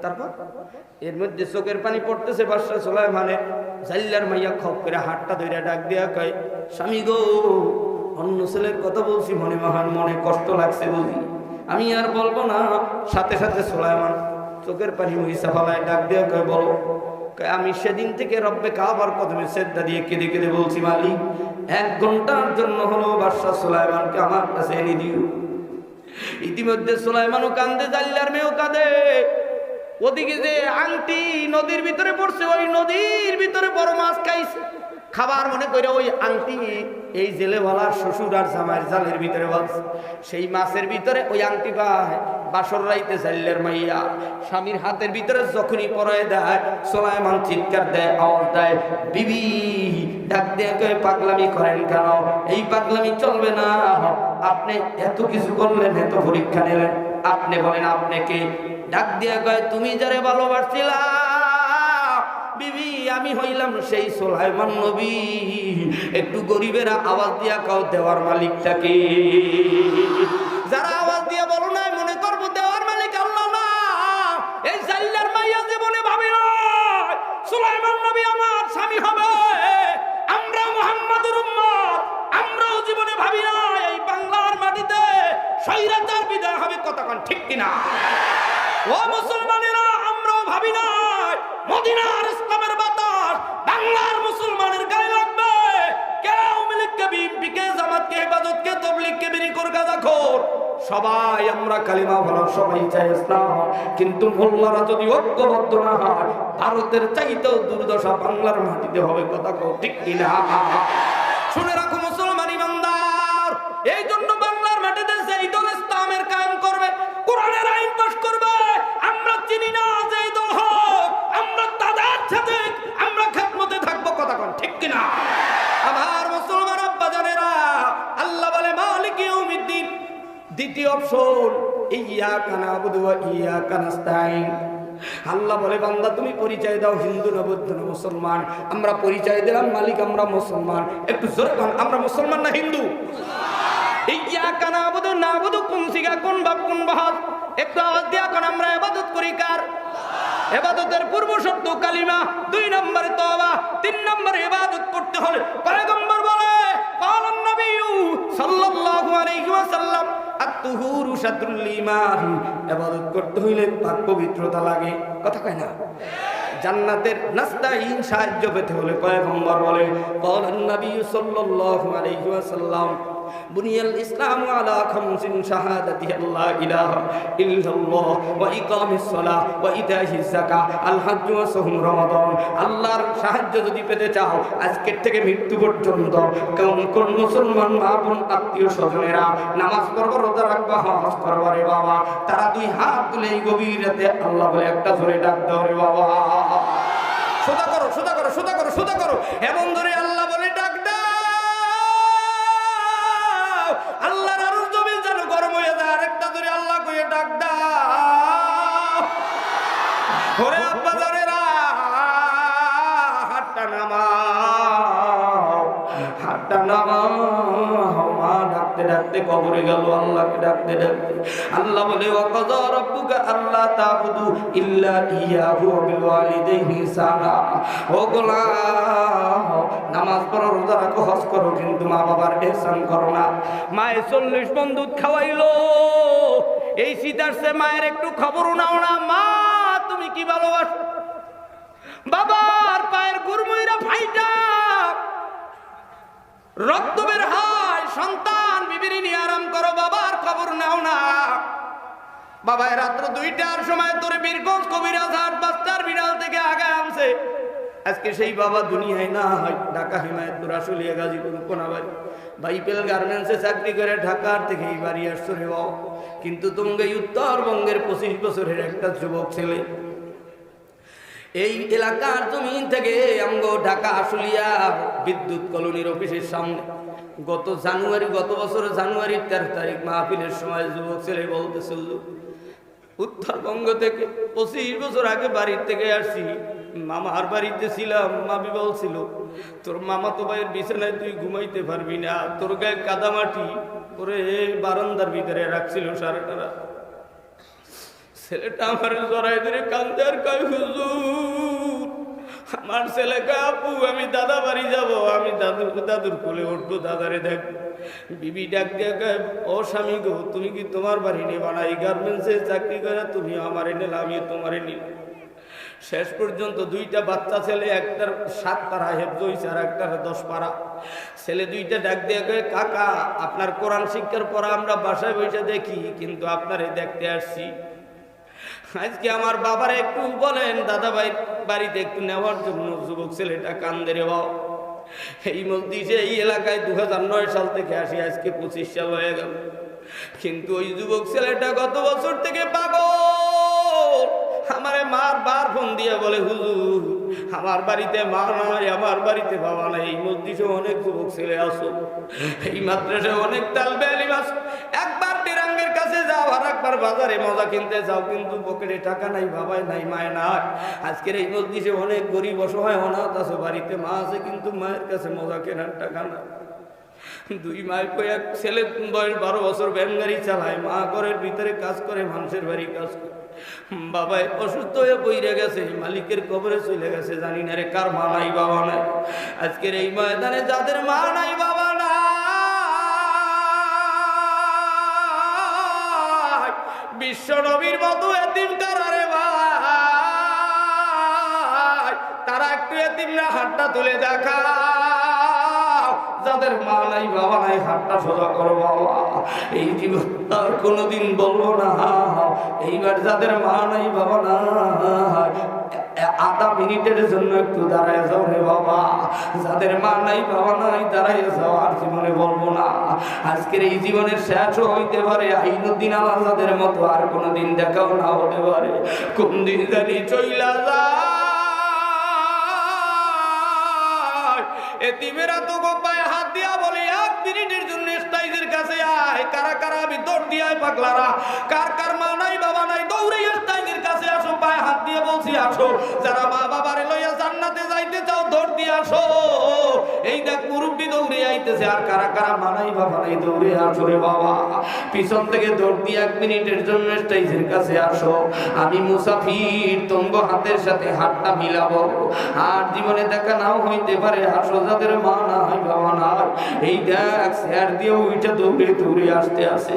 তারপর এর মধ্যে চোখের পানি পড়তেছে বাদশা সুলাইমানের। জাল্লার মাইয়া খপ করে হাতটা ধরে ডাক দেয়া কয় স্বামী গো, অন্য ছেলের কথা বলছি মনে মহান মনে কষ্ট লাগছে বুঝি, আমি আর বলবো না। সাথে সাথে সুলাইমান চোখের পানি মুইসা ফালায় ডাক দেয়া কয় বলো। আমি সেদিন থেকে রব্বে কাবার কদমে সেজদা দিয়ে কেঁদে কেঁদে বলছি মালিক 1 ঘন্টার জন্য হলো বাদশা সুলাইমানকে আমার কাছে এনে দিও। ইতিমধ্যে সুলাইমানও কান্দে, জাল্লার মেয়েও কাঁদে। ওদিকে যে আংটি নদীর ভিতরে পড়ছে, ওই নদীর ভিতরে বড় মাছ খাইছে, খাবার মনে করে ওই আংটি এই জেলেওয়ালার শ্বশুর আর জামাইয়ের জালের ভিতরে বাঁধছে। সেই মাছের ভিতরে ওই আংটি পায়। বাসর রাইতে জাল্লার মাইয়া স্বামীর হাতের ভিতরে যখনই পরায় দেয়, সুলাইমান চিৎকার দেয়, আওয়াজ দেয়, বিবি ডাক দিয়ে কয়ে পাগলামি করেন কেন? এই পাগলামি চলবে না। আপনি এত কিছু করলেন, এত পরীক্ষা নিলেন, আপনি বলেন আপনি কে? ডাক দিয়ে কয় তুমি যারে ভালোবাসছিলা বিবি, আমি হইলাম সেই সুলাইমান নবী। একটু গরিবেরা আওয়াজ দিয়া কাও দেওয়ার মালিকটাকে। যারা আওয়াজ দিয়া বলো না মনে করবো দেওয়ার মালিক আল্লাহ না। এই জাল্লার মাইয়া জীবনে ভাবি না সুলাইমান নবী আমার স্বামী হবে। আমরা মুহাম্মাদুর উম্মত, আমরাও জীবনে ভাবি না এই বাংলার মাটিতে স্বৈরাচার বিদায় হবে। কতক্ষণ ঠিক কিনা? ও মুসলমানেরা, আমরাও ভাবি না মদিনার ইসলামের বাতাস বাংলার মুসলমানের গায়ে লাগবে। কে আওয়ামী লীগকে, বিএনপিকে, জামাতকে, হেফাজতকে, তবলিগকে, বিরিকর, গাঁজাখোর, সবাই আমরা কালিমা বলা, সবাই চাই ইসলাম। কিন্তু মোল্লারা যদি ঐক্যবদ্ধ না হয়, ভারতের চাইতেও দুর্দশা বাংলার মাটিতে হবে। কথা কও ঠিক কিনা? শুনে রাখো মুসলমান ইমানদার, এই জন্য বাংলার মাটিতে যেই দল ইসলামের কায়েম করবে, কোরআনের আইন পাশ করবে, আমরা চিনি না যেই দল হোক, আমরা তাদের সাথে আমরা খেদমতে থাকবো। কথা কন ঠিক কিনা? আমার মুসলমান আব্বাজানেরা, আল্লাহ বলে মালিক ইয়াউমিদ্দিন। দ্বিতীয় অপশন ইয়্যাকা না'বুদু ওয়া ইয়্যাকা নাস্তাঈন। আল্লাহ বলে বান্দা তুমি পরিচয় দাও হিন্দু না বৌদ্ধ না মুসলমান। আমরা পরিচয় দিলাম মালিক আমরা মুসলমান। একটু জোরে বল, আমরা মুসলমান না হিন্দু? ইয়্যাকা না'বুদু, না'বুদু কোন সিগা, কোন বাপ কোন বাহাত? একটু আওয়াজ দিয়া কোন আমরা ইবাদত করি কার? ইবাদতের পূর্ব শর্ত কালিমা, 2 নম্বরে তওবা, 3 নম্বরে ইবাদত করতে হলে পয়গম্বর বলে কালান নবী সাল্লাল্লাহু আলাইহি ওয়াসাল্লাম আত-তুহুরু শাতরুল ঈমান। ইবাদত করতে হইলে পাক পবিত্রতা লাগে। কথা কয় না? জান্নাতের নাস্তাইন সাহায্য পেতে হলে পয়গম্বর বলে কালান নবী সাল্লাল্লাহু আলাইহি ওয়াসাল্লাম বুনিয়াল ইসলামু আলা খামসিন শাহাদাতি আল্লা ইলাহা ইল্লাল্লাহ ওয়া ইকামিস সালাহ ওয়া ইতাইহিজ যাকাত আল হজ্জ ওয়া সাওম রমাদান। আল্লাহর সাহায্য যদি পেতে চাও আজকের থেকে মৃত্যু পর্যন্ত কোন মুসলমান মা বোন আত্মীয় স্বজনেরা নামাজ পড়বা, রোজা রাখবা, হজ করবা রে বাবা, তারা 2 হাত তুলে এই গভীর রাতে আল্লাহ বলে একটা জোরে ডাক দাও রে বাবা। সোজা করো, সোজা করো, সোজা করো, সোজা করো, এমন ধরে আল্লাহ বলে ডাক দাও। আল্লাহর আরশ জমিন যেন গরম হয়ে যায়। আরেকটা ধরে আল্লাহ কইয়ে ডাক দাও। ওরে আব্বা জানেরা, হাতটা নামাও, হাতটা নামাও। মা ডাকতে ডাকতে কবরে গেল আল্লাহকে ডাকতে ডাকতে। আল্লাহ বলে ওয়াকাযা রাব্বুকা আল্লা তা'বুদু ইল্লা ইয়্যাহু ওয়া বিল ওয়ালিদাইনি ইহসানা। ও গোলাম, নামাজ পড়ো, রোজা রাখো, হজ করো, কিন্তু মা বাবার ইহসান করো না। মায়ে 40 মণ দুধ খাওয়াইলো, এই শীতার্সে মায়ের একটু খবরও নাও না। মা তুমি কি ভালোবাসো? বাবার পায়ের গুরমুইরা ফাইটা রক্ত বের হয়, সন্তান বিবির নিয়ে আরাম করো, বাবার খবর নাও না। বাবায় রাত্র 2টার সময় তোরে বীরগঞ্জ কবিরাজ হাট বাস্তার বিড়াল থেকে আগে আনছে। আজকে সেই বাবা দুনিয়ায় না হয়, ঢাকা হিমায়তপুর আশুলিয়া গাজীপুর কোনাবাড়ি বাইপেল গার্মেন্টসে চাকরি করে ঢাকার থেকে এই বাড়ি আসছো রে বাবা। কিন্তু তোমাকে উত্তরবঙ্গের 25 বছরের একটা যুবক ছেলে এই এলাকার জমিন থেকে আমগো ঢাকা আশুলিয়া বিদ্যুৎ কলোনির অফিসের সামনে গত বছর জানুয়ারির 13 তারিখ মাহফিলের সময় যুবক ছেলে বলতেছিল, উত্তরবঙ্গ থেকে 25 বছর আগে বাড়ির থেকে আসছি, মামার বাড়িতে ছিলাম, মামি বলছিল তোর মামা তো ভাইয়ের বিছানায় তুই ঘুমাইতে পারবি না, তোর গায়ে কাদামাটি করে বারান্দার ভিতরে রাখছিল সারাটা রাত। ছেলেটা আমার জড়াই ধরে কান্দে আর কয়, হুজুর আমার ছেলে কয়, আপু আমি দাদা বাড়ি যাব, আমি দাদুর কোলে উঠবো, দাদারে দেখবো। বিবি ডাক দিয়ে কয়, ও স্বামী গো, তুমি কি তোমার বাড়ি নেবা না? এই গার্মেন্টসে চাকরি করে তুমি আমার নিলে, আমি তোমারে নিল। শেষ পর্যন্ত 2টা বাচ্চা ছেলে, একটার 7 পারা হেফজ হইছে আর একটার 10 পারা। ছেলে 2টা ডাক দিয়ে কয়, কাকা আপনার কোরআন শিক্ষার পড়া আমরা বাসায় বসে দেখি, কিন্তু আপনারে দেখতে আসছি। আজকে আমার বাবারে একটু বলেন দাদা ভাই বাড়িতে একটু নেওয়ার জন্য। যুবক ছেলেটা কান্দে রে বাবা। এই মসজিদে এই এলাকায় 2009 সাল থেকে আসি, আজকে 25 সাল হয়ে গেল। কিন্তু ওই যুবক ছেলেটা গত বছর থেকে পাগল। আমারে বার ফোন দিয়ে বলে, হুজুর আমার বাড়িতে মা নাই, আমার বাড়িতে বাবা নাই। এই মসজিদে অনেক যুবক ছেলে আসো, এই মাদ্রাসায় অনেক তালবে আলিম আসো। একবার টিরাঙ্গের কাছে যাও আর একবার বাজারে মজা কিনতে যাও, কিন্তু পকেটে টাকা নাই, বাবাই নাই, মায় নাই। আজকের এই মসজিদে অনেক গরিব অসহায় অনাথ আছে, বাড়িতে মা আছে কিন্তু মায়ের কাছে মজা কেনার টাকা না। 2 মাস এক ছেলে বয়স 12 বছর ভ্যান গাড়ি চালায়, মা ঘরের ভিতরে কাজ করে, মানুষের বাড়ি কাজ করে। বাবাই অসুস্থ হয়ে পইরে গেছে, মালিকের কবরে চলে গেছে, জানি না রে কার মা নাই বাবা নাই। আজকের এই ময়দানে যাদের মা নাই বাবা নাই, বিশ্ব নবীর মতো এতিম কারারে ভাই, তারা একটু এতিমরা হাতটা তুলে দেখা। যাদের মা নাই বাবা নাই হাতটা সোজা করো বাবা। এই জীবন আর কোনোদিন বলবো না। এইবার যাদের মা নাই বাবা নাই, 1/2 মিনিটের জন্য একটু দাঁড়ায় যাও রে বাবা। যাদের মা নাই বাবা নাই দাঁড়ায় যাও, আর জীবনে বলবো না। আজকের এই জীবনের শেষও হইতে পারে, আইনুদ্দিন আলাদাদের মতো আর কোনোদিন দেখাও না হতে পারে। কোন দিন জানি চইলা যায় এতিমেরা তো গোপায় হাত দিয়া বলে 1 মিনিটের জন্য স্টাইজের কাছে আয়। কারা কারা আমি দৌড় দিয়ে পাগলারা, কার কার মা নাই বাবা নাই দৌড়ে স্টাইজের কাছে আসো, পায়ে হাত দিয়ে বলছি আসো। যারা মা বাবারে লইয়া জান্নাতে যাইতে চাও দৌড় দিয়ে আসো। এই দেখ মুরব্বি দৌড়ে আইতেছে, আর কারা কারা মা নাই বাবা নাই দৌড়ে আসো রে বাবা। পিছন থেকে দৌড় দিয়ে 1 মিনিটের জন্য স্টাইজের কাছে আসো। আমি মুসাফির, তোমার হাতের সাথে হাতটা মিলাবো। আর জীবনে দেখা নাও হইতে পারে, আসো যাদের মা নাই বাবা নাই। এই দেখ স্যার দিয়ে ওইটা দৌড়ে দৌড়ে আসতে আসে।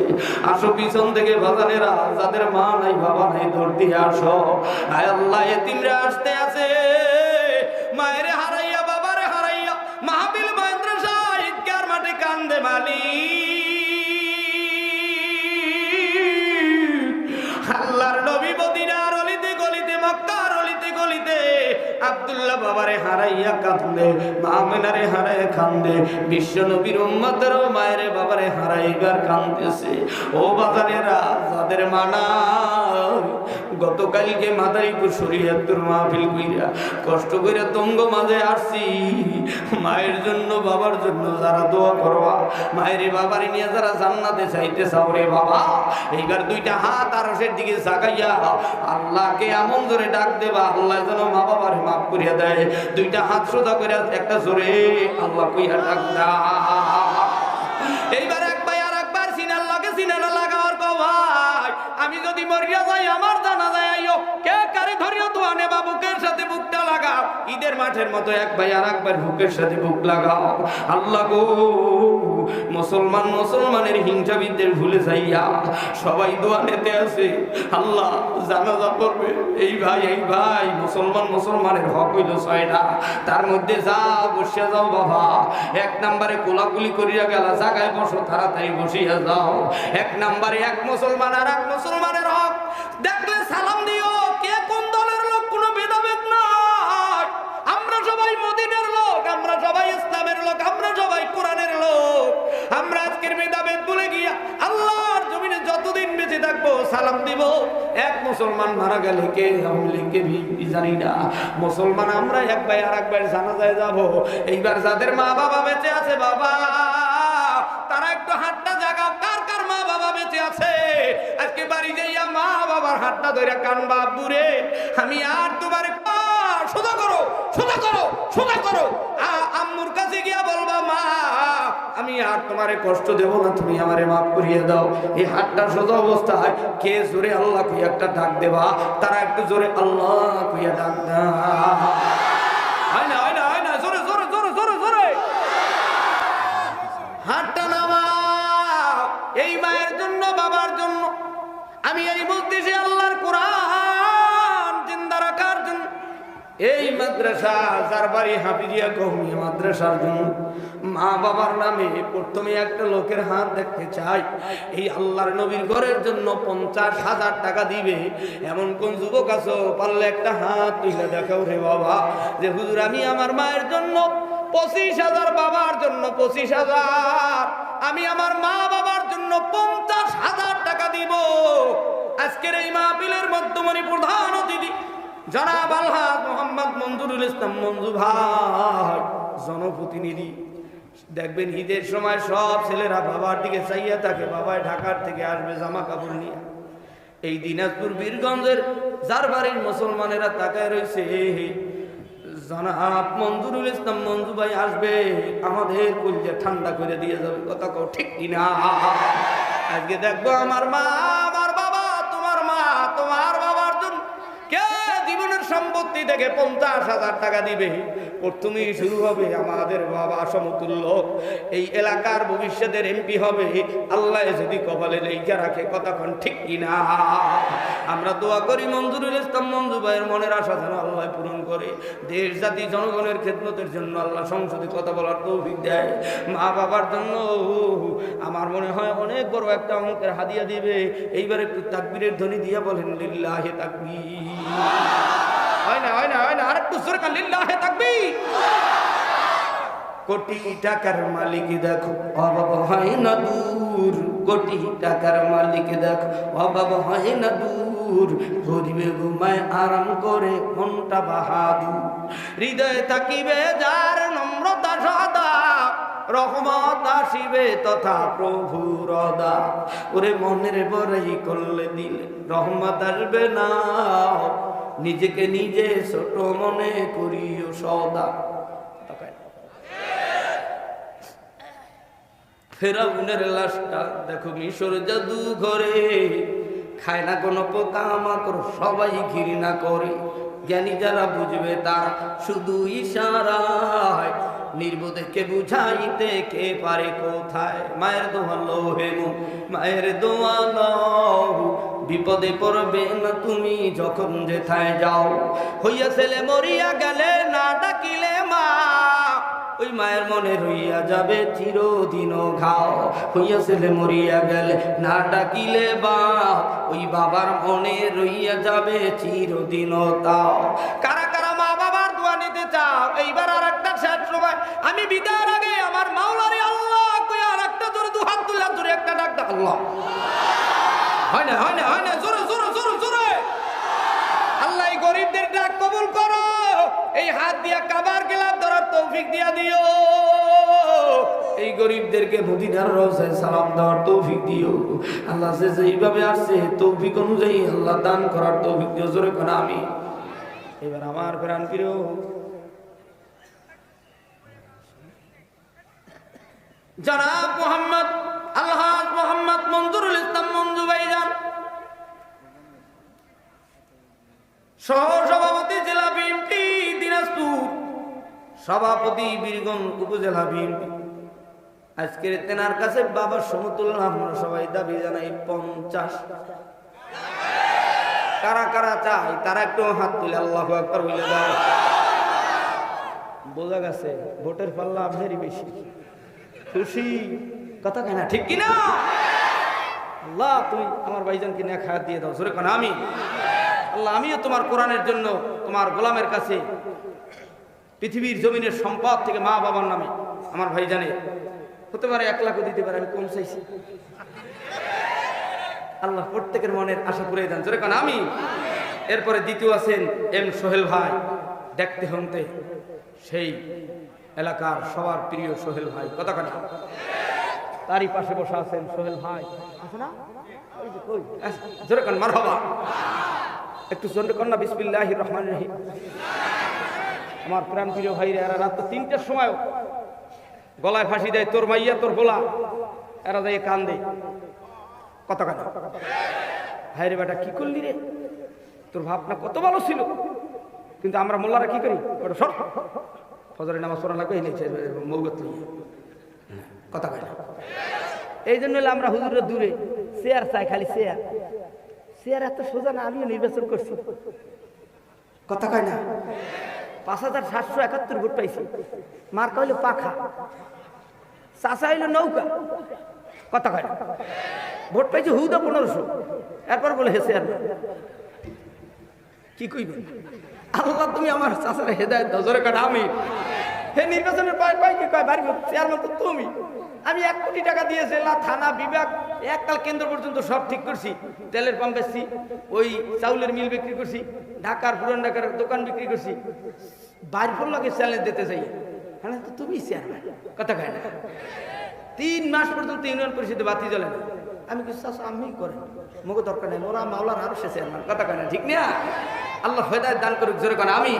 আসো পিছন থেকে বাজানেরা, যাদের মা নাই বাবা নাই দৌড় দিয়ে আসো। আয় আল্লাহ এতিমরা আসতে আসে, মায়ের হারাইয়া বাবারে হারাইয়া মাহফিল মাদ্রাসা ঈদগার মাঠে কান্দে মালিক। আল্লাহর নবী মদিনার অলিতে গলিতে, মক্কার অলিতে গলিতে আব্দুল্লাহ বাবারে হারাইয়া কান্দে, মা মেনারে হারাইয়া কান্দে। বিশ্ব নবীর উম্মতেরও মায়ের বাবারে হারাইবার কান্দতেছে। ও বাজারেরা, যাদের মানা গতকালকে মাদারীপুর শরীয়তপুর মাহফিল কইরা কষ্ট কইরা তঙ্গ মাঝে আসছি, মায়ের জন্য বাবার জন্য যারা দোয়া করবা, মায়ের বাবারে নিয়ে যারা জান্নাতে চাইতে চাও রে বাবা, এইবার 2টা হাত আরশের দিকে জাগাইয়া আল্লাহকে এমন জোরে ডাক দেবা, আল্লাহ যেন মা বাবার মাফ করিয়া দেয়। 2টা হাত সোজা করে একটা জোরে আল্লাহ কইয়া ডাক দাও। এইবার একবার আর একবার সিনাল্লাহকে সিনানা লাগাওয়ার কও, ভাই আমি যদি মরিয়া যাই আমার জানা যায় আইও, কে কারে ধরিয়া তো আনে বাবুকের সাথে বুকটা লাগাও। ঈদের মাঠের মতো এক ভাই আর একবার বুকের সাথে বুক লাগাও। আল্লাহ গো, মুসলমানের হিংসা বিদ্বেষ ভুলে যাইয়া সবাই দোয়া নিতে আছে। আল্লাহ জানাজা পড়বে, এই ভাই মুসলমানের হক হইল 6টা, তার মধ্যে যা বসিয়া যাও বাবা। 1 নম্বরে কোলাকুলি করিয়া গেলা, জায়গায় বসো, তাড়াতাড়ি বসিয়া যাও। 1 নম্বরে এক মুসলমান আর এক মুসলমানের হক দেখলে সালাম দিও। কে কোন দলের লোক কোনো ভেদাভেদ নাই, আমরা গো, এক মুসলমান মারা গেলে কে আওয়ামী লীগ কে বিএনপি জানি না, মুসলমান আমরা এক ভাই আর এক ভাইয়ের জানাজায় যাব। এইবার যাদের মা বাবা বেঁচে আছে বাবা, তারা একটু হাতটা জাগাও, কার কার মা বাবা বেঁচে আছে? আজকে বাড়ি যাইয়া মা বাবার হাতটা ধরে কানবা, আব্বুরে আমি আর তোমার সোজা করো, সোজা করো, সোজা করো। আম্মুর কাছে গিয়া বলবা, মা আমি আর তোমারে কষ্ট দেব না, তুমি আমারে মাফ করিয়ে দাও। এই হাতটা সোজা অবস্থায় কে জোরে আল্লাহ কইয়া একটা ডাক দেবা, তারা একটু জোরে আল্লাহ কইয়া ডাক দেয়। হয় না, হয় না, হয় না, জোরে জোরে জোরে জোরে জোরে হাতটা নামাও। এই মায়ের জন্য, বাবার জন্য আমি এই বলতেছি, আল্লাহর কোরআন জিন্দা রাখার জন্য, এই মাদ্রাসা জারবারি হাফিজিয়া কওমিয়া মাদ্রাসার জন্য মা বাবার নামে প্রথমে একটা লোকের হাত দেখতে চাই। এই আল্লাহর নবীর ঘরের জন্য 50,000 টাকা দিবে এমন কোন যুবক আছো? পারলে একটা হাত তুলে দেখাও রে বাবা, যে হুজুর আমি আমার মায়ের জন্য 25,000, বাবার জন্য 25,000, আমি আমার মা বাবার জন্য 50,000 টাকা দিব। আজকের এই মাহফিলের মধ্যমণি প্রধান অতিথি জনাব আলহাজ মোহাম্মদ মঞ্জুরুল ইসলাম মঞ্জু ভাই, জনপ্রতিনিধি। দেখবেন ঈদের সময় সব ছেলেরা বাবার দিকে চাইয়া থাকে, বাবায় ঢাকার থেকে আসবে জামা কাপড় নিয়ে। এই দিনাজপুর বীরগঞ্জের জারবাড়ির মুসলমানেরা তাকায় রয়েছে, জনাব মঞ্জুরুল ইসলাম মঞ্জু ভাই আসবে, আমাদের কলিজা ঠান্ডা করে দিয়ে যাবে। কথা কও ঠিক কিনা? আজকে দেখবো আমার মা, আমার বাবা, তোমার মা, তোমার বাবার জন্য কে জীবনের সম্পত্তি থেকে 50,000 টাকা দিবে। প্রথমেই শুরু হবে আমাদের বাবা সমতুল্য, এই এলাকার ভবিষ্যতের এমপি হবে আল্লাহ যদি কপালে লেখা রাখে। কতক্ষণ ঠিক কিনা? আমরা দোয়া করি মঞ্জুরুল ইসলাম মঞ্জু ভাইয়ের মনের আশা যেন আল্লাহ পূরণ করে, দেশ জাতি জনগণের খেদমতের জন্য আল্লাহ সংসদে কথা বলার তৌফিক দেয়। মা বাবার জন্য আমার মনে হয় অনেক বড় একটা অঙ্কের হাদিয়া দিবে। এইবার একটু তাকবীরের ধ্বনি দিয়া বলেন লিল্লাহি তাকবীর। হয় না, হয় না, হয় না, আরেকটু জোরে কান লিল্লাহি তাকবীর। কোটি টাকার মালিক দেখো অভাব হয় না দূর, কোটি টাকার মালিক দেখো অভাব হয় না দূর, গরিবে ঘুমায় আরাম করে মনটা বাহাদুর, হৃদয়ে থাকিবে যার নম্রতা সদা, রহমত আসিবে তথা প্রভুর অদা। ওরে মনের বড়াই করলে দিলে রহমত আসবে না, নিজেকে নিজে ছোট মনে করিও সদা। ফেরাউনের লাশটা দেখো মিশর জাদু ঘরে, খায় না কোনো পোকা মাকড়, সবাই ঘৃণা করে। জ্ঞানী যারা বুঝবে তারা শুধু ইশারায়, নির্বোধকে বুঝাইতে কে পারে কোথায়। মায়ের দোয়া লো হে মন, মায়ের দোয়া লও, বিপদে পড়বে না তুমি যখন যেথায় যাও। হইয়া ছেলে মরিয়া গেলে না ডাকিলে মা, ওই মায়ের মনে রইয়া যাবে চিরদিন ঘাও। হইয়া ছেলে মরিয়া গেলে না ডাকিলে বাপ, ওই বাবার মনে রইয়া যাবে চিরদিন তাও। কারা কারা মা বাবার দোয়া নিতে চাও? এইবার আর একটা শেষ সময়, আমি বিদায়ের আগে আমার মাওলারে আল্লাহ কই আর একটা জোরে দু হাত তুলে জোরে একটা ডাক দাও আল্লাহ। হয় না, হয় না, হয় না, জোরে জোরে জোরে জোরে। আল্লাহ এই গরিবদের ডাক কবুল করো, এই হাত দিয়া কাবার গেলাম ধরার তৌফিক দিয়া দিও, এই গরিবদেরকে মদিনার রওজায় সালাম দেওয়ার তৌফিক দিও। আল্লাহ যে যেইভাবে আসছে তৌফিক অনুযায়ী আল্লাহ দান করার তৌফিক দিও। জোরে কোন আমি। এবার আমার প্রাণ প্রিয় জনাব মোহাম্মদ আলহাজ মোহাম্মদ মঞ্জুরুল ইসলাম মঞ্জু ভাইজান, সহসভাপতি জেলা বিএনপি দিনাজপুর, সভাপতি বীরগঞ্জ উপজেলা বিএনপি। আজকের তেনার কাছে বাবার সমতুল্য আমরা সবাই দাবি জানাই 50। কারা কারা চাই তারা একটু হাত তুলে আল্লাহু আকবার বলে দাও। বোঝা গেছে ভোটের পাল্লা আপনারই বেশি, খুশি কথা কেনা ঠিক কিনা? আল্লাহ তুমি আমার ভাইজানকে নিয়ে খায়াত দিয়ে দাও। জোরে কোন আমি। আল্লাহ আমিও তোমার কোরআনের জন্য তোমার গোলামের কাছে পৃথিবীর জমিনের সম্পদ থেকে মা বাবার নামে আমার ভাইজানে হতে পারে 1 লাখও দিতে পারে, আমি কম চাইছি। আল্লাহ প্রত্যেকের মনের আশা পুরে দেন, জোরে কান আমি। এরপরে দ্বিতীয় আছেন এম সোহেল ভাই, দেখতে হতে সেই এলাকার সবার প্রিয় সোহেল ভাই, কথা কান। তারই পাশে বসা আছেন সোহেল ভাই, আছে না? জোরে কান মারহাবা। একটু জোরে কান না বিসমিল্লাহির রহমানির রহিম। আমার প্রাণ প্রিয় ভাইরা, এরা রাত 3টার সময় গলায় ফাঁসি দেয়, তোর মাইয়া তোর গোলা, এরা যায় কান্দে, কথা কান। ভাই রে বেটা কি করলি রে, তোর ভাবনা কত ভালো ছিল, কিন্তু আমরা মোল্লারা কি করি, ওটা সব ফজরের নামাজ পড়া লাগবে, মৌগত কথা কয় না। এই জন্য আমরা হুজুরের দূরে চেয়ার চাই, খালি চেয়ার। চেয়ার এত সোজা না, আমিও নির্বাচন করছি, কথা কয় না। 5771 ভোট পাইছি, মার্কা হইলো পাখা, চাষা হইলো নৌকা, কথা কয় না। ভোট পাইছি হুদা 1500, এরপর বলে হে চেয়ার কি কইবে। আল্লাহ তুমি আমার চাষারে হেদায়েত দাও, জোরে কাটা আমি। হে নির্বাচনের পাই কি কয়, বাড়ি চেয়ারম্যান তো তুমি। আমি 1 কোটি টাকা দিয়ে জেলা থানা বিভাগ এককাল কেন্দ্র পর্যন্ত সব ঠিক করছি, তেলের পাম্প বেচছি, ওই চাউলের মিল বিক্রি করছি, ঢাকার পুরান ঢাকার দোকান বিক্রি করছি, বাড়ি ফোন লাগে চ্যালেঞ্জ দিতে চাই, হ্যাঁ তো তুমি চেয়ারম্যান, কথা কয় না। 3 মাস পর্যন্ত ইউনিয়ন পরিষদে বাতি জ্বলে না। আমি কিছু চাষ আমি করেন, মুখে দরকার নেই, মোরা মাওলার আরো সে চেয়ারম্যান, কথা কয় না, ঠিক না? আল্লাহ হেদায়েত দান করুক, জোরে কয় না আমি।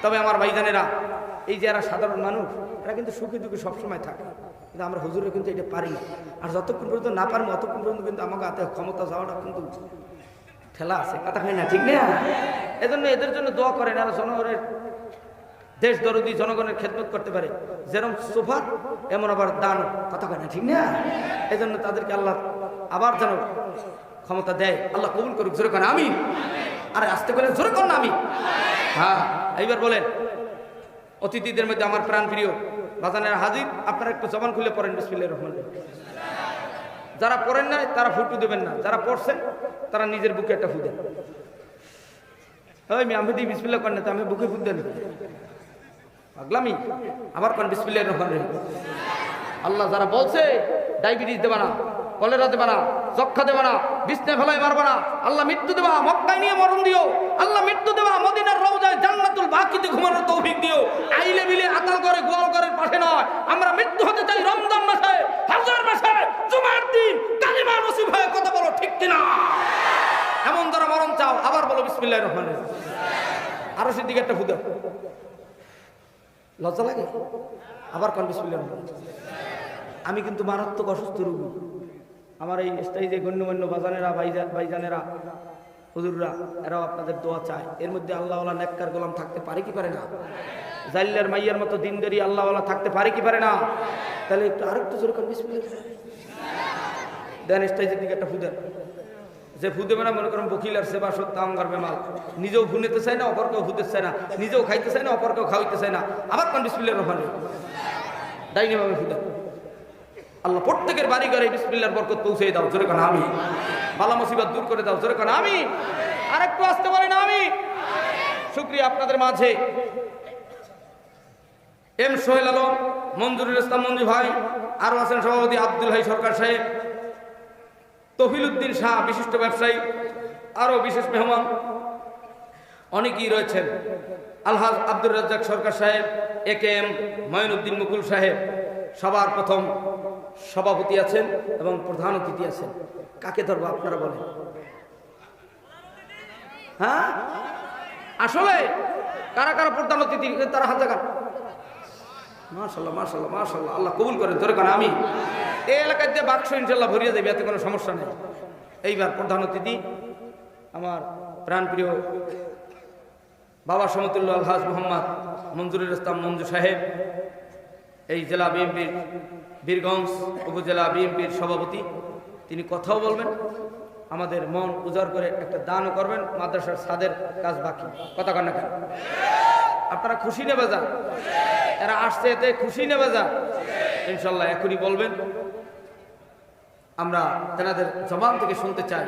তবে আমার ভাইজানেরা, এই যে এরা সাধারণ মানুষ, এরা কিন্তু সুখে দুঃখে সবসময় থাকে, কিন্তু আমরা হুজুরে কিন্তু এটা পারি না। আর যতক্ষণ পর্যন্ত না পারবো অতক্ষণ পর্যন্ত কিন্তু আমাকে হাতে ক্ষমতা যাওয়াটা কিন্তু ঠেলা আছে, কথা হয় না, ঠিক না? এজন্য এদের জন্য দোয়া করেন, আর জনগণের দেশ দরদি, জনগণের খেদমত করতে পারে, যেরকম সোফা এমন আবার দান, কথা কয় না, ঠিক না? এজন্য তাদেরকে আল্লাহ আবার যেন ক্ষমতা দেয়, আল্লাহ কবুল করুক, জোরে করেন আমি। আরে আসতে বলেন, জোরে করেন আমি। হ্যাঁ, এইবার বলেন অতিথিদের মধ্যে আমার প্রাণ প্রিয় বাজানের হাজির, আপনারা একটু জবান খুলে পড়েন বিসমিল্লাহির রহমানির রহিম। যারা পড়েন না তারা ফুটু দেবেন না, যারা পড়ছেন তারা নিজের বুকে একটা ফু দেন। আমি দিই বিসমিল্লাহ করেন না, তো আমি বুকে ফু দেন পাগলামি। আবার করেন বিসমিল্লাহির রহমানির রহিম। আল্লাহ যারা বলছে ডায়াবেটিস দেবা না, কলেরা দেবা না, যক্ষা দেবা না, বিছনা ফেলায় মারবা না, আল্লাহ মৃত্যু দেবা, মক্কায় নিয়ে মরণ দিও, আল্লাহ মৃত্যু দেবা, মদিনার রওজায় জান্নাতুল বাকিতে ঘুমানোর তৌফিক দিও। আইলে বিলে আতাল করে গোয়াল ঘরের পাশে নয়, আমরা মৃত্যু হতে চাই রমজান মাসে, হাজার মাসে, জুমার দিন, কালিমা নসিব হয়ে, কথা বলো ঠিক কিনা? এমন যারা মরণ চাও, আবার বলো বিসমিল্লাহির রহমানির রহিম। আরো সেদিকে একটা ফুদাও, লজ্জা লাগে? আবার কোন বিসমিল্লাহির রহমানির রহিম। আমি কিন্তু মারাত্মক অসুস্থ রোগী। আমার এই স্টেজে গণ্যমান্য বাজানেরা, ভাইজানেরা, হুজুররা, এরাও আপনাদের দোয়া চায়। এর মধ্যে আল্লাহওয়ালা নেককার গোলাম থাকতে পারে কি পারে না? জাইল্লার মাইয়ার মতো দিনদারি আল্লাহওয়ালা থাকতে পারে কি পারে না? তাহলে একটু আরেকটু জোরে করে বিসমিল্লাহ দেন, স্টেজের দিকে একটা ফুদেন। যে ফু দেবে না, মনে করেন বকিল আর সেবা সত্য আঙ্গার বেমাল, নিজেও ফুনেতে চায় না, অপরকেও ফুতে চায় না, নিজেও খাইতে চায় না, অপরকেও খাওয়াইতে চায় না। আবার কোন বিসমিল্লাহির রহমানির রহিম ডাইনি ভাবে ফুদেন। আল্লাহ প্রত্যেকের বাড়ি ঘরে বিসমিল্লাহর বরকত পৌঁছে দাও, জোরে কান আমি। বালা মুসিবত দূর করে দাও, জোরে কান আমি। আরেকটু আসতে পারেন আমি। শুকরিয়া আপনাদের মাঝে এম সোহেল আলম, মঞ্জুরুল ইসলাম মঞ্জু ভাই, আরো আছেন সভাপতি আব্দুল হাই সরকার সাহেব, তফিল উদ্দিন শাহ বিশিষ্ট ব্যবসায়ী, আরো বিশেষ মেহমান অনেকেই রয়েছেন। আলহাজ আব্দুর রাজ্জাক সরকার সাহেব, একেএম মঈনুদ্দিন মুকুল সাহেব, সবার প্রথম সভাপতি আছেন এবং প্রধান অতিথি আছেন। কাকে ধরবো আপনারা বলেন? হ্যাঁ, আসলে কারা কারা প্রধান অতিথি তারা হাত জাগান। মাশাআল্লাহ মাশাআল্লাহ মাশাআল্লাহ, আল্লাহ কবুল করেন, জোরে কান আমি। এই এলাকায় দিয়ে বাক্স ইনশাল্লাহ ভরিয়ে যাবে, এতে কোনো সমস্যা নেই। এইবার প্রধান অতিথি আমার প্রাণপ্রিয় বাবা সমতুল্য আলহাজ মোহাম্মদ মঞ্জুরুল ইসলাম মঞ্জু সাহেব, এই জেলা বিএনপির বীরগঞ্জ উপজেলা বিএনপির সভাপতি। তিনি কথাও বলবেন, আমাদের মন উজাড় করে একটা দানও করবেন। মাদ্রাসার ছাদের কাজ বাকি, কথা কন না কেন? আপনারা খুশি নেবে যান, এরা আসছে এতে খুশি নেবে যান ইনশাল্লাহ। এখনই বলবেন, আমরা তেনাদের জবান থেকে শুনতে চাই।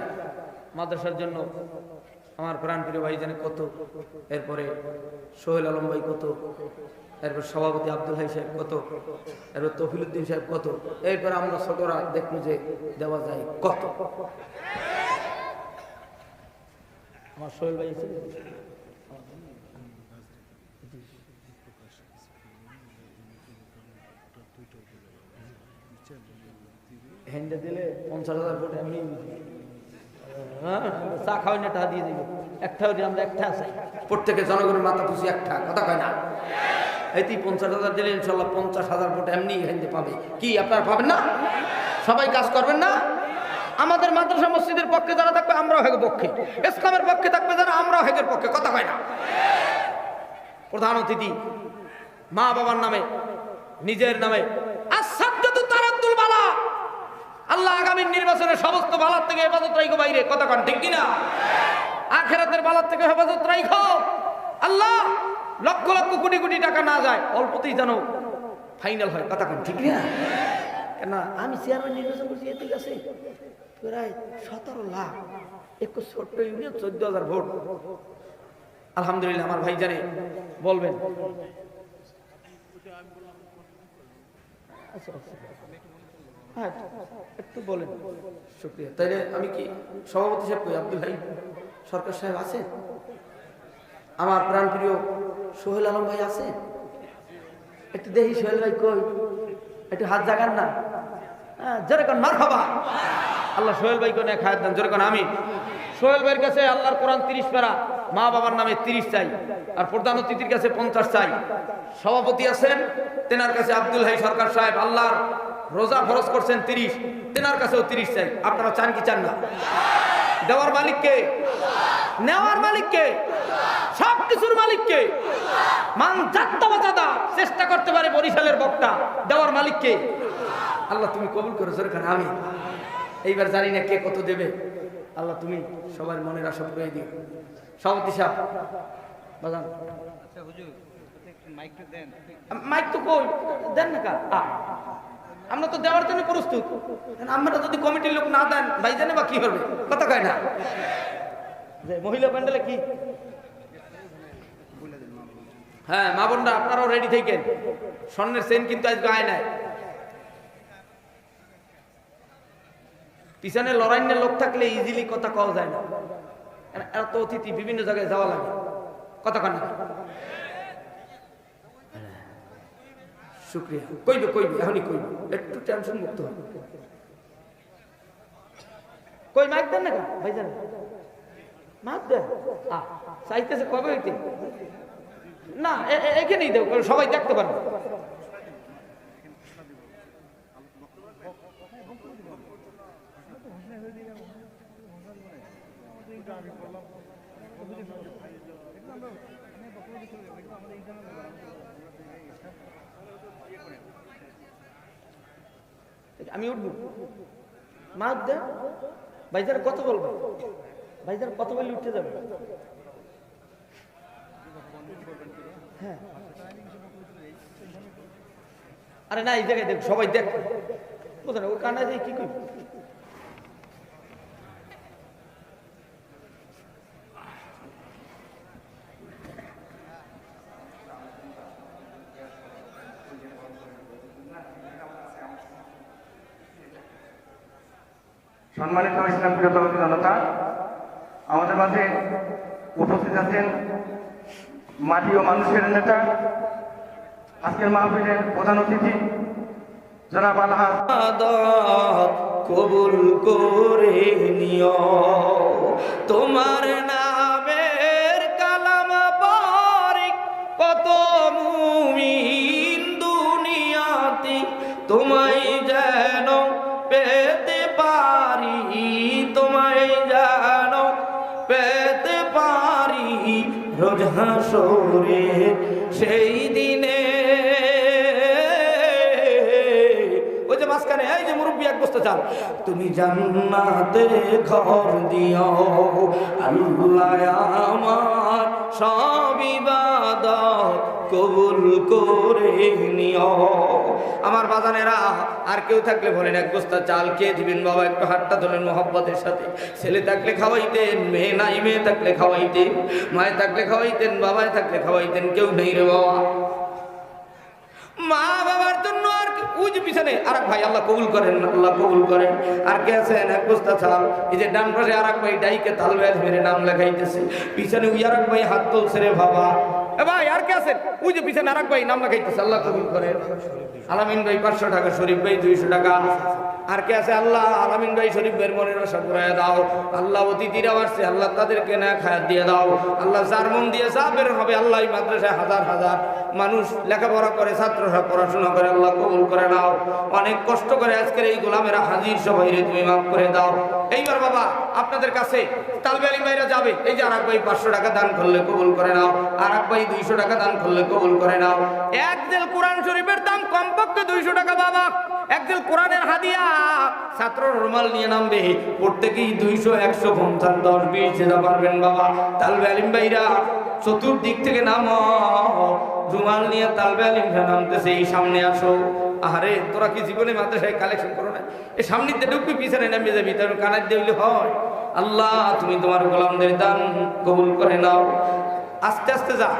মাদ্রাসার জন্য আমার প্রাণ প্রিয় ভাই জানে কত, এরপরে সোহেল আলম ভাই কত, এরপর সভাপতি আব্দুল হাই সাহেব কত, এরপর তফিলুদ্দিন সাহেব কত, এরপর আমরা ছোটরা দেখবো যে দেওয়া যায় কত। আমার সোহেল ভাই হ্যান্ডে দিলে 50,000 ভোট এমনি চা খাওয়াই না টাকা দিয়ে দিবে, একটাও দিয়ে আমরা একটা চাই, প্রত্যেকে জনগণের মাথা খুশি একটা কথা কয় না। এই 50,000 দিলে ইনশাল্লাহ 50,000 ভোট এমনি হ্যান্ডে পাবে। কি আপনারা পাবেন না? সবাই কাজ করবেন না? আমাদের মাদ্রাসা মসজিদের পক্ষে যারা থাকবে আমরাও হেগের পক্ষে, ইসলামের পক্ষে থাকবে যারা আমরাও হেগের পক্ষে, কথা কয় না। প্রধান অতিথি মা বাবার নামে, নিজের নামে আসাদু তারাদ্দুল বালা, আল্লাহ আগামী নির্বাচনে সমস্ত বালার থেকে হেফাজত রাখো বাইরে, কথা কন ঠিক কিনা? আখিরাতের বালার থেকে হেফাজত রাখো আল্লাহ, লক্ষ লক্ষ কোটি কোটি টাকা না যায়, অল্পতেই যেন ফাইনাল হয়, কথা কন ঠিক না? কেন আমি চেয়ারম্যান নির্বাচন করছি, এতে গেছে প্রায় 17 লাখ, একটু ছোট্ট ইউনিয়ন 14,000 ভোট। আলহামদুলিল্লাহ আমার ভাই জানে বলবেন। হ্যাঁ একটু বলেন, শুক্রিয়া। তাইলে আমি কি সভাপতি সাহেব কই, আব্দুল ভাই সরকার সাহেব আছে, আমার প্রাণ প্রিয় সোহেল আলম ভাই আছে, একটু দেখি সোহেল ভাই কই, একটু হাত জাগান না, যেরকম মারহাবা। আল্লাহ সোহেল ভাই কোনে খায়াত দেন, যেরকম আমি সোহেল ভাইয়ের কাছে আল্লাহর কোরআন 30 পারা, মা বাবার নামে 30 চাই, আর প্রধান অতিথির কাছে 50 চাই। সভাপতি আছেন তেনার কাছে আব্দুল হাই সরকার সাহেব, আল্লাহর রোজা ফরজ করছেন 30, তেনার কাছেও 30 চাই। আপনারা চান কি চান না? দেওয়ার মালিক কে? নেওয়ার মালিক কে? সব কিছুর মালিক কে? মান জাত্তা বাজাদা চেষ্টা করতে পারে বরিশালের বক্তা, দেওয়ার মালিক কে? আল্লাহ তুমি কবুল করো সরকার, আমি এইবার জানি না কে কত দেবে, আল্লাহ তুমি সবার মনের আশা পুরাই দিও। সভাপতি সাহেব বাজান, আচ্ছা হুজুর মাইকটা দেন, মাইক তো কই দেন না কা, আমরা তো দেওয়ার জন্য প্রস্তুত, আমরা যদি কমিটির লোক না দেন ভাই জানে বা কি হবে, কথা কয় না। যে মহিলা প্যান্ডেলে কি, হ্যাঁ মা বোনরা আপনারাও রেডি থাকেন, স্বর্ণের চেন কিন্তু আজ গায়ে নাই, পিছনে লড়াইনের লোক থাকলে ইজিলি কথা কওয়া যায় না, এত অতিথি বিভিন্ন জায়গায় যাওয়া লাগে, কথা কয় না। শুক্রিয়া, কইবে কইবে এখনই কইবে, একটু টেনশন মুক্ত হবে। কই মাইক দেন না ভাই জান, মাইক দেন, চাইতেছে কবে হইতে না, এখানেই দেব, সবাই দেখতে পারবে। আমি উঠবো, মাইক দেন, ভাইজার কত বলবো, ভাইজার কত বললে উঠতে যাবে। হ্যাঁ আরে না, এই জায়গায় দেখ, সবাই দেখ, বুঝলেন ও কানা দিয়ে কি করবে। সম্মানিত ইসলাম প্রিয় জনতা, আমাদের মাঝে উপস্থিত আছেন মাটি ও মানুষের নেতা, আজকের মাহফিলের প্রধান অতিথি জনাব আলহাজ কবুল করে নিও, তোমার নামের কালাম পারে কত মুমিন দুনিয়াতে, তোমায় যেন পেতে পারি, তোমায় যেন পেতে পারি রোজ হাসরে সেই দিনে। ওই যে মাঝখানে এই যে মুরব্বী এক বস্তা চাল, তুমি জান্নাতে ঘর দিও আল্লাহ আমার সব ইবাদত কবুল করে নিও। আমার বাজানেরা আর কেউ থাকলে বলেন এক বস্তা চাল কে দিবেন বাবা, একটু হাতটা ধরেন মোহব্বতের সাথে। ছেলে থাকলে খাওয়াইতেন, মেয়ে নাই, মেয়ে থাকলে খাওয়াইতেন, মায়ে থাকলে খাওয়াইতেন, বাবায় থাকলে খাওয়াইতেন, কেউ নেই রে বাবা। মা বাবার জন্য আর ওই যে পিছনে আর এক ভাই, আল্লাহ কবুল করেন, আল্লাহ কবুল করেন। আর কে আছেন এক বস্তা চাল, এই যে ডান পাশে আর এক ভাই ডাইকে তালবেল মেরে নাম লেখাইতেছে, পিছনে ওই আর এক ভাই হাত তুলছে রে বাবা। এ ভাই আর কে আছেন ওই যে পিছনে আর এক ভাই নাম লেখাইতেছে, আল্লাহ কবুল করেন। আলামিন ভাই 500 টাকা, শরীফ ভাই 200 টাকা। আর কে আছে আল্লাহ আলামিন ভাই শরীফ ভাইয়ের মনের আশা পুরাইয়া দাও। আল্লাহ অতিথিরা আসছে, আল্লাহ তাদেরকে না খায়াত দিয়ে দাও। আল্লাহ যার মন দিয়ে যা বের হবে, আল্লাহ এই মাদ্রাসায় হাজার হাজার মানুষ লেখাপড়া করে, ছাত্ররা পড়াশোনা করে, আল্লাহ কবুল করে নাও। অনেক কষ্ট করে আজকের এই গোলামেরা হাজির, সবাই রে তুমি মাফ করে দাও। এইবার বাবা আপনাদের কাছে তালবে আলী ভাইরা যাবে, এই যে আর এক ভাই 500 টাকা দান করলে কবুল করে নাও, আর এক ভাই 200 টাকা দান করলে কবুল করে নাও। এক দিল কোরআন শরীফের দাম কমপক্ষে 200 টাকা বাবা, এক দিল কোরআনের হাদিয়া। ছাত্র রুমাল নিয়ে নামবে, প্রত্যেকেই 200, 150, 10, 20 যেটা পারবেন বাবা। তালবে আলিম ভাইরা চতুর্দিক থেকে নামো, রুমাল নিয়ে তালবে আলিম ভাই নামতেছে, এই সামনে আসো। আরে তোরা কি জীবনে মাদ্রাসায় কালেকশন করো না? এই সামনে ঢুকবি, পিছনে নামিয়ে যাবি, তার কানার দিলে হয়। আল্লাহ তুমি তোমার গোলামদের দান কবুল করে নাও। আস্তে আস্তে যা,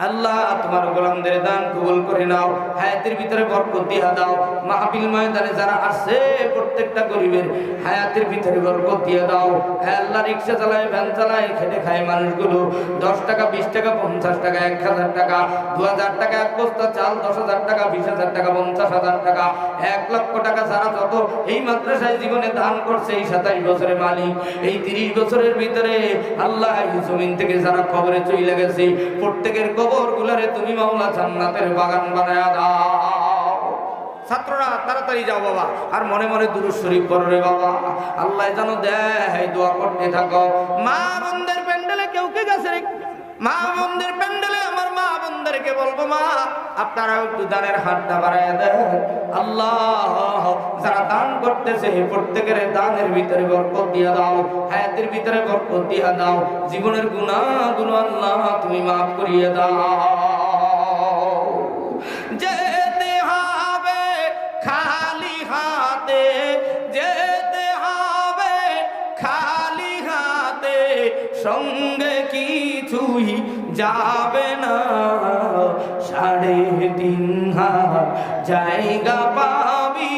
আল্লাহ তোমার গোলামদের দান কবুল করে নাও, হায়াতের ভিতরে বরকত দিয়া দাও। মাহফিল ময়দানে যারা আসছে প্রত্যেকটা গরিবের হায়াতের ভিতরে বরকত দিয়ে দাও। হ্যাঁ আল্লাহ, রিক্সা চালায়, ভ্যান চালায়, খেটে খায় মানুষগুলো, 10 টাকা, 20 টাকা, 50 টাকা, 1000 টাকা, 2000 টাকা এক বস্তা চাল, 10,000 টাকা, 20,000 টাকা, 50,000 টাকা, 1 লক্ষ টাকা, যারা যত এই মাদ্রাসায় জীবনে দান করছে, এই 27 বছরের মালিক, এই 30 বছরের ভিতরে আল্লাহ এই জমিন থেকে যারা কবরে চলে গেছে, প্রত্যেকের কবর গুলারে তুমি মাওলা জান্নাতের বাগান বানায়া দাও। ছাত্ররা তাড়াতাড়ি যাও বাবা, আর মনে মনে দুরূদ শরীফ পড়ো রে বাবা। আল্লাহ যেন দেয়, দোয়া করতে থাকো। মা বোনদের প্যান্ডেলে কেউ কে গেছে রে? মা বোনদের প্যান্ডেলে আমার মা বোনদেরকে বলবো, মা আপনারা একটু দানের হাতটা বাড়ায় দেন। আল্লাহ যারা দান করতেছে প্রত্যেকের দানের ভিতরে বরকত দিয়া দাও, হায়াতের ভিতরে বরকত দিয়া দাও, জীবনের গুনাহগুলো আল্লাহ তুমি মাফ করিয়ে দাও। যেতে হবে খালি হাতে, যেতে হবে খালি হাতে, সঙ্গে কিছুই যাবে না। 3.5 হাত জায়গা পাবি,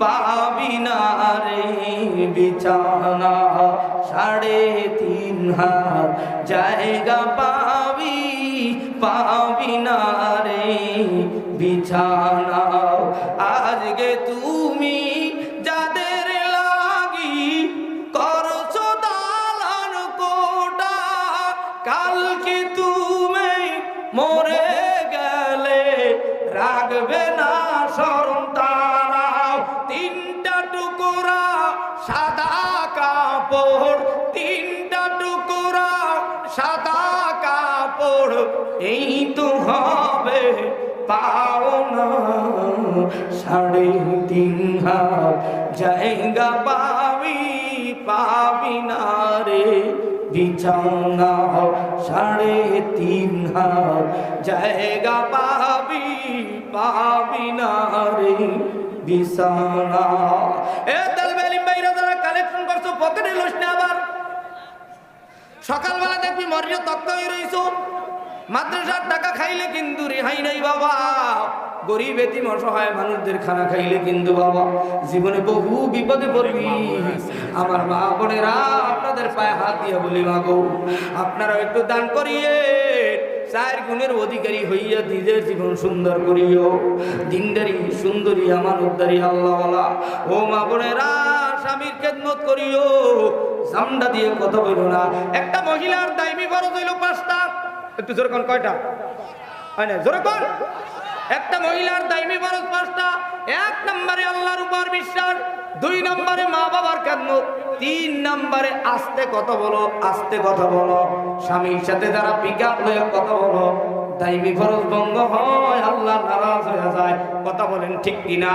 পাবি না রে বিছানা। 3.5 হাত জায়গা পাবি, পাবি না রে বিছানা। আজকে তুমি যাদের লাগি করছো দালান কোটা, কালকে তুমি মরে গেলে রাখবে না শরম তারা। 3টা টুকরা সাদা কাপড়, 3টা টুকরা সাদা কাপড়, এই তো হবে পাওনা। 3.5 হাত জায়গা পাবি, পাবি না রে বিছানা। 3.5 হাত জায়গা পাবি, পাবি না রে বিছানা। এ তালবে আলিম ভাইরা যারা কালেকশন করছো, পকেটে লইস না আবার। সকালবেলা দেখবি মরিয়া তক্ত হয়ে রইছো, মাদ্রাসার টাকা খাইলে কিন্তু রেহাই নাই বাবা। গরিব এতিম অসহায় মানুষদের খানা খাইলে কিন্তু বাবা জীবনে বহু বিপদে পড়বি। আমার মা বোনেরা আপনাদের পায়ে হাত দিয়ে বলি, মা গো আপনারা একটু দান করিয়ে 4 গুণের অধিকারী হইয়া নিজের জীবন সুন্দর করিও। দিনদারি, সুন্দরী, আমানতদারি, আল্লাহওয়ালা ও মা বোনেরা স্বামীর খেদমত করিও। সামডা দিয়ে কথা বলো না। একটা মহিলার দাইমি ফরজ হইল 5টা। একটু জোরে কোন, কয়টা হয় না? জোরে কোন। একটা মহিলার দাইমি ফরজ 5টা। 1 নম্বরে আল্লাহর উপর বিশ্বাস, 2 নম্বরে মা বাবার খেদমত, 3 নম্বরে আস্তে কথা বলো, আস্তে কথা বলো। স্বামীর সাথে যারা পিকআপ লয়ে কথা বলো, দাইমি ফরজ ভঙ্গ হয়, আল্লাহ নারাজ হয়ে যায়। কথা বলেন ঠিক কিনা?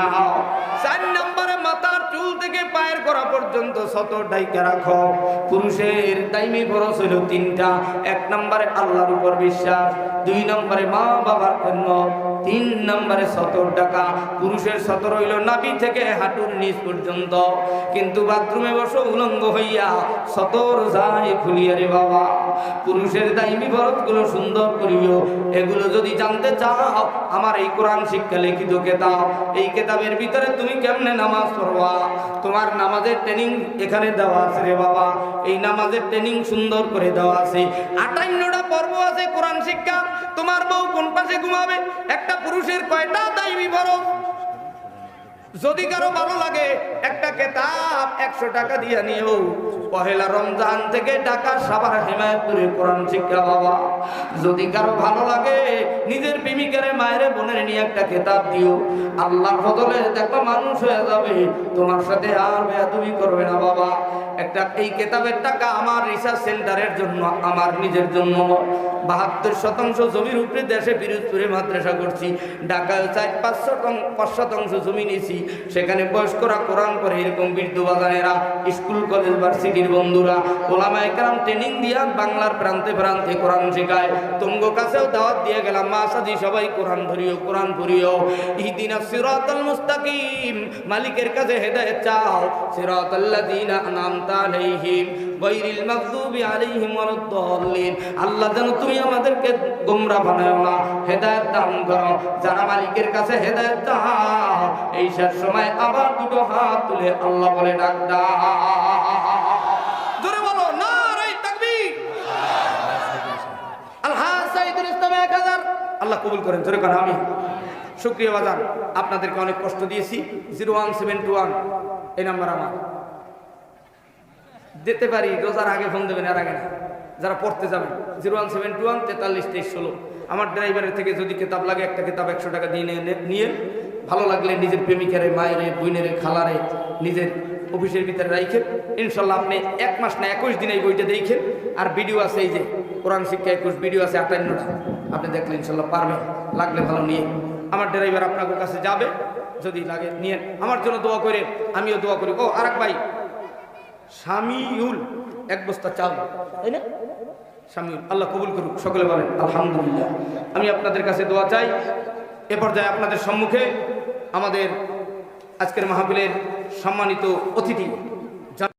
4 নম্বরে মাথার চুল থেকে পায়ের করা পর্যন্ত সতর ডাইকা রাখো। পুরুষের দাইমি ফরজ হলো 3টা। 1 নম্বরে আল্লাহর উপর বিশ্বাস, 2 নম্বরে মা বাবার জন্য, 3 নম্বরে সতর ডাকা। পুরুষের সতর হইল নাভি থেকে হাঁটুর নিচ পর্যন্ত, কিন্তু বাথরুমে বসো উলঙ্গ হইয়া সতর যায় খুলিয়া রে বাবা। পুরুষের দাইমি ফরজগুলো সুন্দর করিও। এগুলো যদি জানতে চাও, আমার এই কোরআন শিক্ষা লিখিত কেতাব, এই কেতাবের ভিতরে তুমি কেমনে নামাজ পড়বা, তোমার নামাজের ট্রেনিং এখানে দেওয়া আছে রে বাবা। এই নামাজের ট্রেনিং সুন্দর করে দেওয়া আছে। 58টা পর্ব আছে কোরআন শিক্ষা। তোমার বউ কোন পাশে ঘুমাবে, একটা পুরুষের কয়টা দাইমি ফরজ। যদি কারো ভালো লাগে একটা কেতাব 100 টাকা দিয়ে নিও। পহেলা রমজান থেকে ঢাকা সাভার হেমায়তপুরে কোরআন শিক্ষা বাবা। যদি কারো ভালো লাগে নিজের প্রেমিকারে মায়ের বোনের নিয়ে একটা কেতাব দিও। আল্লাহর বদলে দেখো মানুষ হয়ে যাবে, তোমার সাথে আর বেয়াদবি করবে না বাবা। একটা এই কেতাবের টাকা আমার রিসার্চ সেন্টারের জন্য, আমার নিজের জন্য। 72% জমির উপরে দেশে পিরোজপুরে মাদ্রাসা করছি। ঢাকায় 4-5 জমি নিয়েছি। সেখানে বয়স্করা কোরআন করে, এরকম বৃদ্ধ বাগানেরা, স্কুল কলেজ ভার্সিটির বন্ধুরা, ওলামায়ে কেরাম ট্রেনিং দিয়া বাংলার প্রান্তে প্রান্তে কোরআন শেখায়। তোমগো কাছেও দাওয়াত দিয়ে গেলাম, মা সাজি সবাই কোরআন ধরিও, কোরআন পড়িও। ইহদিনাস সিরাতাল মুস্তাকিম, মালিকের কাছে হেদায়েত চাও। সিরাতাল্লাযীনা আনআমতা আলাইহিম গায়রিল মাগদুবি আলাইহিম ওয়ালাদ-দাল্লিন। আল্লাহ যেন তুমি আমাদেরকে গোমরা বানাও না, হেদায়েত দান করো। যারা মালিকের কাছে হেদায়েত চাও, এই শেষ সময় আবার দুটো হাত তুলে আল্লাহ বলে ডাক দাও। জোরে বলো নারে তাকবীর। আলহাজ সাইদুল ইসলাম 1000। আল্লাহ কবুল করেন, জোরে করেন আমিন। শুকরিয়া বাজান, আপনাদেরকে অনেক কষ্ট দিয়েছি। 01721 এই নাম্বার আমার দিতে পারি। রোজার আগে ফোন দেবেন, এর আগে না। যারা পড়তে যাবেন 01721 43 23 16। আমার ড্রাইভারের থেকে যদি কিতাব লাগে, একটা কিতাব 100 টাকা দিয়ে নিয়ে ভালো লাগলে নিজের প্রেমিকারে, মায়েরে, বোনেরে, খালারে নিজের অফিসের ভিতরে রাখেন। ইনশাল্লাহ আপনি 1 মাস না 21 দিন এই বইটা দেখেন। আর ভিডিও আছে, এই যে কোরআন শিক্ষা 21 ভিডিও আছে 58টা, আপনি দেখলে ইনশাল্লাহ পারবেন। লাগলে ভালো নিয়ে আমার ড্রাইভার আপনার কাছে যাবে, যদি লাগে নিয়ে আমার জন্য দোয়া করে, আমিও দোয়া করি। ও আরেক ভাই শামিউল 1 বস্তা চাল, তাই না? শামিউল, আল্লাহ কবুল করুক। সকলে বলেন আলহামদুলিল্লাহ। আমি আপনাদের কাছে দোয়া চাই। এ পর্যায়ে আপনাদের সম্মুখে আমাদের আজকের মাহফিলের সম্মানিত অতিথি